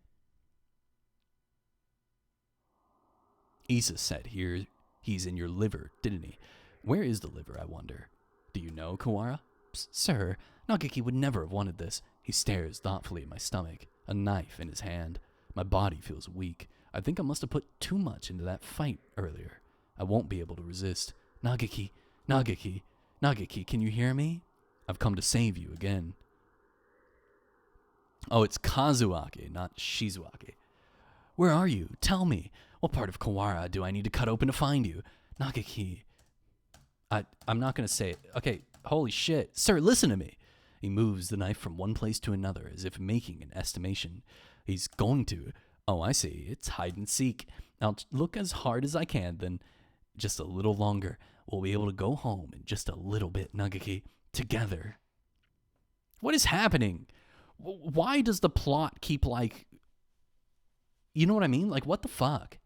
A: Issa said here he's in your liver, didn't he? Where is the liver, I wonder? Do you know, Kawara? Sir, Nagaki would never have wanted this. He stares thoughtfully at my stomach, a knife in his hand. My body feels weak. I think I must have put too much into that fight earlier. I won't be able to resist. Nagaki, Nagaki, Nagaki, can you hear me? I've come to save you again. Oh, it's Kazuaki, not Shizuaki. Where are you? Tell me. What part of Kawara do I need to cut open to find you? Nagaki. I'm not going to say it. Okay, holy shit. Sir, listen to me. He moves the knife from one place to another as if making an estimation. He's going to. Oh, I see. It's hide and seek. I'll look as hard as I can, then just a little longer. We'll be able to go home in just a little bit, Nagaki. Together. What is happening? Why does the plot keep like... You know what I mean? Like, what the fuck?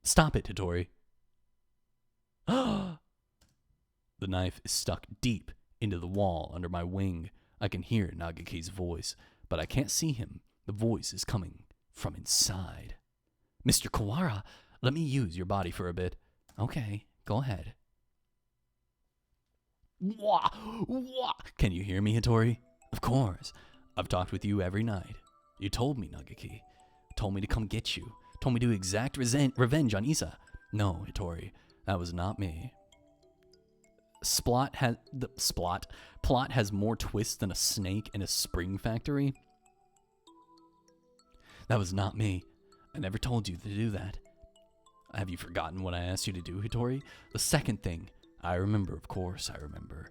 A: Stop it, Hattori. The knife is stuck deep into the wall under my wing. I can hear Nagaki's voice, but I can't see him. The voice is coming from inside. Mr. Kawara, let me use your body for a bit. Okay, go ahead. Wah, wah. Can you hear me, Hattori? Of course. I've talked with you every night. You told me, Nagaki. Told me to come get you. Told me to exact revenge on Issa. No, Hattori, that was not me. Plot has more twists than a snake in a spring factory. That was not me. I never told you to do that. Have you forgotten what I asked you to do, Hattori? The second thing. I remember, of course, I remember.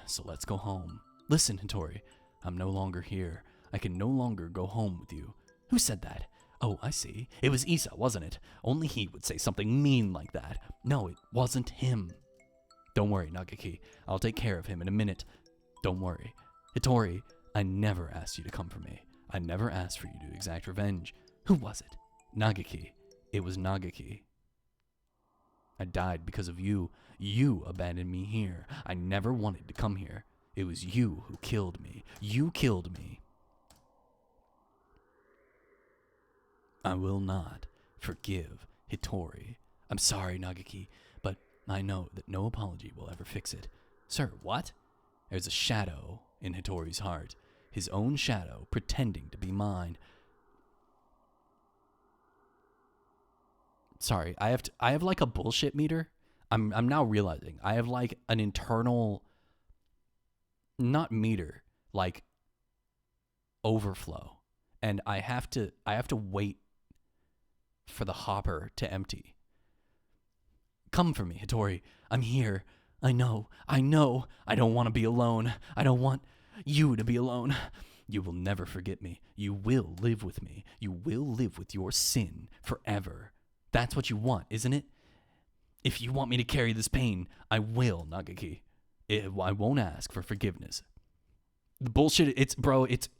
A: So let's go home. Listen, Hattori, I'm no longer here. I can no longer go home with you. Who said that? Oh, I see. It was Issa, wasn't it? Only he would say something mean like that. No, it wasn't him. Don't worry, Nagaki. I'll take care of him in a minute. Don't worry. Hattori, I never asked you to come for me. I never asked for you to exact revenge. Who was it? Nagaki. It was Nagaki. I died because of you. You abandoned me here. I never wanted to come here. It was you who killed me. You killed me. I will not forgive Hattori. I'm sorry, Nagaki, but I know that no apology will ever fix it. Sir, what? There's a shadow in Hattori's heart. His own shadow pretending to be mine. Sorry, I have like a bullshit meter. I'm now realizing I have like an internal, not meter, like overflow, and I have to wait for the hopper to empty. Come for me, Hattori. I'm here. I know. I don't want to be alone. I don't want you to be alone. You will never forget me. You will live with me. You will live with your sin forever. That's what you want, isn't it? If you want me to carry this pain, I will, Nagaki. I won't ask for forgiveness. The bullshit,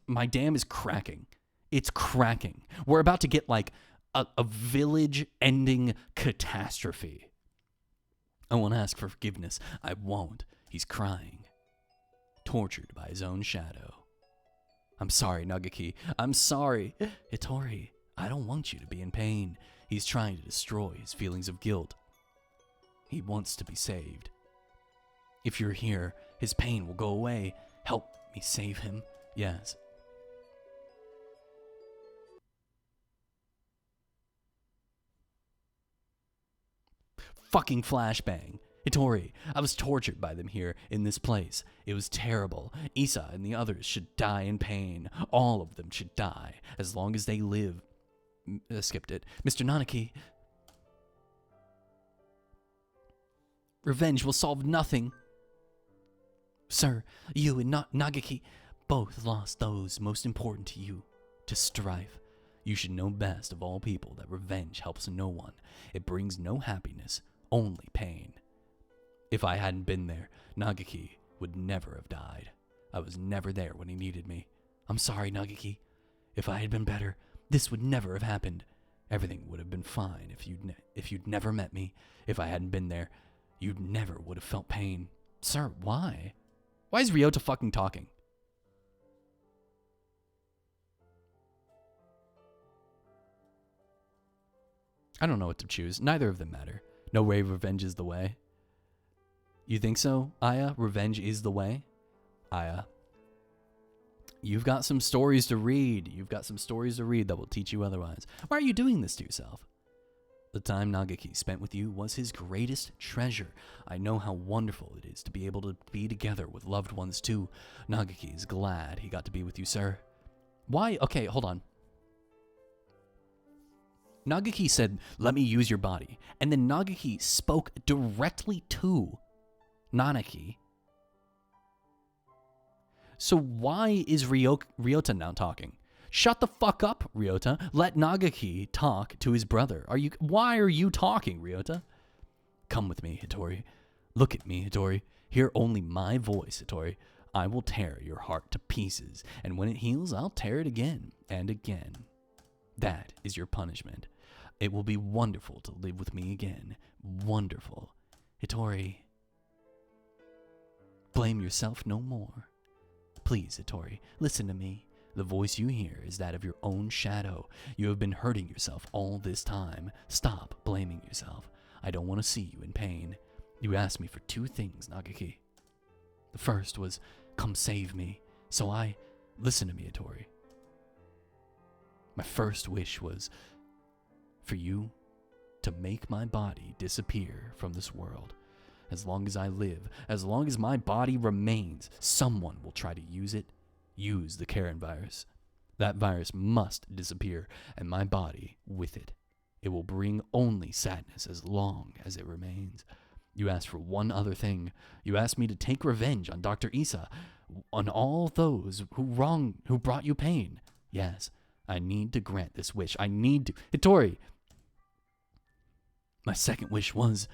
A: my dam is cracking. It's cracking. We're about to get like a village-ending catastrophe. I won't ask for forgiveness. I won't. He's crying. Tortured by his own shadow. I'm sorry, Nagaki. I'm sorry. Hattori, I don't want you to be in pain. He's trying to destroy his feelings of guilt. He wants to be saved. If you're here, his pain will go away. Help me save him. Yes. Fucking flashbang. Hattori, I was tortured by them here in this place. It was terrible. Issa and the others should die in pain. All of them should die as long as they live. Skipped it. Mr. Nanaki. Revenge will solve nothing. Sir, you and Nagaki both lost those most important to you to strife. You should know best of all people that revenge helps no one. It brings no happiness, only pain. If I hadn't been there, Nagaki would never have died. I was never there when he needed me. I'm sorry, Nagaki. If I had been better, this would never have happened. Everything would have been fine if you'd never met me. If I hadn't been there, you never would have felt pain. Sir, why? Why is Ryota fucking talking? I don't know what to choose. Neither of them matter. No way revenge is the way. You think so, Aya? Revenge is the way? Aya, you've got some stories to read. You've got some stories to read that will teach you otherwise. Why are you doing this to yourself? The time Nagaki spent with you was his greatest treasure. I know how wonderful it is to be able to be together with loved ones too. Nagaki is glad he got to be with you, sir. Why? Okay, hold on. Nagaki said, let me use your body. And then Nagaki spoke directly to Nanaki. So why is Ryota now talking? Shut the fuck up, Ryota. Let Nagaki talk to his brother. Why are you talking, Ryota? Come with me, Hitori. Look at me, Hitori. Hear only my voice, Hitori. I will tear your heart to pieces, and when it heals, I'll tear it again and again. That is your punishment. It will be wonderful to live with me again. Wonderful. Hitori, blame yourself no more. Please, Hitori, listen to me. The voice you hear is that of your own shadow. You have been hurting yourself all this time. Stop blaming yourself. I don't want to see you in pain. You asked me for two things, Nagaki. The first was, come save me. So listen to me, Hitori. My first wish was for you to make my body disappear from this world. As long as I live, as long as my body remains, someone will try to use the Karen virus. That virus must disappear, and my body with it. It will bring only sadness as long as it remains. You asked for one other thing. You asked me to take revenge on Dr. Issa, on all those who brought you pain. Yes, I need to grant this wish. I need to. Hitori! My second wish was.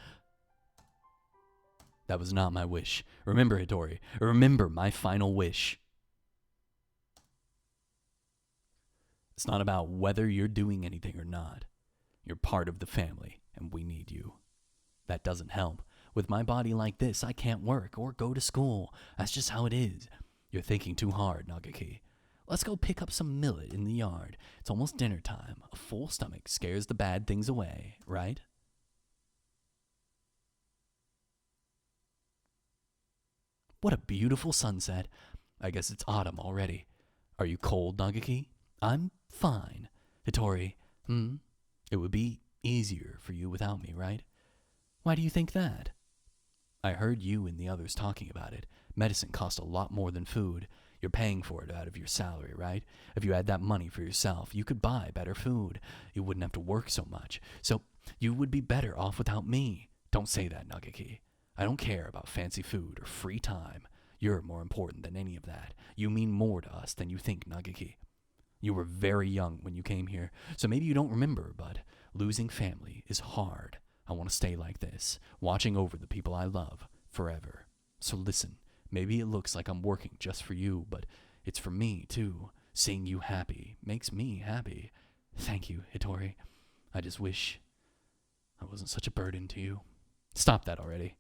A: That was not my wish. Remember, Hitori. Remember my final wish. It's not about whether you're doing anything or not. You're part of the family, and we need you. That doesn't help. With my body like this, I can't work or go to school. That's just how it is. You're thinking too hard, Nagaki. Let's go pick up some millet in the yard. It's almost dinner time. A full stomach scares the bad things away, right? What a beautiful sunset. I guess it's autumn already. Are you cold, Nagaki? I'm fine. Hitori, it would be easier for you without me, right? Why do you think that? I heard you and the others talking about it. Medicine costs a lot more than food. You're paying for it out of your salary, right? If you had that money for yourself, you could buy better food. You wouldn't have to work so much. So you would be better off without me. Don't say that, Nagaki. I don't care about fancy food or free time. You're more important than any of that. You mean more to us than you think, Nagaki. You were very young when you came here, so maybe you don't remember, but losing family is hard. I want to stay like this, watching over the people I love forever. So listen, maybe it looks like I'm working just for you, but it's for me too. Seeing you happy makes me happy. Thank you, Hitori. I just wish I wasn't such a burden to you. Stop that already.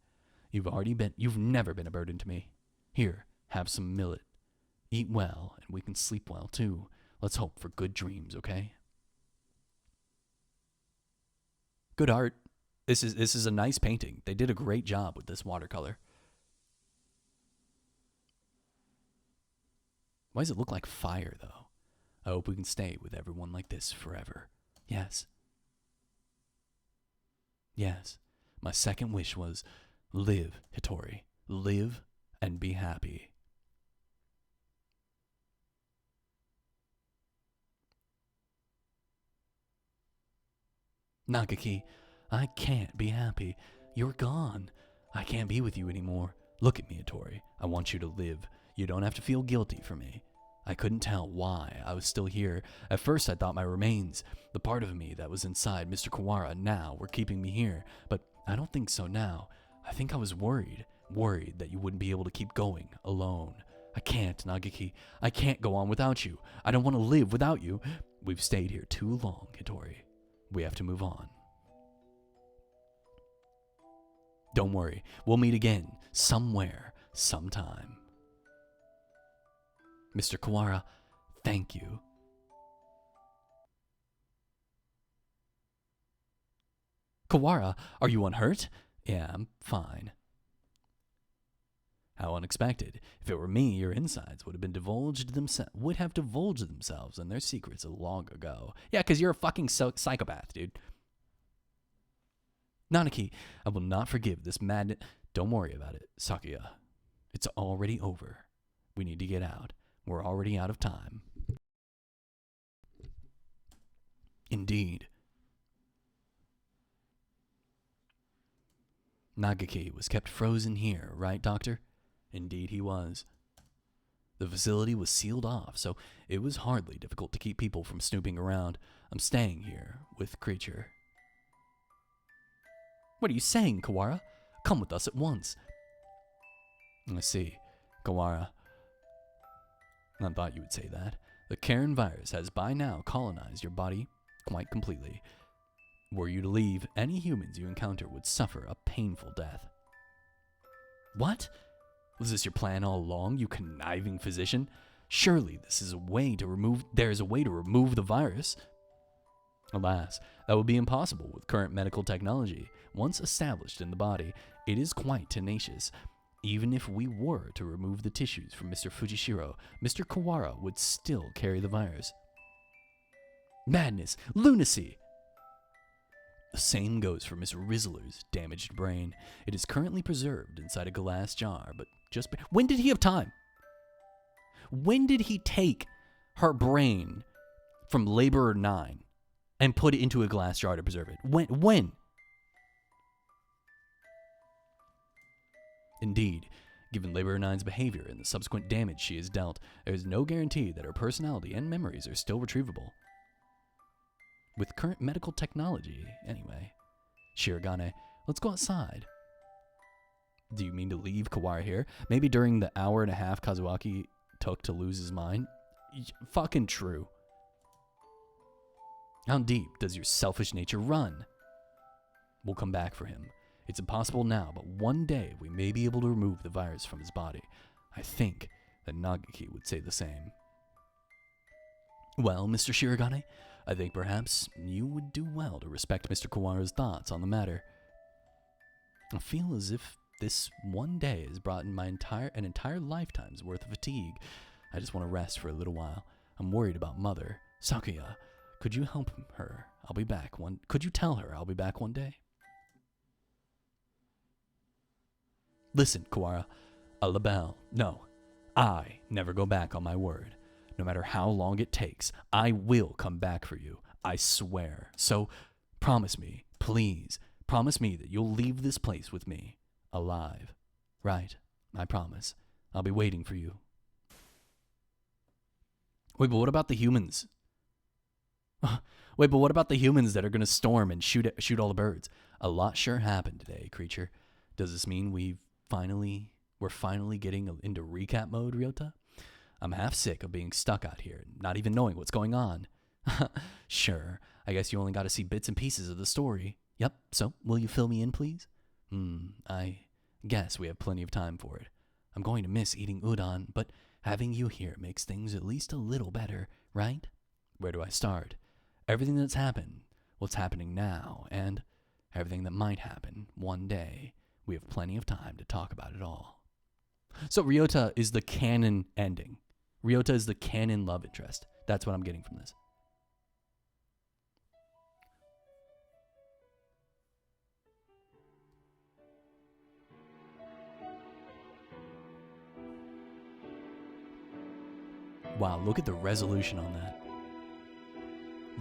A: You've never been a burden to me. Here, have some millet. Eat well, and we can sleep well too. Let's hope for good dreams, okay? Good art. This is a nice painting. They did a great job with this watercolor. Why does it look like fire, though? I hope we can stay with everyone like this forever. Yes. Yes. My second wish was, live, Hitori. Live and be happy. Nagaki, I can't be happy. You're gone. I can't be with you anymore. Look at me, Hattori. I want you to live. You don't have to feel guilty for me. I couldn't tell why I was still here. At first I thought my remains, the part of me that was inside Mr. Kawara now, were keeping me here. But I don't think so now. I think I was worried that you wouldn't be able to keep going alone. I can't, Nagiki. I can't go on without you. I don't want to live without you. We've stayed here too long, Hattori. We have to move on. Don't worry. We'll meet again, somewhere, sometime. Mr. Kawara, thank you. Kawara, are you unhurt? Yeah, I'm fine. How unexpected. If it were me, your insides would have divulged themselves and their secrets long ago. Yeah, because you're a fucking psychopath, dude. Nanaki, I will not forgive this madness. Don't worry about it, Sakuya. It's already over. We need to get out. We're already out of time. Indeed. Nagaki was kept frozen here, right, Doctor? Indeed he was. The facility was sealed off, so it was hardly difficult to keep people from snooping around. I'm staying here with Creature. What are you saying, Kawara? Come with us at once. I see, Kawara. I thought you would say that. The Karen virus has by now colonized your body quite completely. Were you to leave, any humans you encounter would suffer a painful death. What? Was this your plan all along, you conniving physician? Surely there is a way to remove the virus. Alas, that would be impossible with current medical technology. Once established in the body, it is quite tenacious. Even if we were to remove the tissues from Mr. Fujishiro, Mr. Kawara would still carry the virus. Madness! Lunacy! The same goes for Miss Rizzler's damaged brain. It is currently preserved inside a glass jar, but when did he have time? When did he take her brain from Laborer 9 and put it into a glass jar to preserve it? When? Indeed, given Laborer 9's behavior and the subsequent damage she has dealt, there is no guarantee that her personality and memories are still retrievable. With current medical technology, anyway. Shirogane, let's go outside. Do you mean to leave Kawara here? Maybe during the hour and a half Kazuaki took to lose his mind? Fucking true. How deep does your selfish nature run? We'll come back for him. It's impossible now, but one day we may be able to remove the virus from his body. I think that Nagaki would say the same. Well, Mr. Shirogane, I think perhaps you would do well to respect Mr. Kawara's thoughts on the matter. I feel as if this one day has brought in an entire lifetime's worth of fatigue. I just want to rest for a little while. I'm worried about Mother. Sakuya, could you help her? Could you tell her I'll be back one day? Listen, Kawara, a label. No, I never go back on my word. No matter how long it takes, I will come back for you. I swear. So, promise me, please, promise me that you'll leave this place with me, alive. Right, I promise. I'll be waiting for you. Wait, but what about the humans? Wait, but what about the humans that are going to storm and shoot all the birds? A lot sure happened today, Creature. Does this mean we're finally getting into recap mode, Ryota? I'm half sick of being stuck out here, not even knowing what's going on. Sure, I guess you only got to see bits and pieces of the story. Yep, so will you fill me in, please? I guess we have plenty of time for it. I'm going to miss eating udon, but having you here makes things at least a little better, right? Where do I start? Everything that's happened, what's happening now, and everything that might happen one day. We have plenty of time to talk about it all. So Ryota is the canon ending. Ryota is the canon love interest. That's what I'm getting from this. Wow, look at the resolution on that.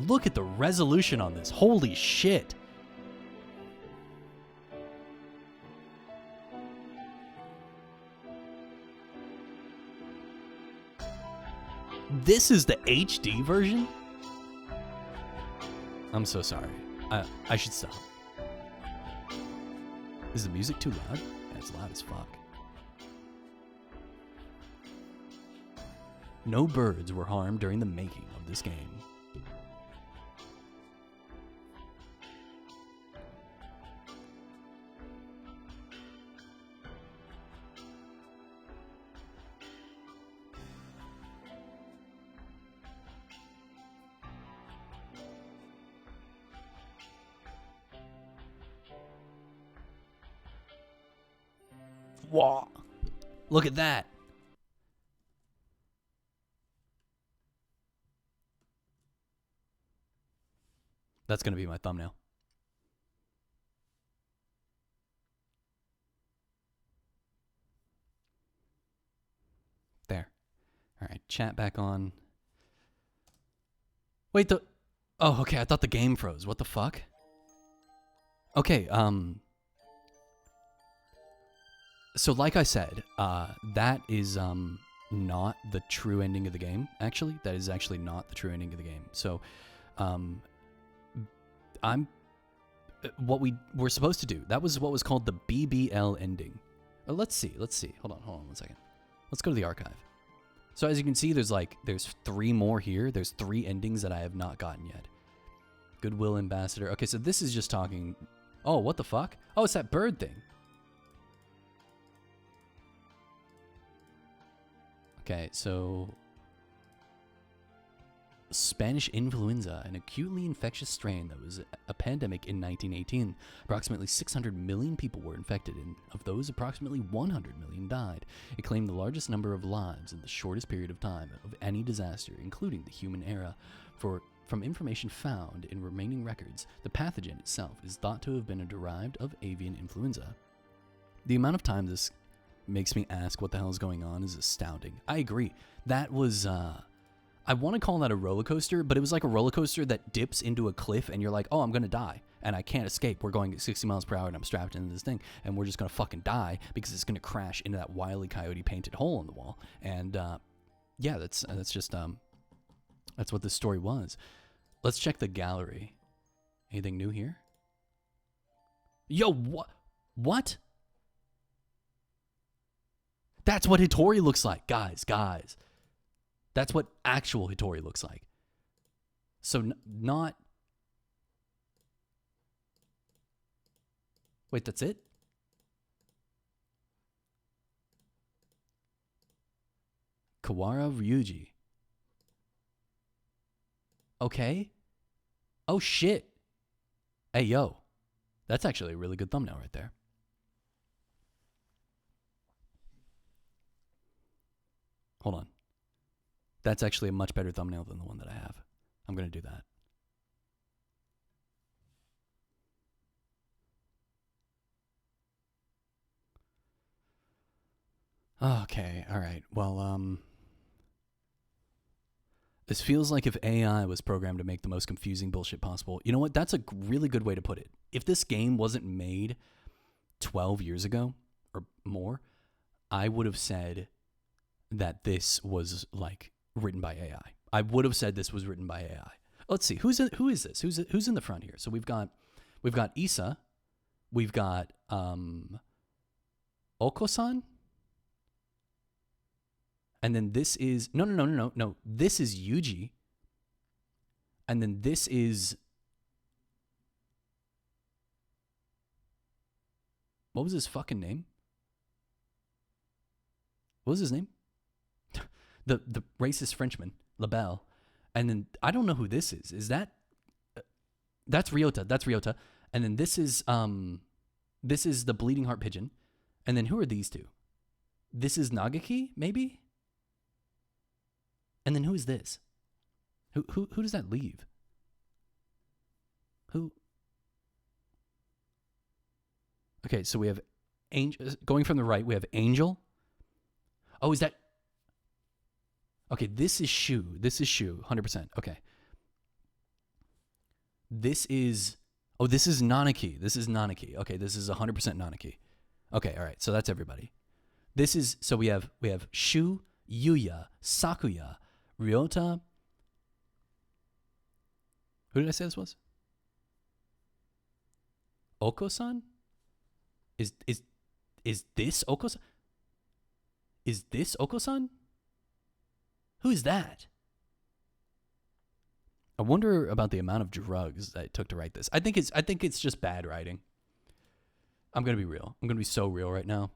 A: Look at the resolution on this. Holy shit. This is the HD version? I'm so sorry. I should stop. Is the music too loud? Yeah, it's loud as fuck. No birds were harmed during the making of this game. Whoa. Look at that. That's going to be my thumbnail. There. All right, chat back on. Wait, oh, okay, I thought the game froze. What the fuck? Okay, so like I said, that is not the true ending of the game, actually. That is actually not the true ending of the game. So, what we were supposed to do, that was what was called the BBL ending. Let's see. Hold on 1 second. Let's go to the archive. So as you can see, there's 3 more here. There's 3 endings that I have not gotten yet. Goodwill Ambassador. Okay, so this is just talking... Oh, what the fuck? Oh, it's that bird thing. Okay, so... Spanish influenza, an acutely infectious strain that was a pandemic in 1918. Approximately 600 million people were infected, and of those, approximately 100 million died. It claimed the largest number of lives in the shortest period of time of any disaster, including the human era. From information found in remaining records, the pathogen itself is thought to have been derived of avian influenza. The amount of time this makes me ask what the hell is going on is astounding. I agree. That was... I want to call that a roller coaster, but it was like a roller coaster that dips into a cliff and you're like, oh, I'm going to die and I can't escape. We're going at 60 miles per hour and I'm strapped into this thing and we're just going to fucking die because it's going to crash into that Wile E. Coyote painted hole in the wall. And yeah, that's just, that's what this story was. Let's check the gallery. Anything new here? Yo, what? That's what Hitori looks like, guys. That's what actual Hitori looks like. So not... Wait, that's it? Kawara Ryuji. Okay. Oh, shit. Hey, yo. That's actually a really good thumbnail right there. Hold on. That's actually a much better thumbnail than the one that I have. I'm going to do that. Okay, all right. Well, this feels like if AI was programmed to make the most confusing bullshit possible. You know what? That's a really good way to put it. If this game wasn't made 12 years ago or more, I would have said that this was like written by AI. I would have said this was written by AI. Let's see. Who is this? Who's in the front here? So we've got Issa, we've got Okosan, and then this is no. This is Yuji, and then this is what was his fucking name? What was his name? The racist Frenchman, Labelle. And then I don't know who this is. Is that that's Ryota. That's Ryota. And then this is the Bleeding Heart Pigeon. And then who are these two? This is Nagaki, maybe? And then who is this? Who does that leave? Who? Okay, so we have Angel going from the right, we have Angel. Oh, is that... Okay, this is Shu. 100%. Okay. This is... Oh, this is Nanaki. Okay, this is 100% Nanaki. Okay, all right. So that's everybody. This is... So we have Shu, Yuya, Sakuya, Ryota. Who did I say this was? Oko-san? Is this Oko-san? Is this Oko-san? Who is that? I wonder about the amount of drugs that it took to write this. I think it's just bad writing. I'm gonna be real. I'm gonna be so real right now.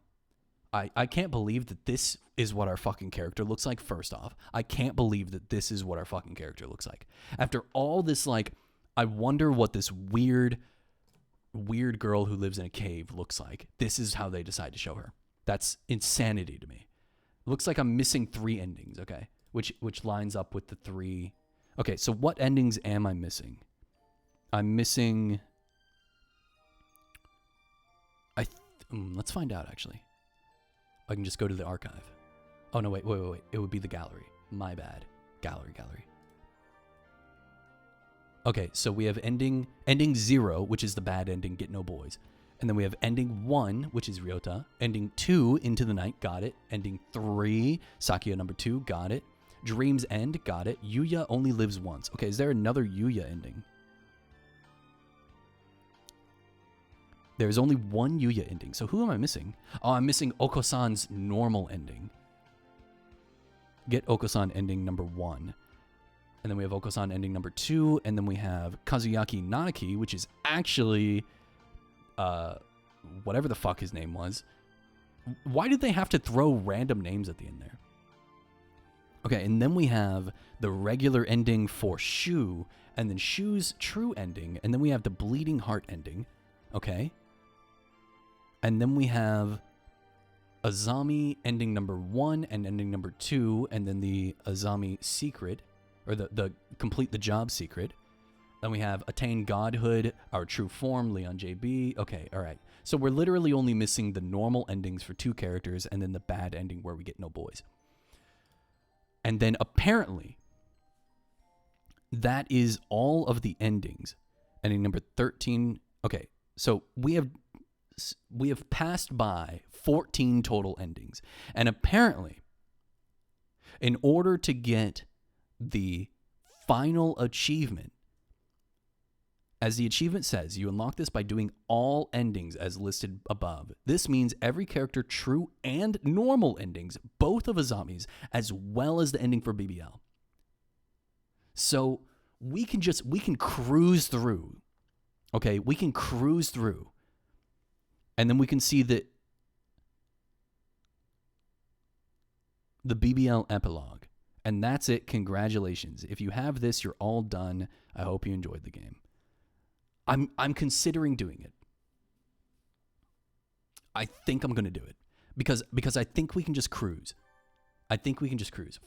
A: I can't believe that this is what our fucking character looks like, first off. I can't believe that this is what our fucking character looks like. After all this, like, I wonder what this weird girl who lives in a cave looks like. This is how they decide to show her. That's insanity to me. It looks like I'm missing 3 endings, okay? Which lines up with the 3. Okay, so what endings am I missing? I'm missing... let's find out, actually. I can just go to the archive. Oh, no, wait. It would be the gallery. My bad. Gallery. Okay, so we have ending 0, which is the bad ending, Get No Boys. And then we have ending 1, which is Ryota. Ending 2, Into the Night, got it. Ending 3, Sakuya number 2, got it. Dream's End, got it. Yuya Only Lives Once. Okay, is there another Yuya ending? There's only one Yuya ending. So who am I missing? Oh, I'm missing Oko-san's normal ending. Get Oko-san ending number 1. And then we have Oko-san ending number 2. And then we have Kazuyaki Nanaki, which is actually whatever the fuck his name was. Why did they have to throw random names at the end there? Okay, and then we have the regular ending for Shu, and then Shu's true ending, and then we have the Bleeding Heart ending. Okay. And then we have Azami ending number 1 and ending number 2, and then the Azami secret, or the complete the job secret. Then we have Attain Godhood, Our True Form, Leon JB. Okay, all right. So we're literally only missing the normal endings for 2 characters, and then the bad ending where we get no boys. And then apparently, that is all of the endings. Ending number 13. Okay, so we have passed by 14 total endings. And apparently, in order to get the final achievement, as the achievement says, you unlock this by doing all endings as listed above. This means every character true and normal endings, both of Azami's, as well as the ending for BBL. So we can cruise through. Okay, we can cruise through. And then we can see the BBL epilogue. And that's it. Congratulations. If you have this, you're all done. I hope you enjoyed the game. I'm considering doing it. I think I'm going to do it. Because I think we can just cruise.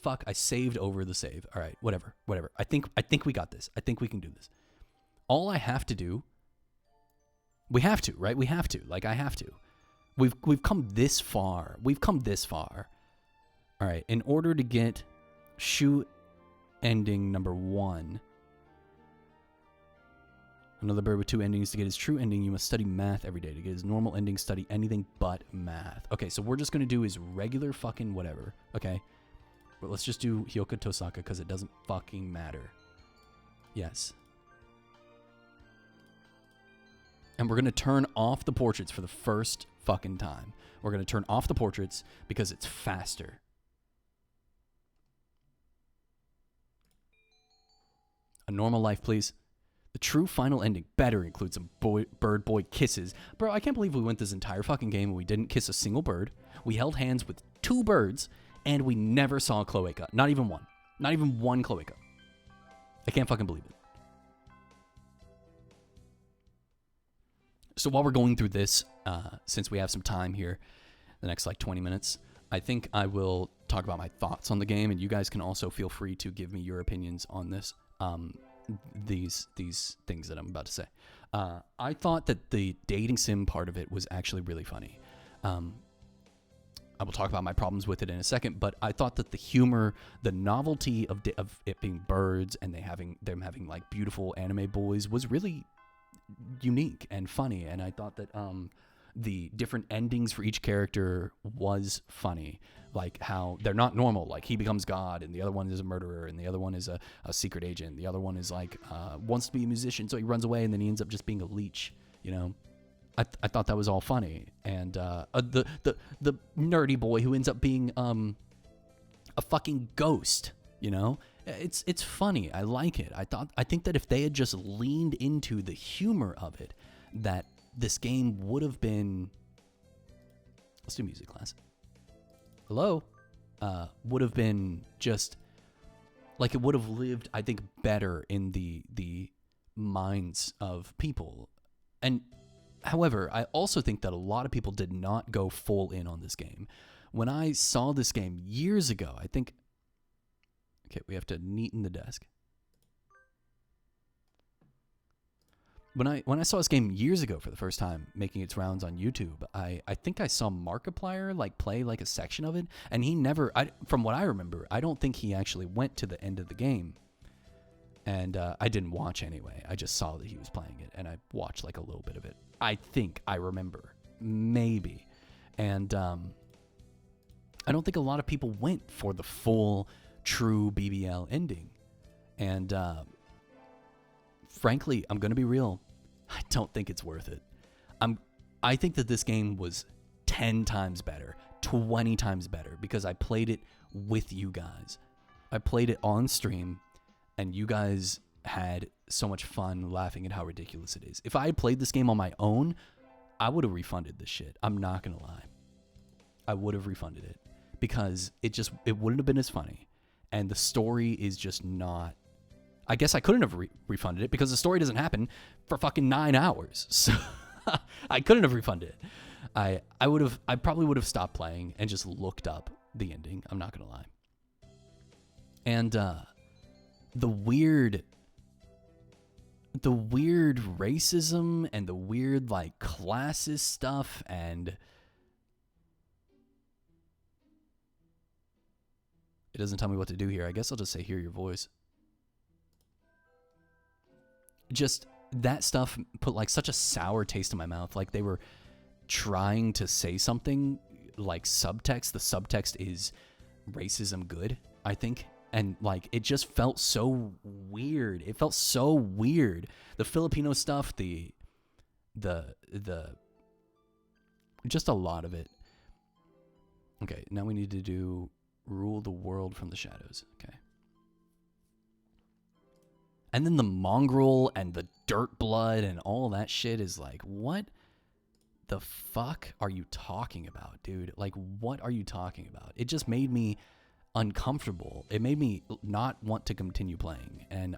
A: Fuck, I saved over the save. All right, whatever. I think we got this. I think we can do this. All I have to do, we have to, right? We have to. Like, I have to. We've come this far. All right, in order to get Shu ending number 1, another bird with 2 endings. To get his true ending, you must study math every day. To get his normal ending, study anything but math. Okay, so we're just going to do his regular fucking whatever, okay? But let's just do Hyoka Tosaka because it doesn't fucking matter. Yes. And we're going to turn off the portraits for the first fucking time. We're going to turn off the portraits because it's faster. A normal life, please. The true final ending better include some bird boy kisses. Bro, I can't believe we went this entire fucking game and we didn't kiss a single bird. We held hands with 2 birds and we never saw a cloaca. Not even one. Not even one cloaca. I can't fucking believe it. So while we're going through this, since we have some time here, the next like 20 minutes, I think I will talk about my thoughts on the game, and you guys can also feel free to give me your opinions on this. These things that I'm about to say. I thought that the dating sim part of it was actually really funny. I will talk about my problems with it in a second, but I thought that the humor, the novelty of it being birds and them having like beautiful anime boys was really unique and funny. And I thought that the different endings for each character was funny. Like how they're not normal. Like he becomes God, and the other one is a murderer, and the other one is a secret agent. The other one is like wants to be a musician, so he runs away, and then he ends up just being a leech. You know, I thought that was all funny. And the nerdy boy who ends up being a fucking ghost. You know, it's funny. I like it. I think that if they had just leaned into the humor of it, that this game would have been. Let's do music class. Hello, would have been just like it would have lived, I think, better in the minds of people. And however, I also think that a lot of people did not go full in on this game. When I saw this game years ago, I think, okay, we have to neaten the desk. When I saw this game years ago for the first time, making its rounds on YouTube, I think I saw Markiplier like play like a section of it, and he never, from what I remember, I don't think he actually went to the end of the game. And I didn't watch anyway. I just saw that he was playing it, and I watched like a little bit of it. I think I remember, maybe, and I don't think a lot of people went for the full, true BBL ending, and. Frankly, I'm going to be real. I don't think it's worth it. I think that this game was 10 times better, 20 times better, because I played it with you guys. I played it on stream, and you guys had so much fun laughing at how ridiculous it is. If I had played this game on my own, I would have refunded this shit. I'm not going to lie. I would have refunded it, because it wouldn't have been as funny, and the story is just not. I guess I couldn't have refunded it because the story doesn't happen for fucking 9 hours. So I couldn't have refunded it. I probably would have stopped playing and just looked up the ending. I'm not going to lie. And the weird racism and the weird like classist stuff, and it doesn't tell me what to do here. I guess I'll just say hear your voice. Just that stuff put like such a sour taste in my mouth. Like they were trying to say something like subtext. The subtext is racism good, I think. And like it just felt so weird. It felt so weird. The Filipino stuff, the just a lot of it. Okay, now we need to do rule the world from the shadows. Okay. And then the mongrel and the dirt blood and all that shit is like, what the fuck are you talking about, dude? Like, what are you talking about? It just made me uncomfortable. It made me not want to continue playing. And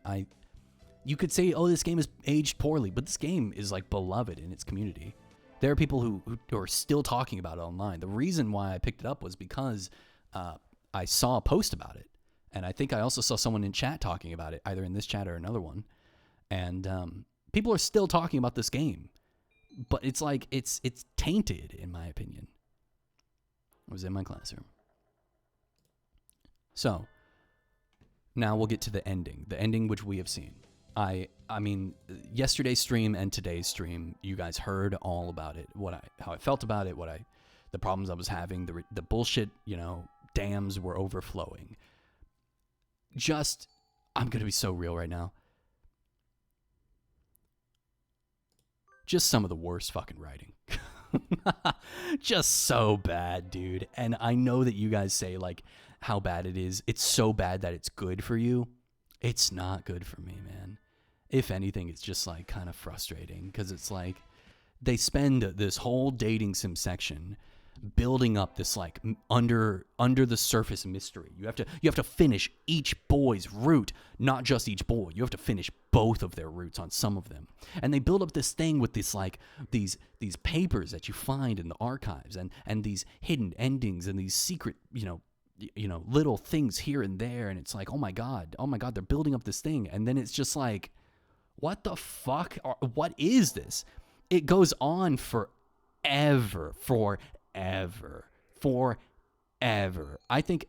A: you could say, oh, this game is aged poorly, but this game is like beloved in its community. There are people who are still talking about it online. The reason why I picked it up was because I saw a post about it. And I think I also saw someone in chat talking about it, either in this chat or another one. And people are still talking about this game. But it's like, it's tainted, in my opinion. I was in my classroom. So, now we'll get to the ending which we have seen. I mean, yesterday's stream and today's stream, you guys heard all about it, how I felt about it, the problems I was having, the bullshit, dams were overflowing. I'm going to be so real right now. Just some of the worst fucking writing. Just so bad, dude. And I know that you guys say, like, how bad it is. It's so bad that it's good for you. It's not good for me, man. If anything, it's just, like, kind of frustrating. Because it's like, they spend this whole dating sim section building up this like under the surface mystery. You have to finish each boy's route, not just each boy. You have to finish both of their routes on some of them. And they build up this thing with this like these papers that you find in the archives and these hidden endings and these secret, little things here and there, and it's like, oh my god, they're building up this thing, and then it's just like, what the fuck? What is this? It goes on forever. I think,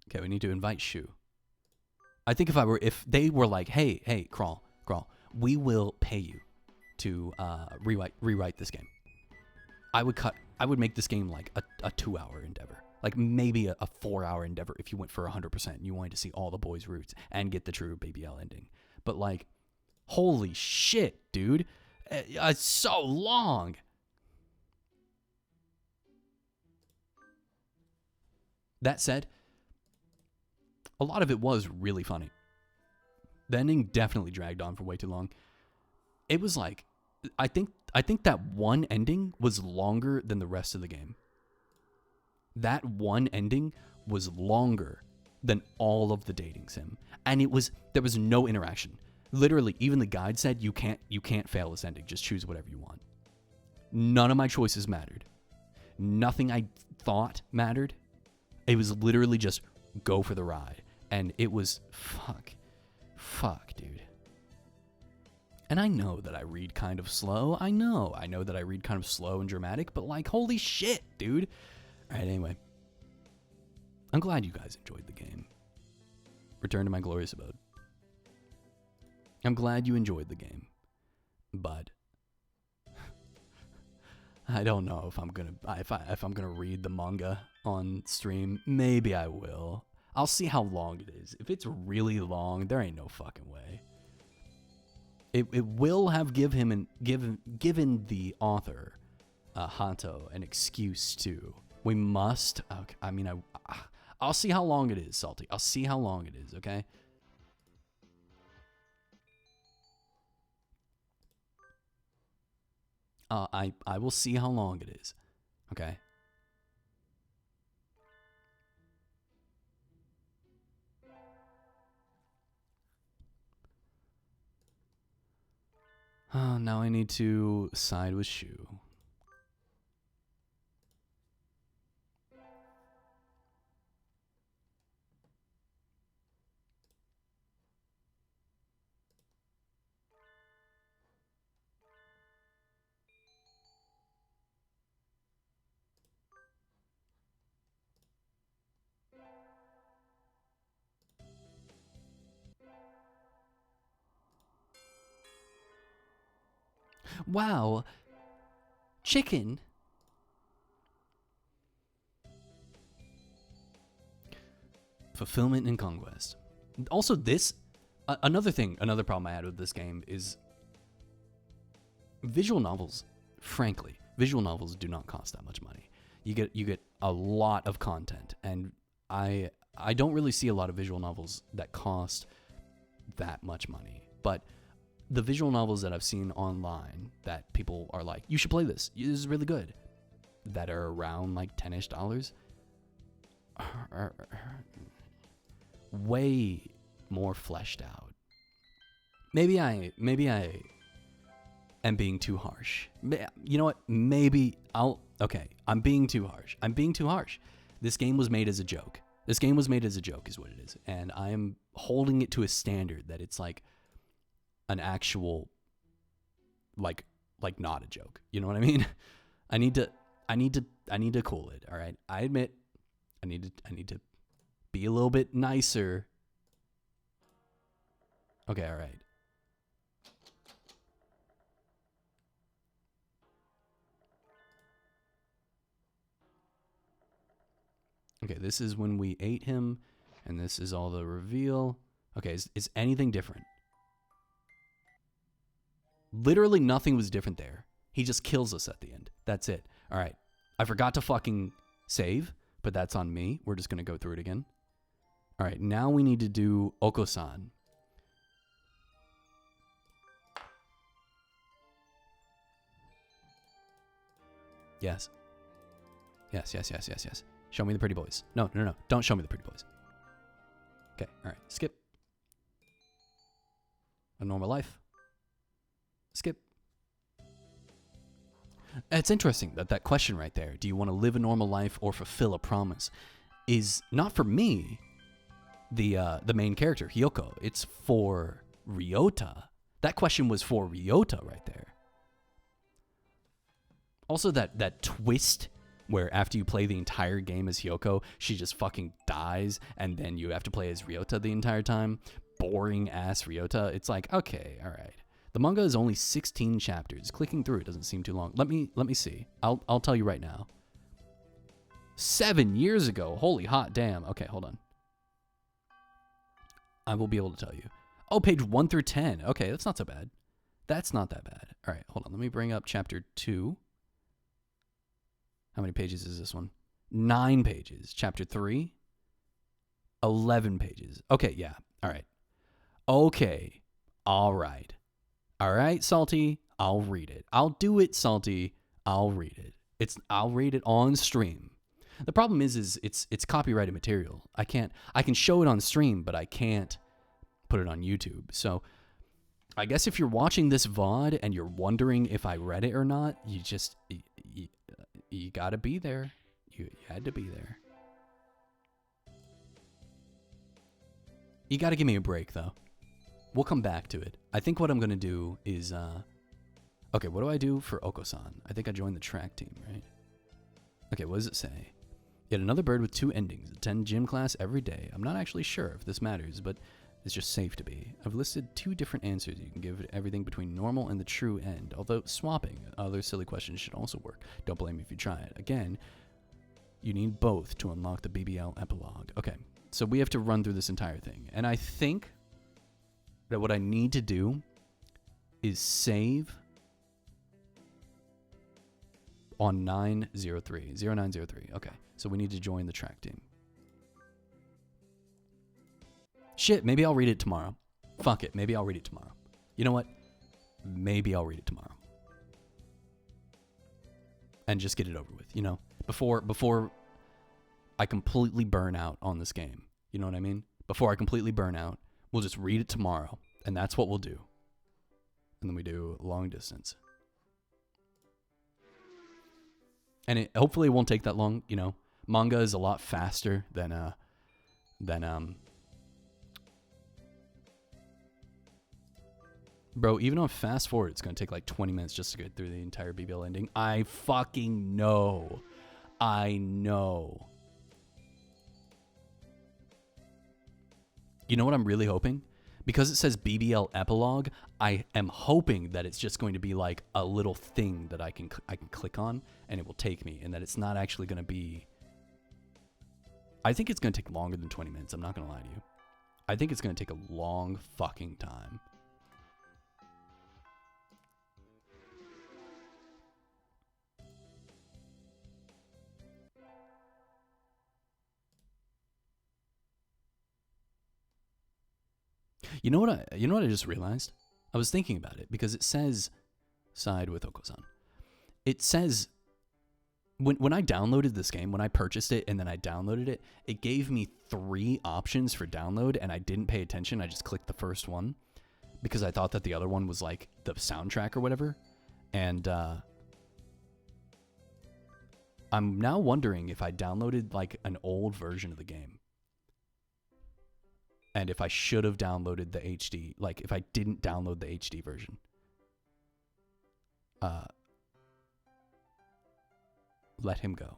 A: okay, we need to invite Shu. I think if they were like, hey, Crawl, we will pay you to rewrite this game. I would make this game like a 2-hour endeavor. Like maybe a 4-hour endeavor if you went for 100% and you wanted to see all the boys' roots and get the true Baby L ending. But like, holy shit, dude. It's so long. That said, a lot of it was really funny. The ending definitely dragged on for way too long. It was like, I think that one ending was longer than the rest of the game. That one ending was longer than all of the dating sim. And there was no interaction. Literally, even the guide said you can't fail this ending. Just choose whatever you want. None of my choices mattered. Nothing I thought mattered. It was literally just go for the ride. And it was fuck, dude. And I know that I read kind of slow. I know that I read kind of slow and dramatic, but like, holy shit, dude. All right, anyway. I'm glad you guys enjoyed the game. Return to my glorious abode. I'm glad you enjoyed the game. But I don't know if I'm gonna read the manga on stream. Maybe I will. I'll see how long it is. If it's really long, there ain't no fucking way. It will have given the author, Hato, an excuse to. We must. Okay, I mean, I'll see how long it is, Salty. I'll see how long it is. Okay. I will see how long it is. Okay. Now I need to side with Shu. Wow. Chicken. Fulfillment and conquest. Also, another problem I had with this game is visual novels. Frankly, visual novels do not cost that much money. You get a lot of content, and I don't really see a lot of visual novels that cost that much money. But the visual novels that I've seen online that people are like, you should play this. This is really good. That are around like $10-ish are way more fleshed out. Maybe I am being too harsh. You know what? I'm being too harsh. This game was made as a joke. Is what it is. And I am holding it to a standard that it's like an actual, like not a joke. You know what I mean? I need to cool it. All right. I admit I need to be a little bit nicer. Okay. All right. Okay. This is when we ate him, and this is all the reveal. Okay. Is anything different? Literally nothing was different there. He just kills us at the end. That's it. All right. I forgot to fucking save, but that's on me. We're just going to go through it again. All right. Now we need to do Oko-san. Yes. Yes. Show me the pretty boys. No. Don't show me the pretty boys. Okay. All right. Skip. A normal life. Skip. It's interesting that question right there, do you want to live a normal life or fulfill a promise, is not for me, the main character, Hyoko. It's for Ryota. That question was for Ryota right there. Also, that twist where after you play the entire game as Hyoko, she just fucking dies, and then you have to play as Ryota the entire time. Boring ass Ryota. It's like, okay, all right. The manga is only 16 chapters. Clicking through it doesn't seem too long. Let me see. I'll tell you right now. 7 years ago. Holy hot damn. Okay, hold on. I will be able to tell you. Oh, page 1 through 10. Okay, that's not so bad. That's not that bad. All right, hold on. Let me bring up chapter 2. How many pages is this one? 9 pages. Chapter 3, 11 pages. Okay, yeah. All right. Okay. All right. All right, Salty. I'll read it. I'll do it, Salty. I'll read it. I'll read it on stream. The problem is it's copyrighted material. I can show it on stream, but I can't put it on YouTube. So I guess if you're watching this VOD and you're wondering if I read it or not, you gotta be there. You had to be there. You gotta give me a break, though. We'll come back to it. I think what I'm gonna do is, okay, what do I do for Oko-san? I think I joined the track team, right? Okay, what does it say? Yet another bird with 2 endings. Attend gym class every day. I'm not actually sure if this matters, but it's just safe to be. I've listed 2 different answers. You can give it everything between normal and the true end, although swapping other silly questions should also work. Don't blame me if you try it. Again, you need both to unlock the BBL epilogue. Okay, so we have to run through this entire thing. And I think that what I need to do is save on 0903. Okay, so we need to join the track team. Shit, maybe I'll read it tomorrow. Fuck it, maybe I'll read it tomorrow. You know what? Maybe I'll read it tomorrow. And just get it over with, you know? Before I completely burn out on this game. You know what I mean? Before I completely burn out, we'll just read it tomorrow. And that's what we'll do. And then we do long distance. And it hopefully won't take that long, you know. Manga is a lot faster than bro, even on fast forward, it's going to take like 20 minutes just to get through the entire BBL ending. I fucking know. I know. You know what I'm really hoping? Because it says BBL epilogue, I am hoping that it's just going to be like a little thing that I can click on and it will take me, and that it's not actually going to be... I think it's going to take longer than 20 minutes. I'm not going to lie to you. I think it's going to take a long fucking time. You know what I just realized? I was thinking about it because it says side with Oko-san. It says when I downloaded this game, when I purchased it and then I downloaded it, it gave me 3 options for download and I didn't pay attention. I just clicked the first one because I thought that the other one was like the soundtrack or whatever. And I'm now wondering if I downloaded like an old version of the game. And if I should have downloaded the HD, like if I didn't download the HD version. Let him go.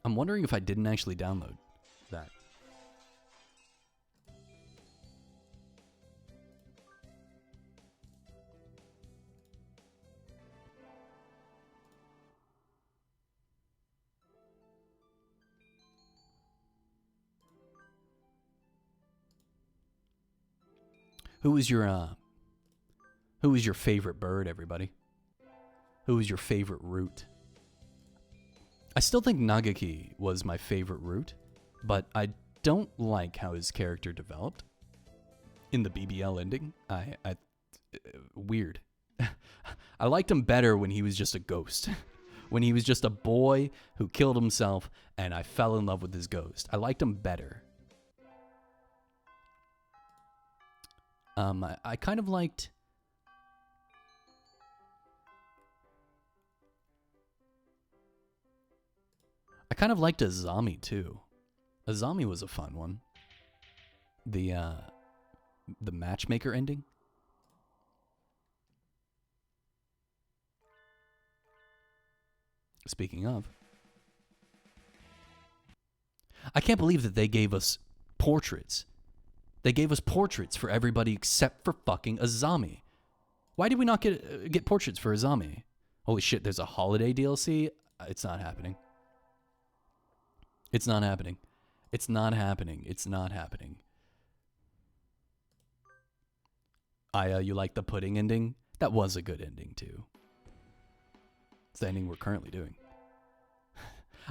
A: I'm wondering if I didn't actually download that. Who was your favorite bird, everybody? Who was your favorite route? I still think Nagaki was my favorite route, but I don't like how his character developed in the BBL ending. Weird. I liked him better when he was just a ghost. When he was just a boy who killed himself and I fell in love with his ghost. I liked him better. I kind of liked... I kind of liked Azami, too. Azami was a fun one. The matchmaker ending. Speaking of... I can't believe that they gave us portraits They gave us portraits for everybody except for fucking Azami. Why did we not get portraits for Azami? Holy shit, there's a holiday DLC? It's not happening. It's not happening. It's not happening. It's not happening. Aya, you like the pudding ending? That was a good ending, too. It's the ending we're currently doing.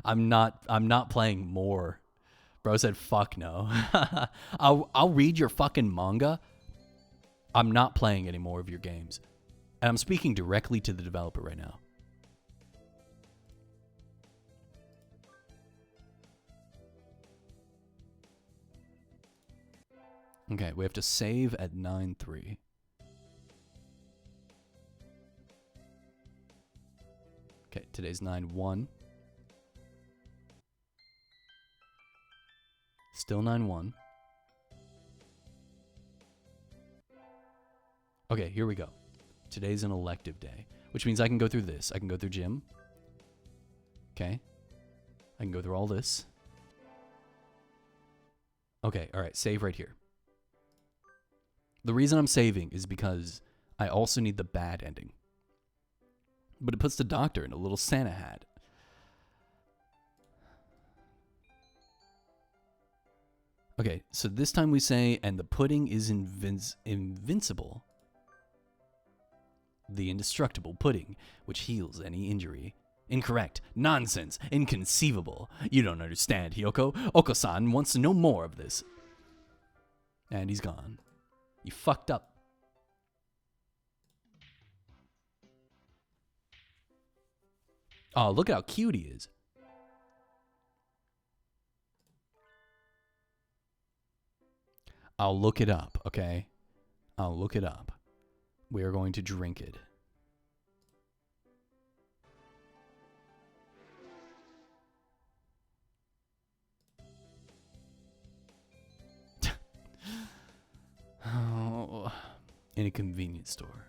A: I'm not playing more. Bro said, fuck no. I'll read your fucking manga. I'm not playing any more of your games. And I'm speaking directly to the developer right now. Okay, we have to save at 9:3. Okay, today's 9:1. Still 9:1. Okay, here we go. Today's an elective day, which means I can go through this. I can go through gym. Okay. I can go through all this. Okay, all right, save right here. The reason I'm saving is because I also need the bad ending. But it puts the doctor in a little Santa hat. Okay, so this time we say, and the pudding is invincible. The indestructible pudding, which heals any injury. Incorrect. Nonsense. Inconceivable. You don't understand, Hiyoko. Oko-san wants to know more of this. And he's gone. You fucked up. Oh, look at how cute he is. I'll look it up, okay? I'll look it up. We are going to drink it. Oh, in a convenience store.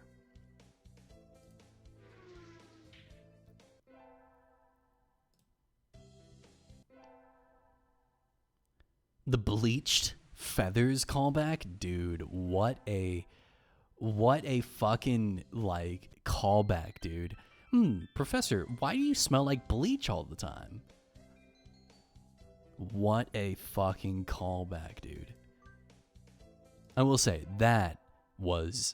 A: The bleached feathers callback? Dude, what a fucking, like, callback, dude. Professor, why do you smell like bleach all the time? What a fucking callback, dude. I will say, that was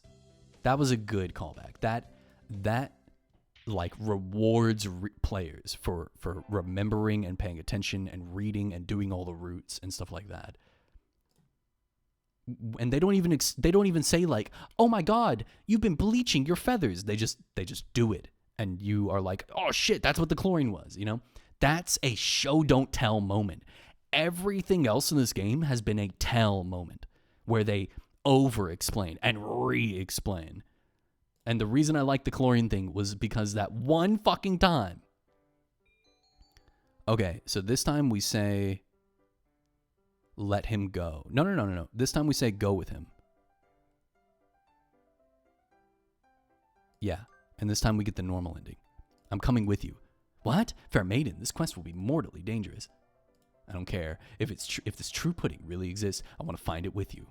A: a good callback. That like, rewards players for remembering and paying attention and reading and doing all the routes and stuff like that. And they don't even say, like, oh my god, you've been bleaching your feathers. They just do it, and you are like, oh shit, that's what the chlorine was, you know? That's a show don't tell moment. Everything else in this game has been a tell moment where they over explain and re-explain. And the reason I like the chlorine thing was because that one fucking time. Okay, so this time we say let him go. No. This time we say go with him. Yeah, and this time we get the normal ending. I'm coming with you. What? Fair maiden, this quest will be mortally dangerous. I don't care. If this true pudding really exists, I want to find it with you.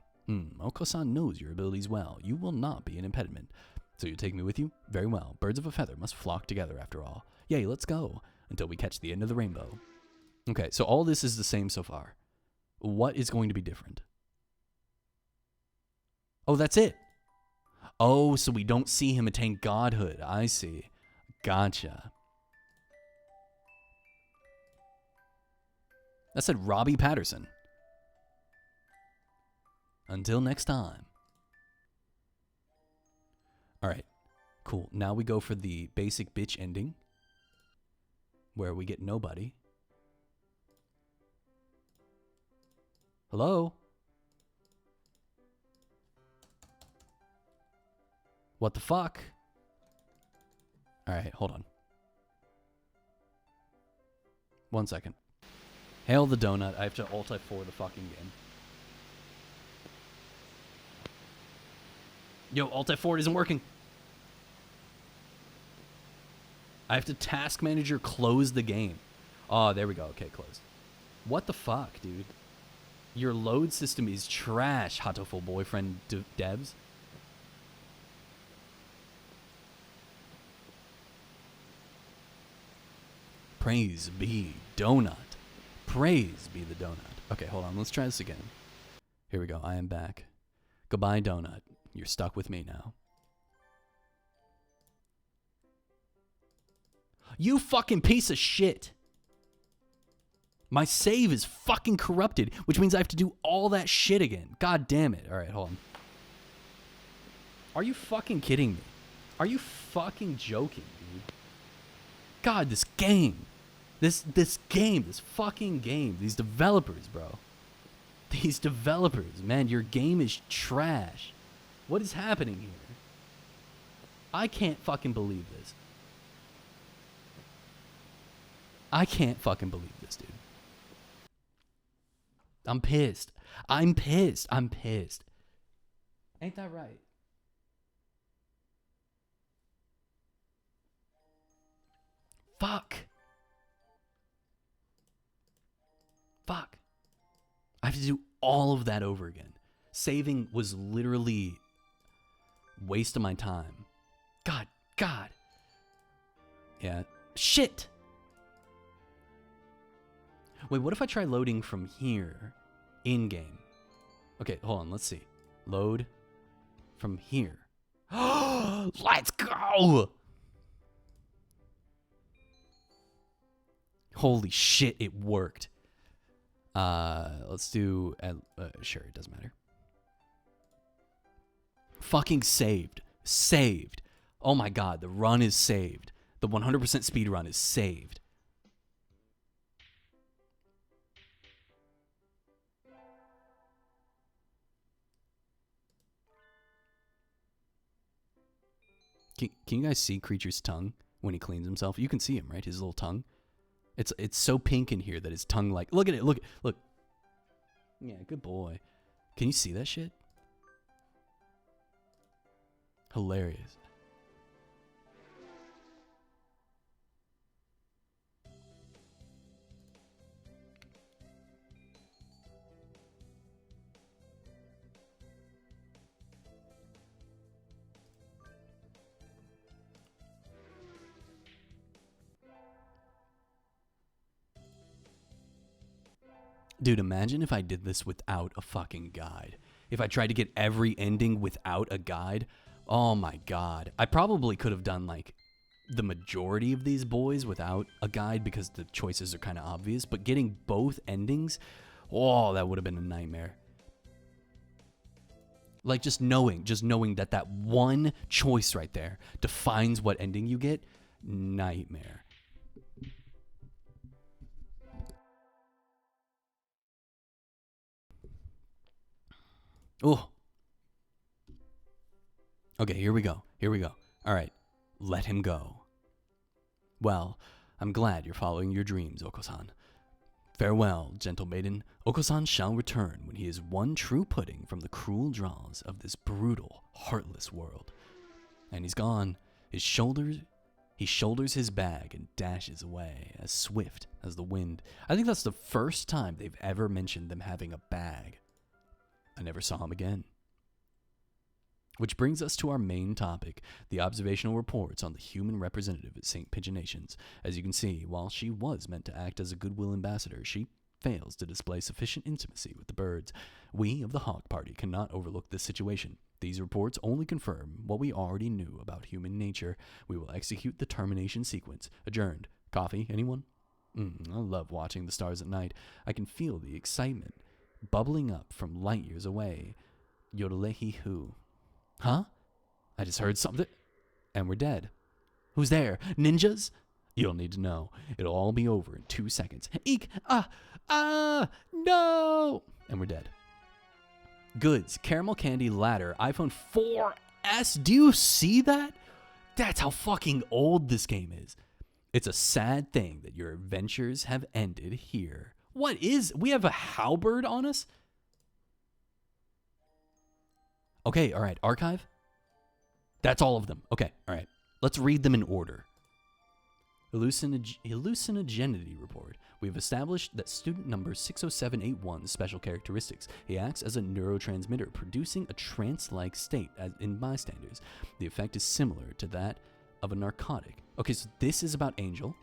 A: Oko-san knows your abilities well. You will not be an impediment. So you take me with you? Very well. Birds of a feather must flock together after all. Yay, let's go. Until we catch the end of the rainbow. Okay, so all this is the same so far. What is going to be different? Oh, that's it. Oh, so we don't see him attain godhood. I see. Gotcha. That said Robbie Patterson. Until next time. Alright, cool. Now we go for the basic bitch ending, where we get nobody. Hello? What the fuck? Alright, hold on. 1 second. Hail the donut. I have to alt F4 the fucking game. Yo, alt F4 isn't working. I have to task manager close the game. Oh, there we go. Okay, closed. What the fuck, dude? Your load system is trash, Hatoful boyfriend devs. Praise be donut. Praise be the donut. Okay, hold on. Let's try this again. Here we go. I am back. Goodbye, donut. You're stuck with me now. You fucking piece of shit. My save is fucking corrupted, which means I have to do all that shit again. God damn it. All right, hold on. Are you fucking kidding me? Are you fucking joking, dude? God, this game. This fucking game. These developers, bro. These developers, man, your game is trash. What is happening here? I can't fucking believe this. I can't fucking believe this, dude. I'm pissed. I'm pissed. I'm pissed. Ain't that right? Fuck. Fuck. I have to do all of that over again. Saving was literally a waste of my time. God. Yeah. Shit. Wait, what if I try loading from here in-game? Okay, hold on. Let's see. Load from here. Let's go! Holy shit, it worked. Let's do... sure, it doesn't matter. Fucking saved. Saved. Oh my god, the run is saved. The 100% speed run is saved. Can you guys see Creature's tongue when he cleans himself? You can see him, right? His little tongue. It's so pink in here that his tongue like... Look at it. Look. Yeah, good boy. Can you see that shit? Hilarious. Dude, imagine if I did this without a fucking guide. If I tried to get every ending without a guide. Oh my god. I probably could have done like the majority of these boys without a guide because the choices are kind of obvious. But getting both endings, oh, that would have been a nightmare. Like just knowing that one choice right there defines what ending you get. Nightmare. Oh. Okay, here we go. All right, let him go. Well, I'm glad you're following your dreams, Oko-san. Farewell, gentle maiden. Oko-san shall return when he is one true pudding from the cruel jaws of this brutal, heartless world. And he's gone. He shoulders his bag and dashes away as swift as the wind. I think that's the first time they've ever mentioned them having a bag. I never saw him again. Which brings us to our main topic, the observational reports on the human representative at St. Pigeonations. As you can see, while she was meant to act as a goodwill ambassador, she fails to display sufficient intimacy with the birds. We of the Hawk Party cannot overlook this situation. These reports only confirm what we already knew about human nature. We will execute the termination sequence. Adjourned. Coffee, anyone? I love watching the stars at night. I can feel the excitement bubbling up from light years away. Yodelehi hu. Huh? I just heard something. And we're dead. Who's there? Ninjas? You don't need to know. It'll all be over in 2 seconds. Eek! No! And we're dead. Goods. Caramel candy ladder. iPhone 4S. Do you see that? That's how fucking old this game is. It's a sad thing that your adventures have ended here. What is... We have a halberd on us? Okay, all right. Archive? That's all of them. Okay, all right. Let's read them in order. Hallucinogenity report. We have established that student number 60781's special characteristics. He acts as a neurotransmitter, producing a trance-like state as in bystanders. The effect is similar to that of a narcotic. Okay, so this is about Angel.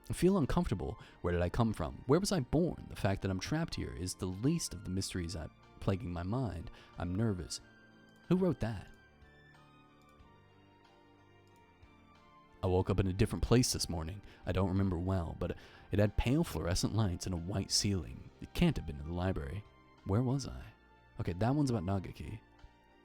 A: I feel uncomfortable. Where did I come from? Where was I born? The fact that I'm trapped here is the least of the mysteries plaguing my mind. I'm nervous. Who wrote that? I woke up in a different place this morning. I don't remember well, but it had pale fluorescent lights and a white ceiling. It can't have been in the library. Where was I? Okay, that one's about Nagaki.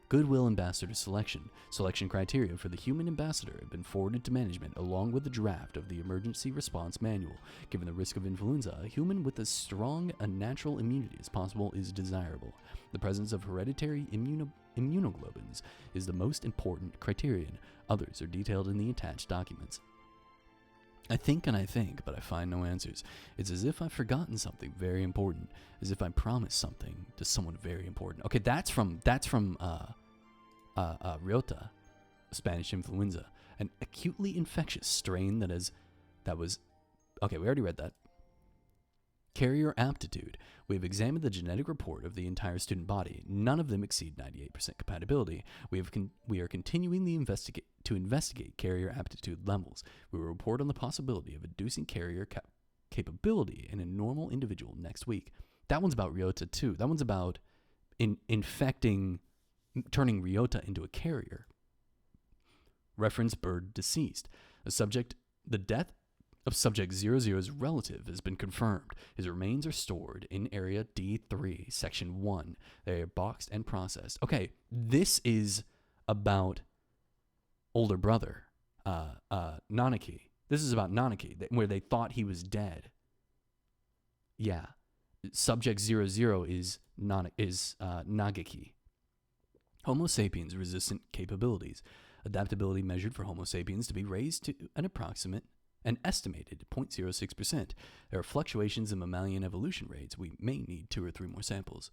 A: Goodwill Ambassador selection. Selection criteria for the human ambassador have been forwarded to management along with the draft of the emergency response manual. Given the risk of influenza, a human with as strong a natural immunity as possible is desirable. The presence of hereditary immunoglobulins is the most important criterion. Others are detailed in the attached documents. I think and I think, but I find no answers. It's as if I've forgotten something very important, as if I promised something to someone very important. Okay, that's from Ryota, Spanish influenza, an acutely infectious strain that was. Okay, we already read that. Carrier aptitude. We have examined the genetic report of the entire student body. None of them exceed 98% compatibility. We are continuing to investigate carrier aptitude levels. We will report on the possibility of inducing carrier capability in a normal individual next week. That one's about Ryota too. That one's about turning Ryota into a carrier. Reference bird deceased. The death of Subject 00's relative has been confirmed. His remains are stored in Area D3, Section 1. They are boxed and processed. Okay, this is about older brother, Nanaki. This is about Nanaki, where they thought he was dead. Yeah. Subject 00 is Nagaki. Homo sapiens resistant capabilities. Adaptability measured for Homo sapiens to be raised to an estimated 0.06%. There are fluctuations in mammalian evolution rates. We may need 2 or 3 more samples.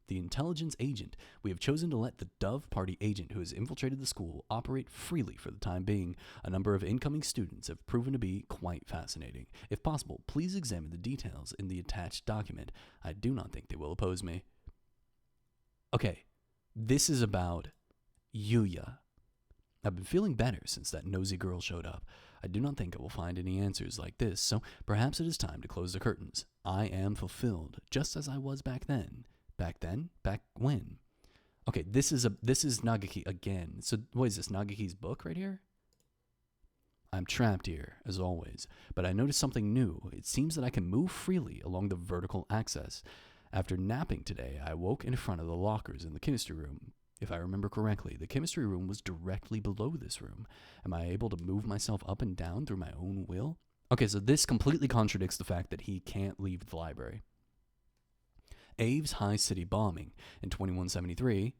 A: The intelligence agent. We have chosen to let the Dove Party agent who has infiltrated the school operate freely for the time being. A number of incoming students have proven to be quite fascinating. If possible, please examine the details in the attached document. I do not think they will oppose me. Okay, this is about Yuya. I've been feeling better since that nosy girl showed up. I do not think I will find any answers like this, so perhaps it is time to close the curtains. I am fulfilled, just as I was back then. Back then? Back when? Okay, this is Nagaki again. So what is this, Nagaki's book right here? I'm trapped here, as always, but I noticed something new. It seems that I can move freely along the vertical axis. After napping today, I woke in front of the lockers in the chemistry room. If I remember correctly, the chemistry room was directly below this room. Am I able to move myself up and down through my own will? Okay, so this completely contradicts the fact that he can't leave the library. Aves High City bombing in 2173,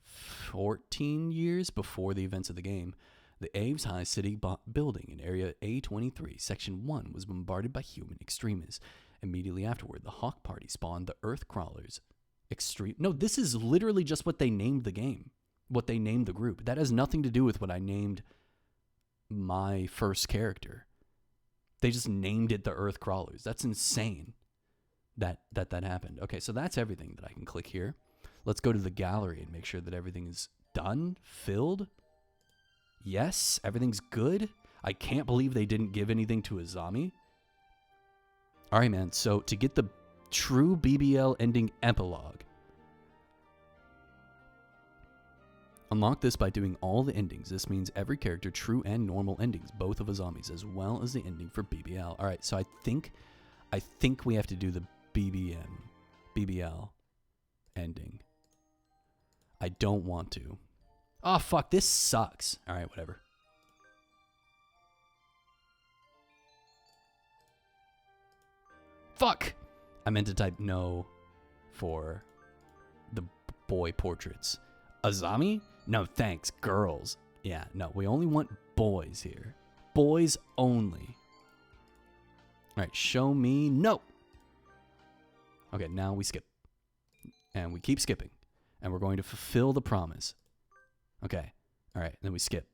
A: 14 years before the events of the game. The Aves High City building in Area A23, Section 1 was bombarded by human extremists. Immediately afterward, the Hawk Party spawned the Earth Crawlers. No, this is literally just what they named the game, what they named the group. That has nothing to do with what I named my first character. They just named it the Earth Crawlers. That's insane that happened. Okay, so that's everything that I can click here. Let's go to the gallery and make sure that everything is done, filled. Yes, everything's good. I can't believe they didn't give anything to Azami. All right, man, so to get the true BBL ending epilogue, unlock this by doing all the endings. This means every character true and normal endings, both of Azami's, as well as the ending for BBL. All right, so I think we have to do the BBL ending. I don't want to. Oh, fuck, this sucks. All right, whatever. Fuck! I meant to type no for the boy portraits. Azami? No, thanks. Girls. Yeah, no, we only want boys here. Boys only. All right, show me. No. Okay, now we skip. And we keep skipping. And we're going to fulfill the promise. Okay. All right, then we skip.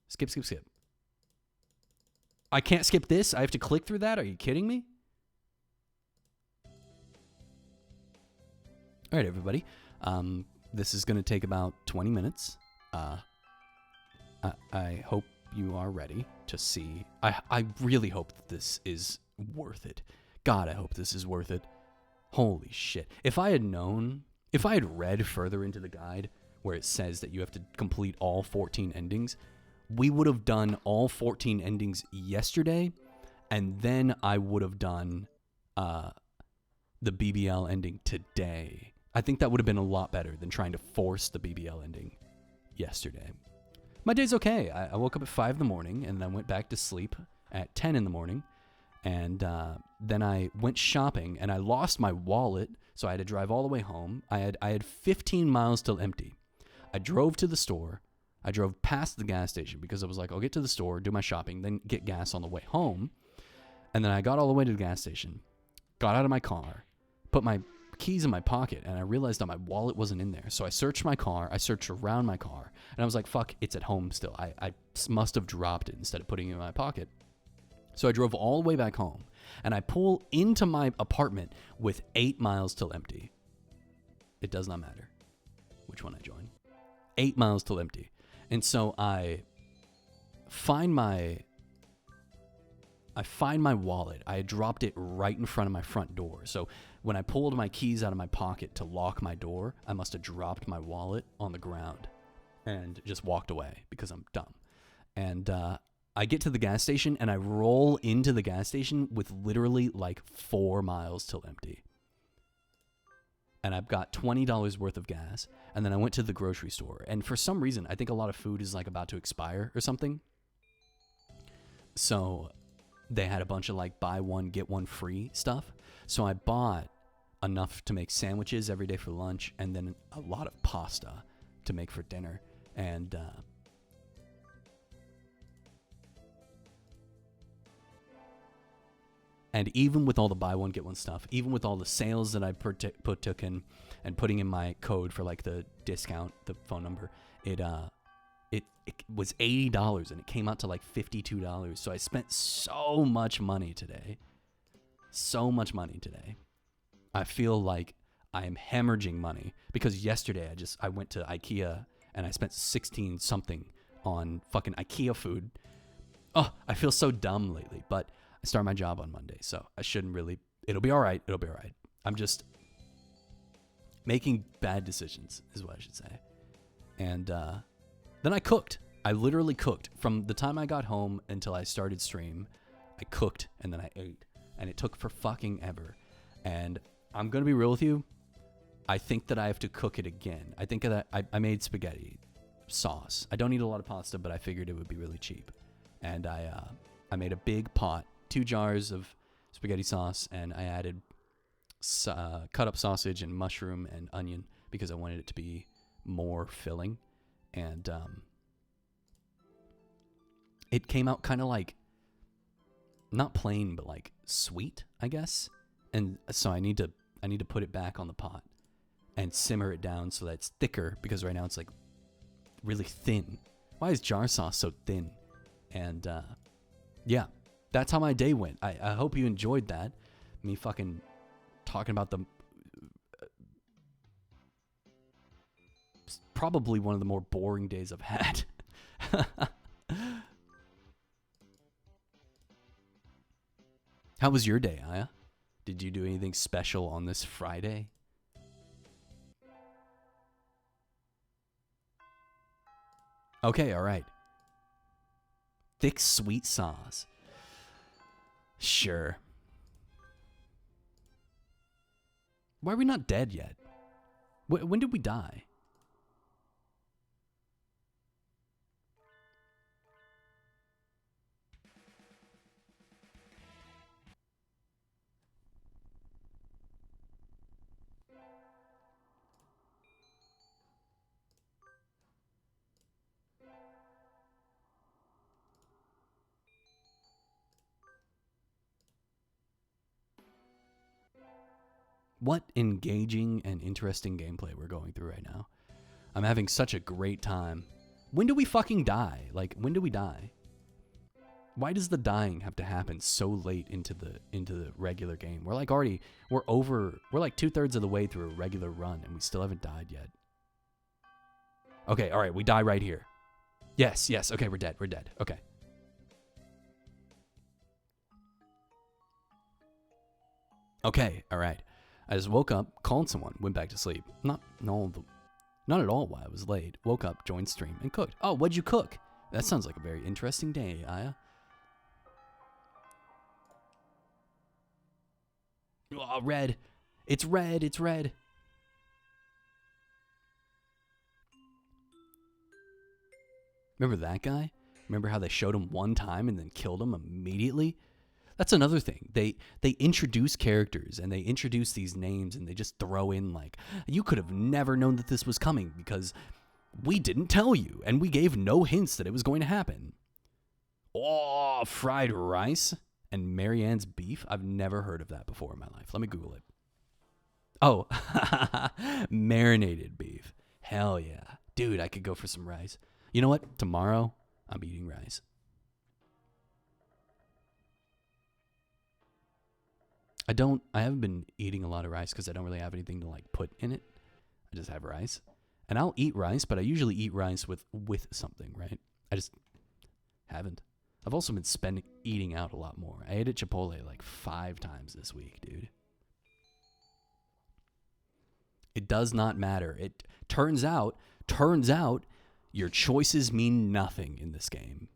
A: Skip, skip, skip. I can't skip this? I have to click through that? Are you kidding me? All right, everybody. This is going to take about 20 minutes. I hope you are ready to see. I really hope that this is worth it. God, I hope this is worth it. Holy shit. If I had read further into the guide where it says that you have to complete all 14 endings, we would have done all 14 endings yesterday, and then I would have done the BBL ending today. I think that would have been a lot better than trying to force the BBL ending yesterday. My day's okay. I woke up at 5 in the morning, and then I went back to sleep at 10 in the morning, and then I went shopping, and I lost my wallet, so I had to drive all the way home. I had 15 miles till empty. I drove to the store. I drove past the gas station because I was like, I'll get to the store, do my shopping, then get gas on the way home. And then I got all the way to the gas station, got out of my car, put my keys in my pocket, and I realized that my wallet wasn't in there. So I searched my car, I searched around my car, and I was like, fuck, it's at home still. I must have dropped it instead of putting it in my pocket. So I drove all the way back home, and I pull into my apartment with 8 miles till empty. It does not matter which one I join. 8 miles till empty. And so I find my wallet. I had dropped it right in front of my front door. So when I pulled my keys out of my pocket to lock my door, I must have dropped my wallet on the ground and just walked away because I'm dumb. And I get to the gas station, and I roll into the gas station with literally like 4 miles till empty. And I've got $20 worth of gas. And then I went to the grocery store. And for some reason, I think a lot of food is like about to expire or something. So they had a bunch of like buy one, get one free stuff. So I bought enough to make sandwiches every day for lunch, and then a lot of pasta to make for dinner. And even with all the buy one, get one stuff, even with all the sales that I took in and putting in my code for like the discount, the phone number, it was $80 and it came out to like $52. So I spent so much money today. So much money today. I feel like I am hemorrhaging money because yesterday I went to IKEA and I spent 16 something on fucking IKEA food. Oh, I feel so dumb lately, but I start my job on Monday, so I shouldn't really. It'll be all right. It'll be all right. I'm just making bad decisions, is what I should say. And then I cooked. I literally cooked from the time I got home until I started stream. I cooked and then I ate, and it took for fucking ever. And I'm gonna be real with you. I think that I have to cook it again. I think that I made spaghetti sauce. I don't eat a lot of pasta, but I figured it would be really cheap, and I made a big pot. 2 jars of spaghetti sauce, and I added cut up sausage and mushroom and onion because I wanted it to be more filling. And it came out kind of like, not plain, but like sweet, I guess. And so I need to put it back on the pot and simmer it down so that it's thicker, because right now it's like really thin. Why is jar sauce so thin? And yeah. That's how my day went. I hope you enjoyed that. Me fucking talking about the probably one of the more boring days I've had. How was your day, Aya? Did you do anything special on this Friday? Okay, all right. Thick sweet sauce. Sure. Why are we not dead yet? When did we die? What engaging and interesting gameplay we're going through right now. I'm having such a great time. When do we fucking die? Like, when do we die? Why does the dying have to happen so late into the regular game? We're like we're like 2/3 of the way through a regular run and we still haven't died yet. Okay, all right, we die right here. Yes. Okay, we're dead. Okay. Okay, all right. I just woke up, called someone, went back to sleep. Not at all why I was late. Woke up, joined stream, and cooked. Oh, what'd you cook? That sounds like a very interesting day, Aya. Oh, red. It's red. Remember that guy? Remember how they showed him one time and then killed him immediately? That's another thing. They introduce characters and they introduce these names and they just throw in like, you could have never known that this was coming because we didn't tell you and we gave no hints that it was going to happen. Oh, fried rice and Marianne's beef? I've never heard of that before in my life. Let me Google it. Oh, marinated beef. Hell yeah. Dude, I could go for some rice. You know what? Tomorrow, I'm eating rice. I haven't been eating a lot of rice because I don't really have anything to like put in it. I just have rice. And I'll eat rice, but I usually eat rice with something, right? I just haven't. I've also been eating out a lot more. I ate at Chipotle like 5 times this week, dude. It does not matter. It turns out, your choices mean nothing in this game.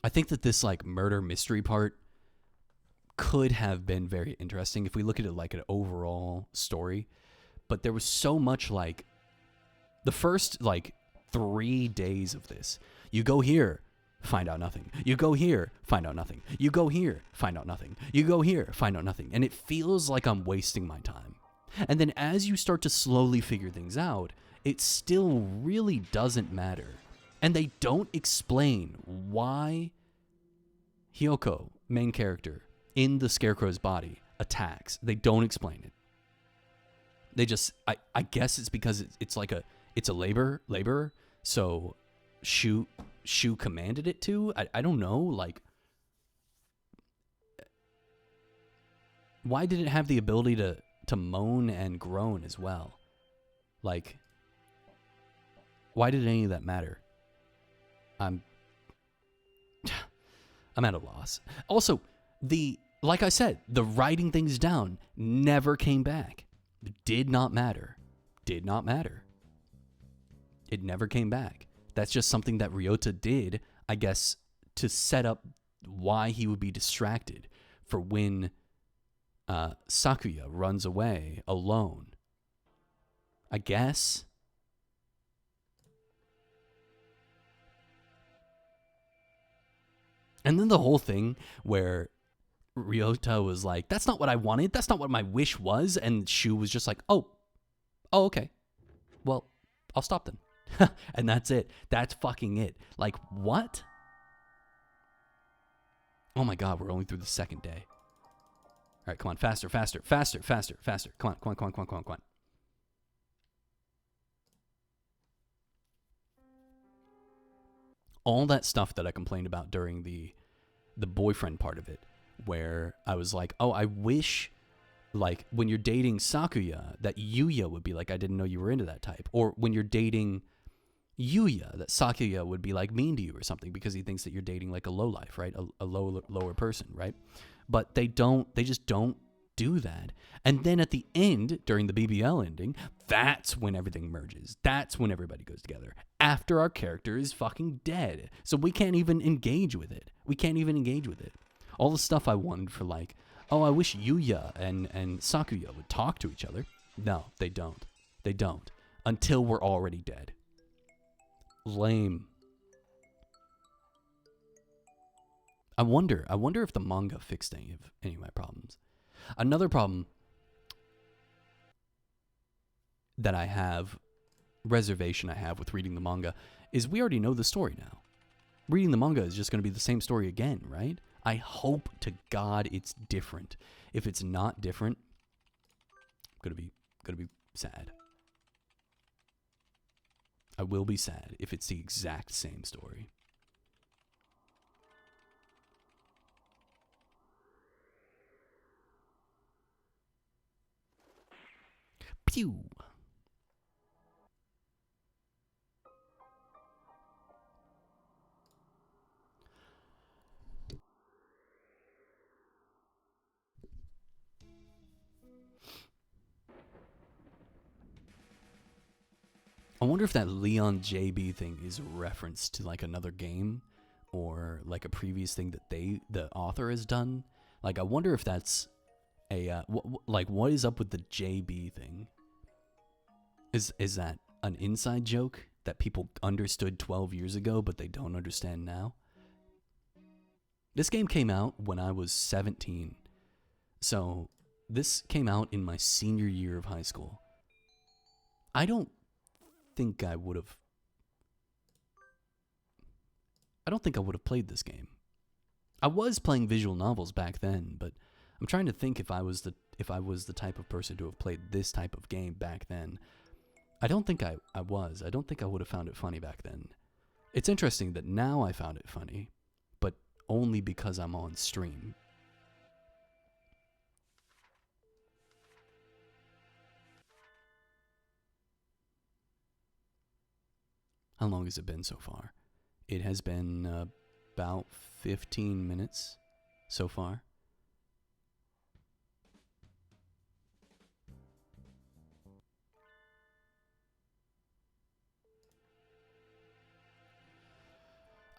A: I think that this like murder mystery part could have been very interesting if we look at it like an overall story. But there was so much like the first like 3 days of this. You go here, find out nothing. You go here, find out nothing. You go here, find out nothing. You go here, find out nothing. And it feels like I'm wasting my time. And then as you start to slowly figure things out, it still really doesn't matter. And they don't explain why Hyoko, main character, in the Scarecrow's body, attacks. They don't explain it. They just, I guess it's because it's a laborer, so Shu commanded it to. I don't know, like, why did it have the ability to moan and groan as well? Like, why did any of that matter? I'm at a loss. Also, like I said, the writing things down never came back. Did not matter. It never came back. That's just something that Ryota did, I guess, to set up why he would be distracted for when Sakuya runs away alone. I guess. And then the whole thing where Ryota was like, that's not what I wanted. That's not what my wish was. And Shu was just like, oh, okay. Well, I'll stop then. And that's it. That's fucking it. Like, what? Oh my God, we're only through the second day. All right, come on, faster. Come on. All that stuff that I complained about during the boyfriend part of it, where I was like, oh, I wish, like, when you're dating Sakuya, that Yuya would be like, I didn't know you were into that type. Or when you're dating Yuya, that Sakuya would be, like, mean to you or something because he thinks that you're dating, like, a lowlife, right? A lower person, right? But they just don't do that. And then at the end, during the BBL ending, that's when everything merges. That's when everybody goes together. After our character is fucking dead. So we can't even engage with it. All the stuff I wanted for like, oh, I wish Yuya and Sakuya would talk to each other. No, they don't. Until we're already dead. Lame. I wonder if the manga fixed any of my problems. Another problem that I have, reservation I have with reading the manga, is we already know the story now. Reading the manga is just going to be the same story again, right? I hope to God it's different. If it's not different, I'm gonna be sad. I will be sad if it's the exact same story. Pew. I wonder if that Leon JB thing is a reference to like another game or like a previous thing that the author has done. Like I wonder if that's a like what is up with the JB thing? Is that an inside joke that people understood 12 years ago but they don't understand now? This game came out when I was 17. So this came out in my senior year of high school. I don't think I would have played this game. I was playing visual novels back then, but I'm trying to think if I was the type of person to have played this type of game back then. I don't think I was. I don't think I would have found it funny back then. It's interesting that now I found it funny, but only because I'm on stream. How long has it been so far? It has been about 15 minutes so far.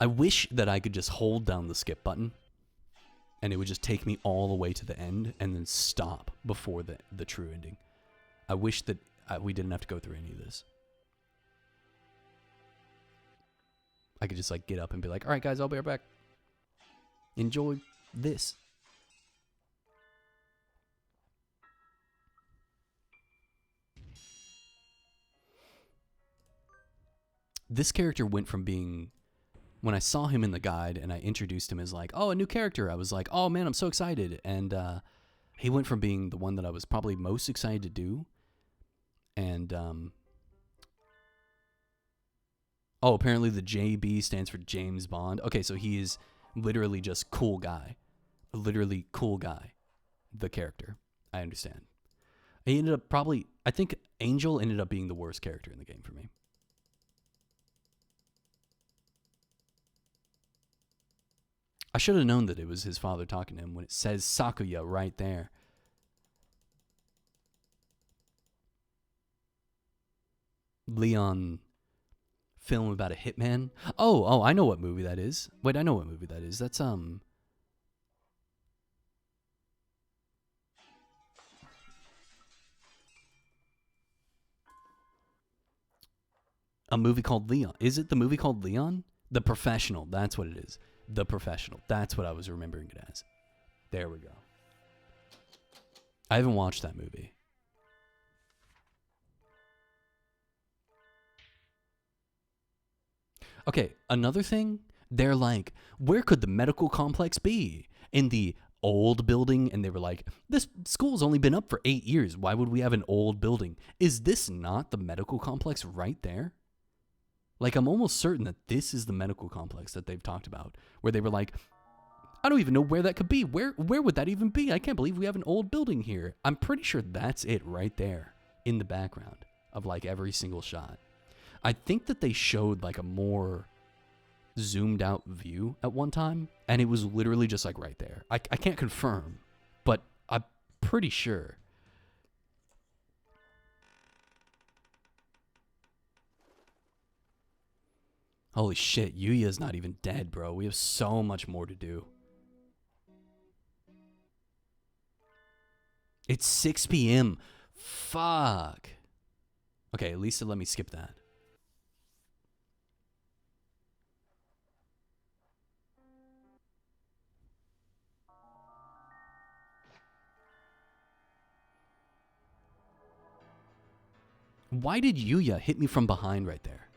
A: I wish that I could just hold down the skip button and it would just take me all the way to the end and then stop before the true ending. I wish that we didn't have to go through any of this. I could just like get up and be like, all right, guys, I'll be right back. Enjoy this. This character went from being, when I saw him in the guide and I introduced him as like, oh, a new character, I was like, oh man, I'm so excited. And he went from being the one that I was probably most excited to do. And oh, apparently the JB stands for James Bond. Okay, so he is literally just cool guy. Literally cool guy. The character. I understand. He ended up I think Angel ended up being the worst character in the game for me. I should have known that it was his father talking to him when it says Sakuya right there. Leon film about a hitman. Oh, I know what movie that is. Wait, I know what movie that is. That's a movie called Leon. Is it the movie called Leon? The Professional. That's what it is. The Professional. That's what I was remembering it as. There we go. I haven't watched that movie. Okay, another thing, they're like, where could the medical complex be? In the old building? And they were like, this school's only been up for 8 years. Why would we have an old building? Is this not the medical complex right there? Like, I'm almost certain that this is the medical complex that they've talked about, where they were like, I don't even know where that could be. Where would that even be? I can't believe we have an old building here. I'm pretty sure that's it right there in the background of like every single shot. I think that they showed like a more zoomed out view at one time, and it was literally just like right there. I can't confirm, but I'm pretty sure. Holy shit, Yuya's not even dead, bro. We have so much more to do. It's 6 p.m. Fuck. Okay, at least let me skip that. Why did Yuya hit me from behind right there?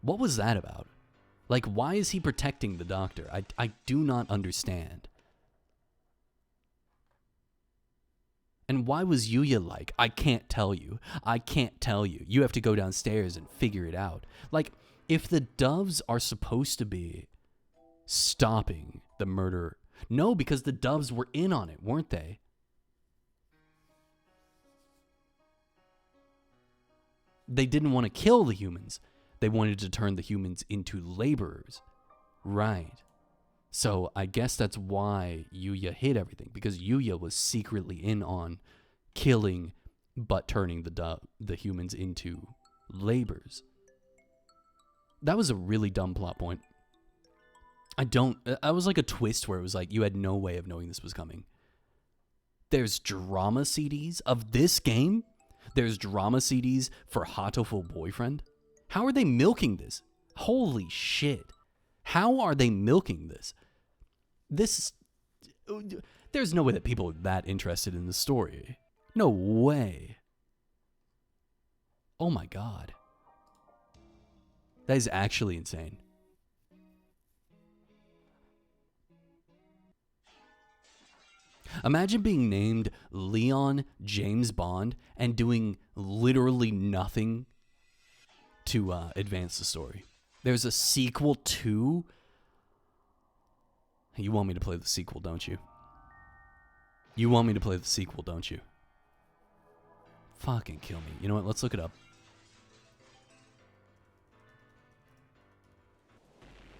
A: What was that about? Like, why is he protecting the doctor? I do not understand. And why was Yuya like, I can't tell you. I can't tell you. You have to go downstairs and figure it out. Like, if the doves are supposed to be stopping the murder, no, because the doves were in on it, weren't they? They didn't want to kill the humans. They wanted to turn the humans into laborers. Right. So I guess that's why Yuya hid everything, because Yuya was secretly in on killing but turning the humans into laborers. That was a really dumb plot point. I was like a twist where it was like you had no way of knowing this was coming. There's drama CDs of this game. There's drama CDs for Hatoful Boyfriend. How are they milking this? Holy shit. How are they milking this? There's no way that people are that interested in the story. No way. Oh my god. That is actually insane. Imagine being named Leon James Bond and doing literally nothing to advance the story. There's a sequel to... You want me to play the sequel, don't you? You want me to play the sequel, don't you? Fucking kill me. You know what? Let's look it up.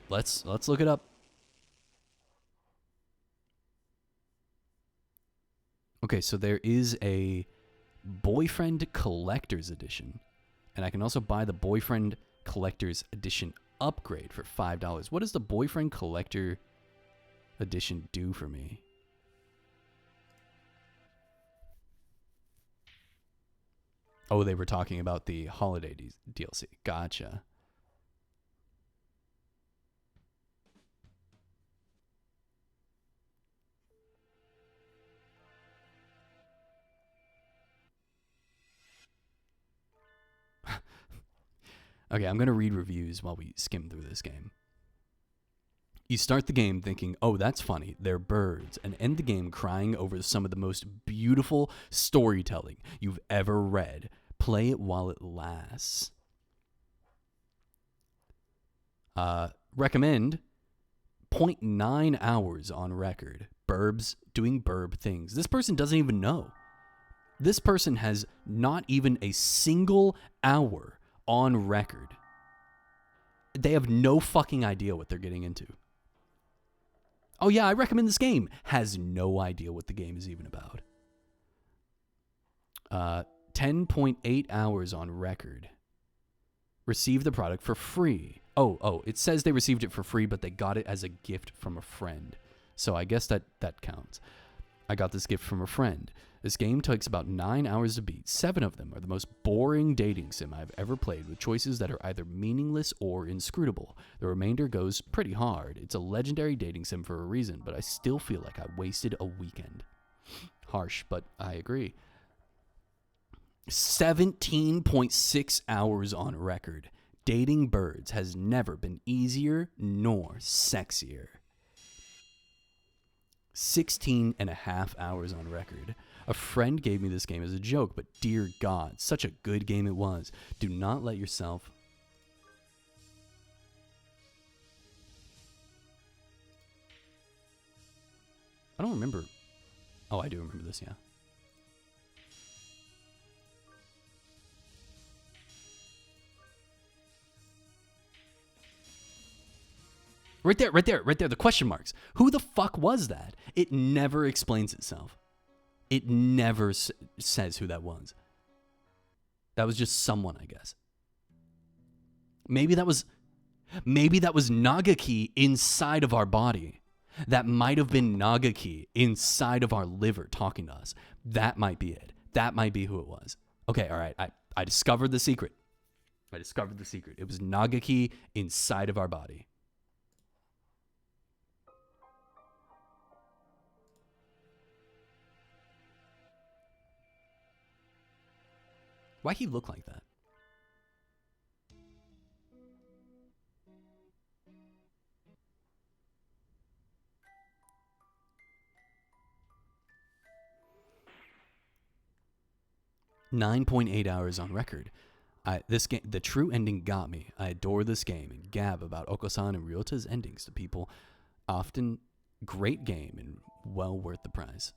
A: Let's look it up. Okay, so there is a Boyfriend Collector's Edition. And I can also buy the Boyfriend Collector's Edition upgrade for $5. What does the Boyfriend Collector Edition do for me? Oh, they were talking about the holiday DLC. Gotcha. Okay, I'm going to read reviews while we skim through this game. You start the game thinking, oh, that's funny, they're birds, and end the game crying over some of the most beautiful storytelling you've ever read. Play it while it lasts. Recommend 0.9 hours on record. Burbs doing burb things. This person doesn't even know. This person has not even a single hour on record. They have no fucking idea what they're getting into. Oh yeah, I recommend this game. Has no idea what the game is even about. 10.8 hours on record. Receive the product for free. Oh, it says they received it for free, but they got it as a gift from a friend. So I guess that counts. I got this gift from a friend. This game takes about 9 hours to beat. 7 of them are the most boring dating sim I've ever played, with choices that are either meaningless or inscrutable. The remainder goes pretty hard. It's a legendary dating sim for a reason, but I still feel like I wasted a weekend. Harsh, but I agree. 17.6 hours on record. Dating birds has never been easier nor sexier. 16.5 hours on record. A friend gave me this game as a joke, but dear God, such a good game it was. Do not let yourself... I don't remember. Oh, I do remember this, yeah. Right there, the question marks. Who the fuck was that? It never explains itself. It never says who that was. That was just someone, I guess. Maybe that was Nagaki inside of our body. That might have been Nagaki inside of our liver talking to us. That might be it. That might be who it was. Okay, all right. I discovered the secret. It was Nagaki inside of our body. Why he look like that? 9.8 hours on record. This game, the true ending got me. I adore this game and gab about Okosan and Ryota's endings to people. Often great game and well worth the price.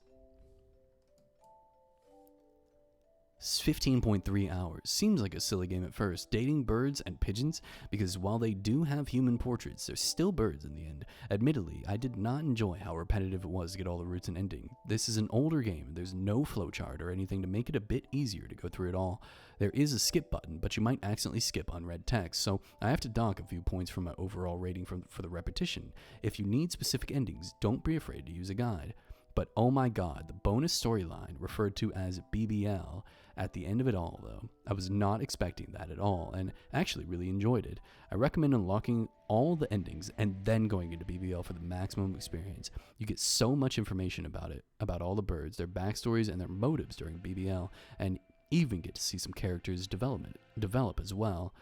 A: 15.3 hours. Seems like a silly game at first. Dating birds and pigeons, because while they do have human portraits, they're still birds in the end. Admittedly, I did not enjoy how repetitive it was to get all the routes and ending. This is an older game, and there's no flowchart or anything to make it a bit easier to go through it all. There is a skip button, but you might accidentally skip unread text, so I have to dock a few points from my overall rating for the repetition. If you need specific endings, don't be afraid to use a guide. But oh my god, the bonus storyline, referred to as BBL, at the end of it all though, I was not expecting that at all, and actually really enjoyed it. I recommend unlocking all the endings and then going into BBL for the maximum experience. You get so much information about it, about all the birds, their backstories, and their motives during BBL, and even get to see some characters develop as well.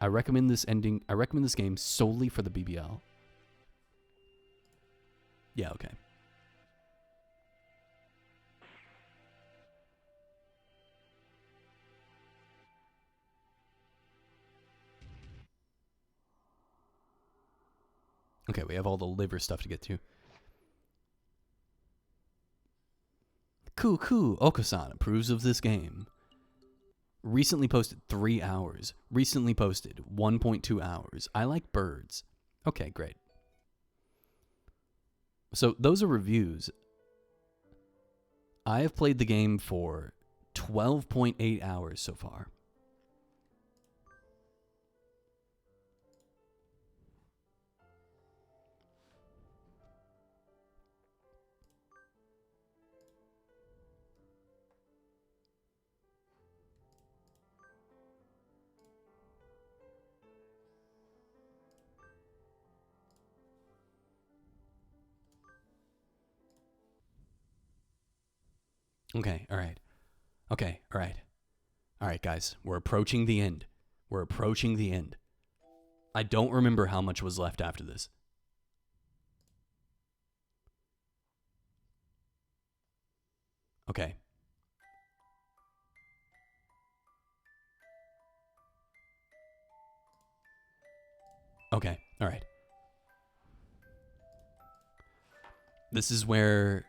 A: I recommend this game solely for the BBL. Yeah, okay. Okay, we have all the liver stuff to get to. Cool. Okosan approves of this game. Recently posted 3 hours. Recently posted 1.2 hours. I like birds. Okay, great. So those are reviews. I have played the game for 12.8 hours so far. Okay, all right. Okay, all right. All right, guys, we're approaching the end. We're approaching the end. I don't remember how much was left after this. Okay. Okay, all right. This is where...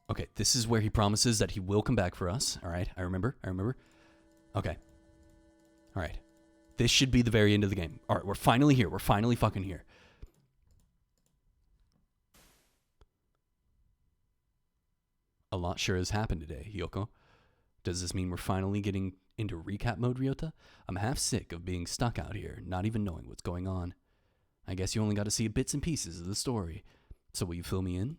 A: Okay, this is where he promises that he will come back for us. All right, I remember. Okay. All right. This should be the very end of the game. All right, we're finally here. We're finally fucking here. A lot sure has happened today, Hyoko. Does this mean we're finally getting into recap mode, Ryota? I'm half sick of being stuck out here, not even knowing what's going on. I guess you only got to see bits and pieces of the story. So will you fill me in?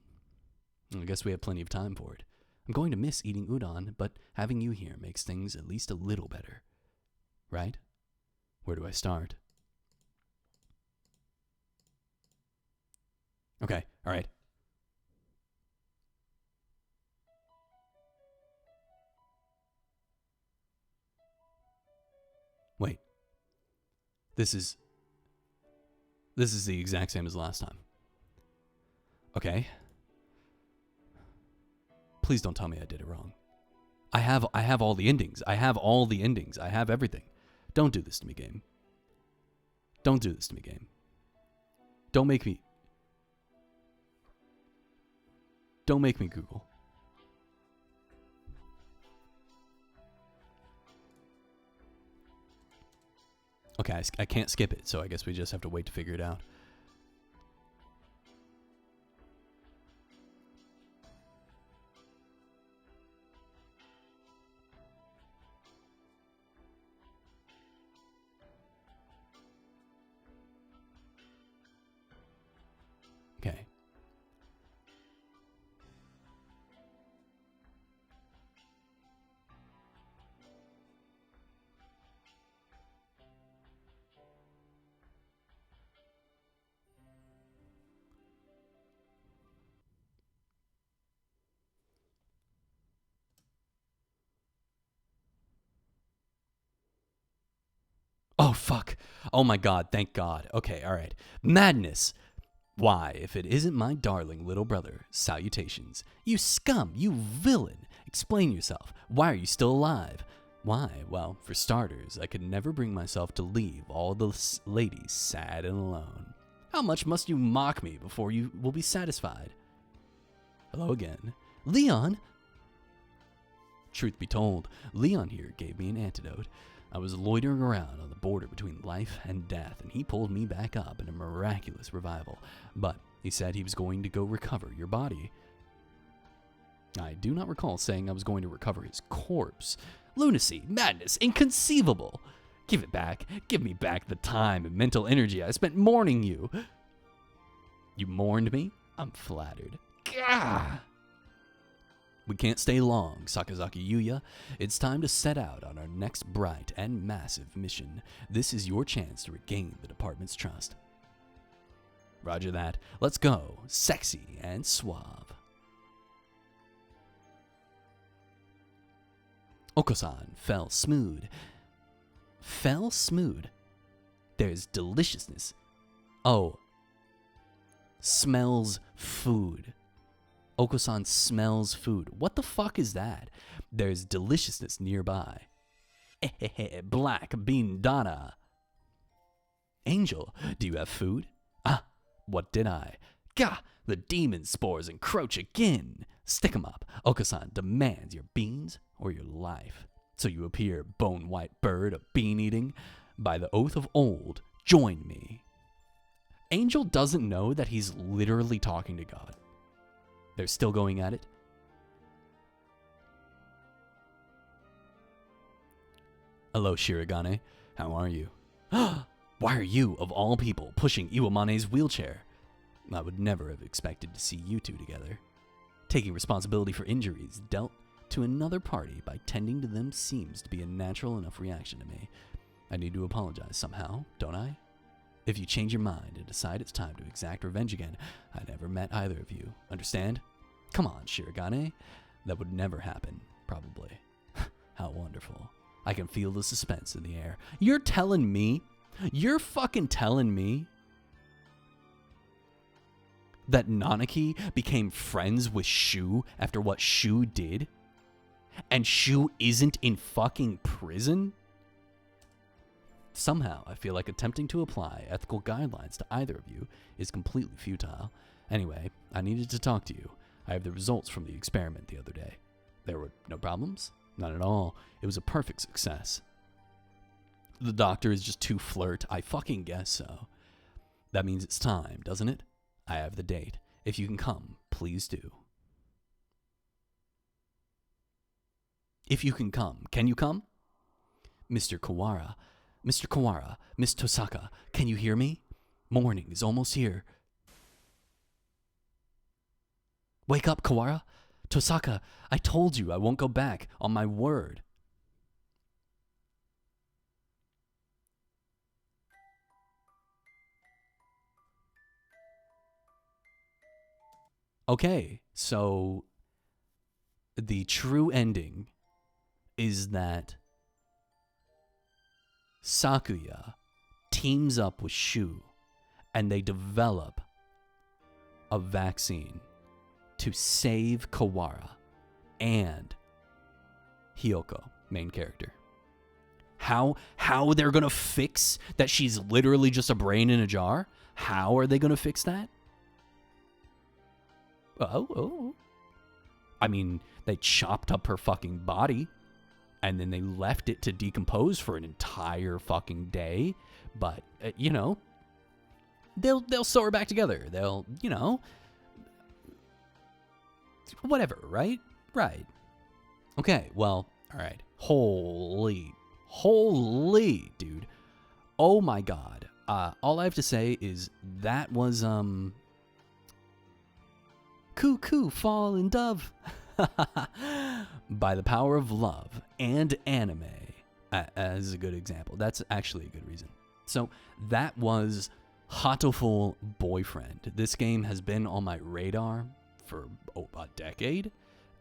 A: I guess we have plenty of time for it. I'm going to miss eating udon, but having you here makes things at least a little better. Right? Where do I start? Okay, all right. Wait. This is the exact same as last time. Okay. Please don't tell me I did it wrong. I have all the endings. I have all the endings. I have everything. Don't do this to me, game. Don't do this to me, game. Don't make me Google. Okay, I can't skip it, so I guess we just have to wait to figure it out. Okay. Oh, fuck. Oh, my God. Thank God. Okay, all right. Madness. Why, if it isn't my darling little brother, salutations. You scum, you villain. Explain yourself. Why are you still alive? Why? Well, for starters, I could never bring myself to leave all the ladies sad and alone. How much must you mock me before you will be satisfied? Hello again. Leon? Truth be told, Leon here gave me an antidote. I was loitering around on the border between life and death, and he pulled me back up in a miraculous revival. But he said he was going to go recover your body. I do not recall saying I was going to recover his corpse. Lunacy, madness, inconceivable. Give it back. Give me back the time and mental energy I spent mourning you. You mourned me? I'm flattered. Gah! We can't stay long, Sakazaki Yuya. It's time to set out on our next bright and massive mission. This is your chance to regain the department's trust. Roger that. Let's go. Sexy and suave. Oko-san fell smooth. Fell smooth? There's deliciousness. Oh. Smells food. Oko-san smells food. What the fuck is that? There's deliciousness nearby. Black bean dana. Angel, do you have food? Ah, what did I? Gah, the demon spores encroach again. Stick 'em up. Oko-san demands your beans or your life. So you appear, bone-white bird of bean-eating. By the oath of old, join me. Angel doesn't know that he's literally talking to God. They're still going at it. Hello, Shirogane. How are you? Why are you, of all people, pushing Iwamane's wheelchair? I would never have expected to see you two together. Taking responsibility for injuries dealt to another party by tending to them seems to be a natural enough reaction to me. I need to apologize somehow, don't I? If you change your mind and decide it's time to exact revenge again, I never met either of you. Understand? Come on, Shirogane. That would never happen, probably. How wonderful. I can feel the suspense in the air. You're telling me? You're fucking telling me that Nanaki became friends with Shu after what Shu did? And Shu isn't in fucking prison? Somehow, I feel like attempting to apply ethical guidelines to either of you is completely futile. Anyway, I needed to talk to you. I have the results from the experiment the other day. There were no problems? None at all. It was a perfect success. The doctor is just too flirt. I fucking guess so. That means it's time, doesn't it? I have the date. If you can come, please do. If you can come. Can you come? Mr. Kawara. Mr. Kawara. Miss Tosaka. Can you hear me? Morning is almost here. Wake up, Kawara. Tosaka, I told you I won't go back, on my word. Okay, so the true ending is that Sakuya teams up with Shu and they develop a vaccine to save Kawara and Hiyoko, main character. How they're gonna fix that she's literally just a brain in a jar? How are they gonna fix that? Oh. I mean, they chopped up her fucking body and then they left it to decompose for an entire fucking day. But, you know, they'll sew her back together. They'll, you know, whatever, right? Right. Okay, well, all right. Holy, dude. Oh my God. All I have to say is that was, Cuckoo, fallen dove. By the power of love and anime as a good example. That's actually a good reason. So that was Hatoful Boyfriend. This game has been on my radar for a decade,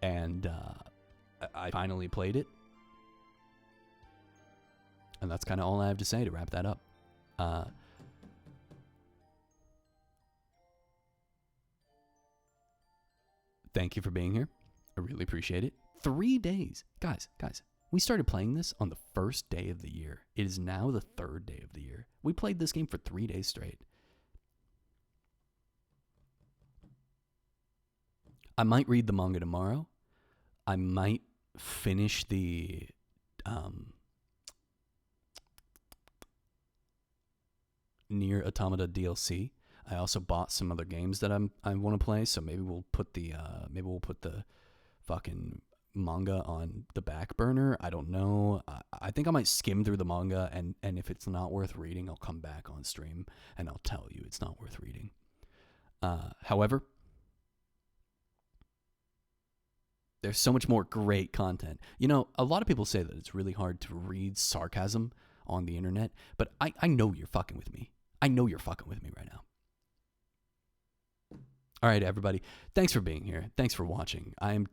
A: and I finally played it. And that's kind of all I have to say to wrap that up. Thank you for being here. I really appreciate it. 3 days. Guys, we started playing this on the first day of the year. It is now the third day of the year. We played this game for 3 days straight. I might read the manga tomorrow. I might finish the Nier Automata DLC. I also bought some other games that I want to play, so maybe we'll put the fucking manga on the back burner. I don't know. I think I might skim through the manga, and if it's not worth reading, I'll come back on stream and I'll tell you it's not worth reading. However, there's so much more great content. You know, a lot of people say that it's really hard to read sarcasm on the internet, but I know you're fucking with me. I know you're fucking with me right now. All right, everybody. Thanks for being here. Thanks for watching. I am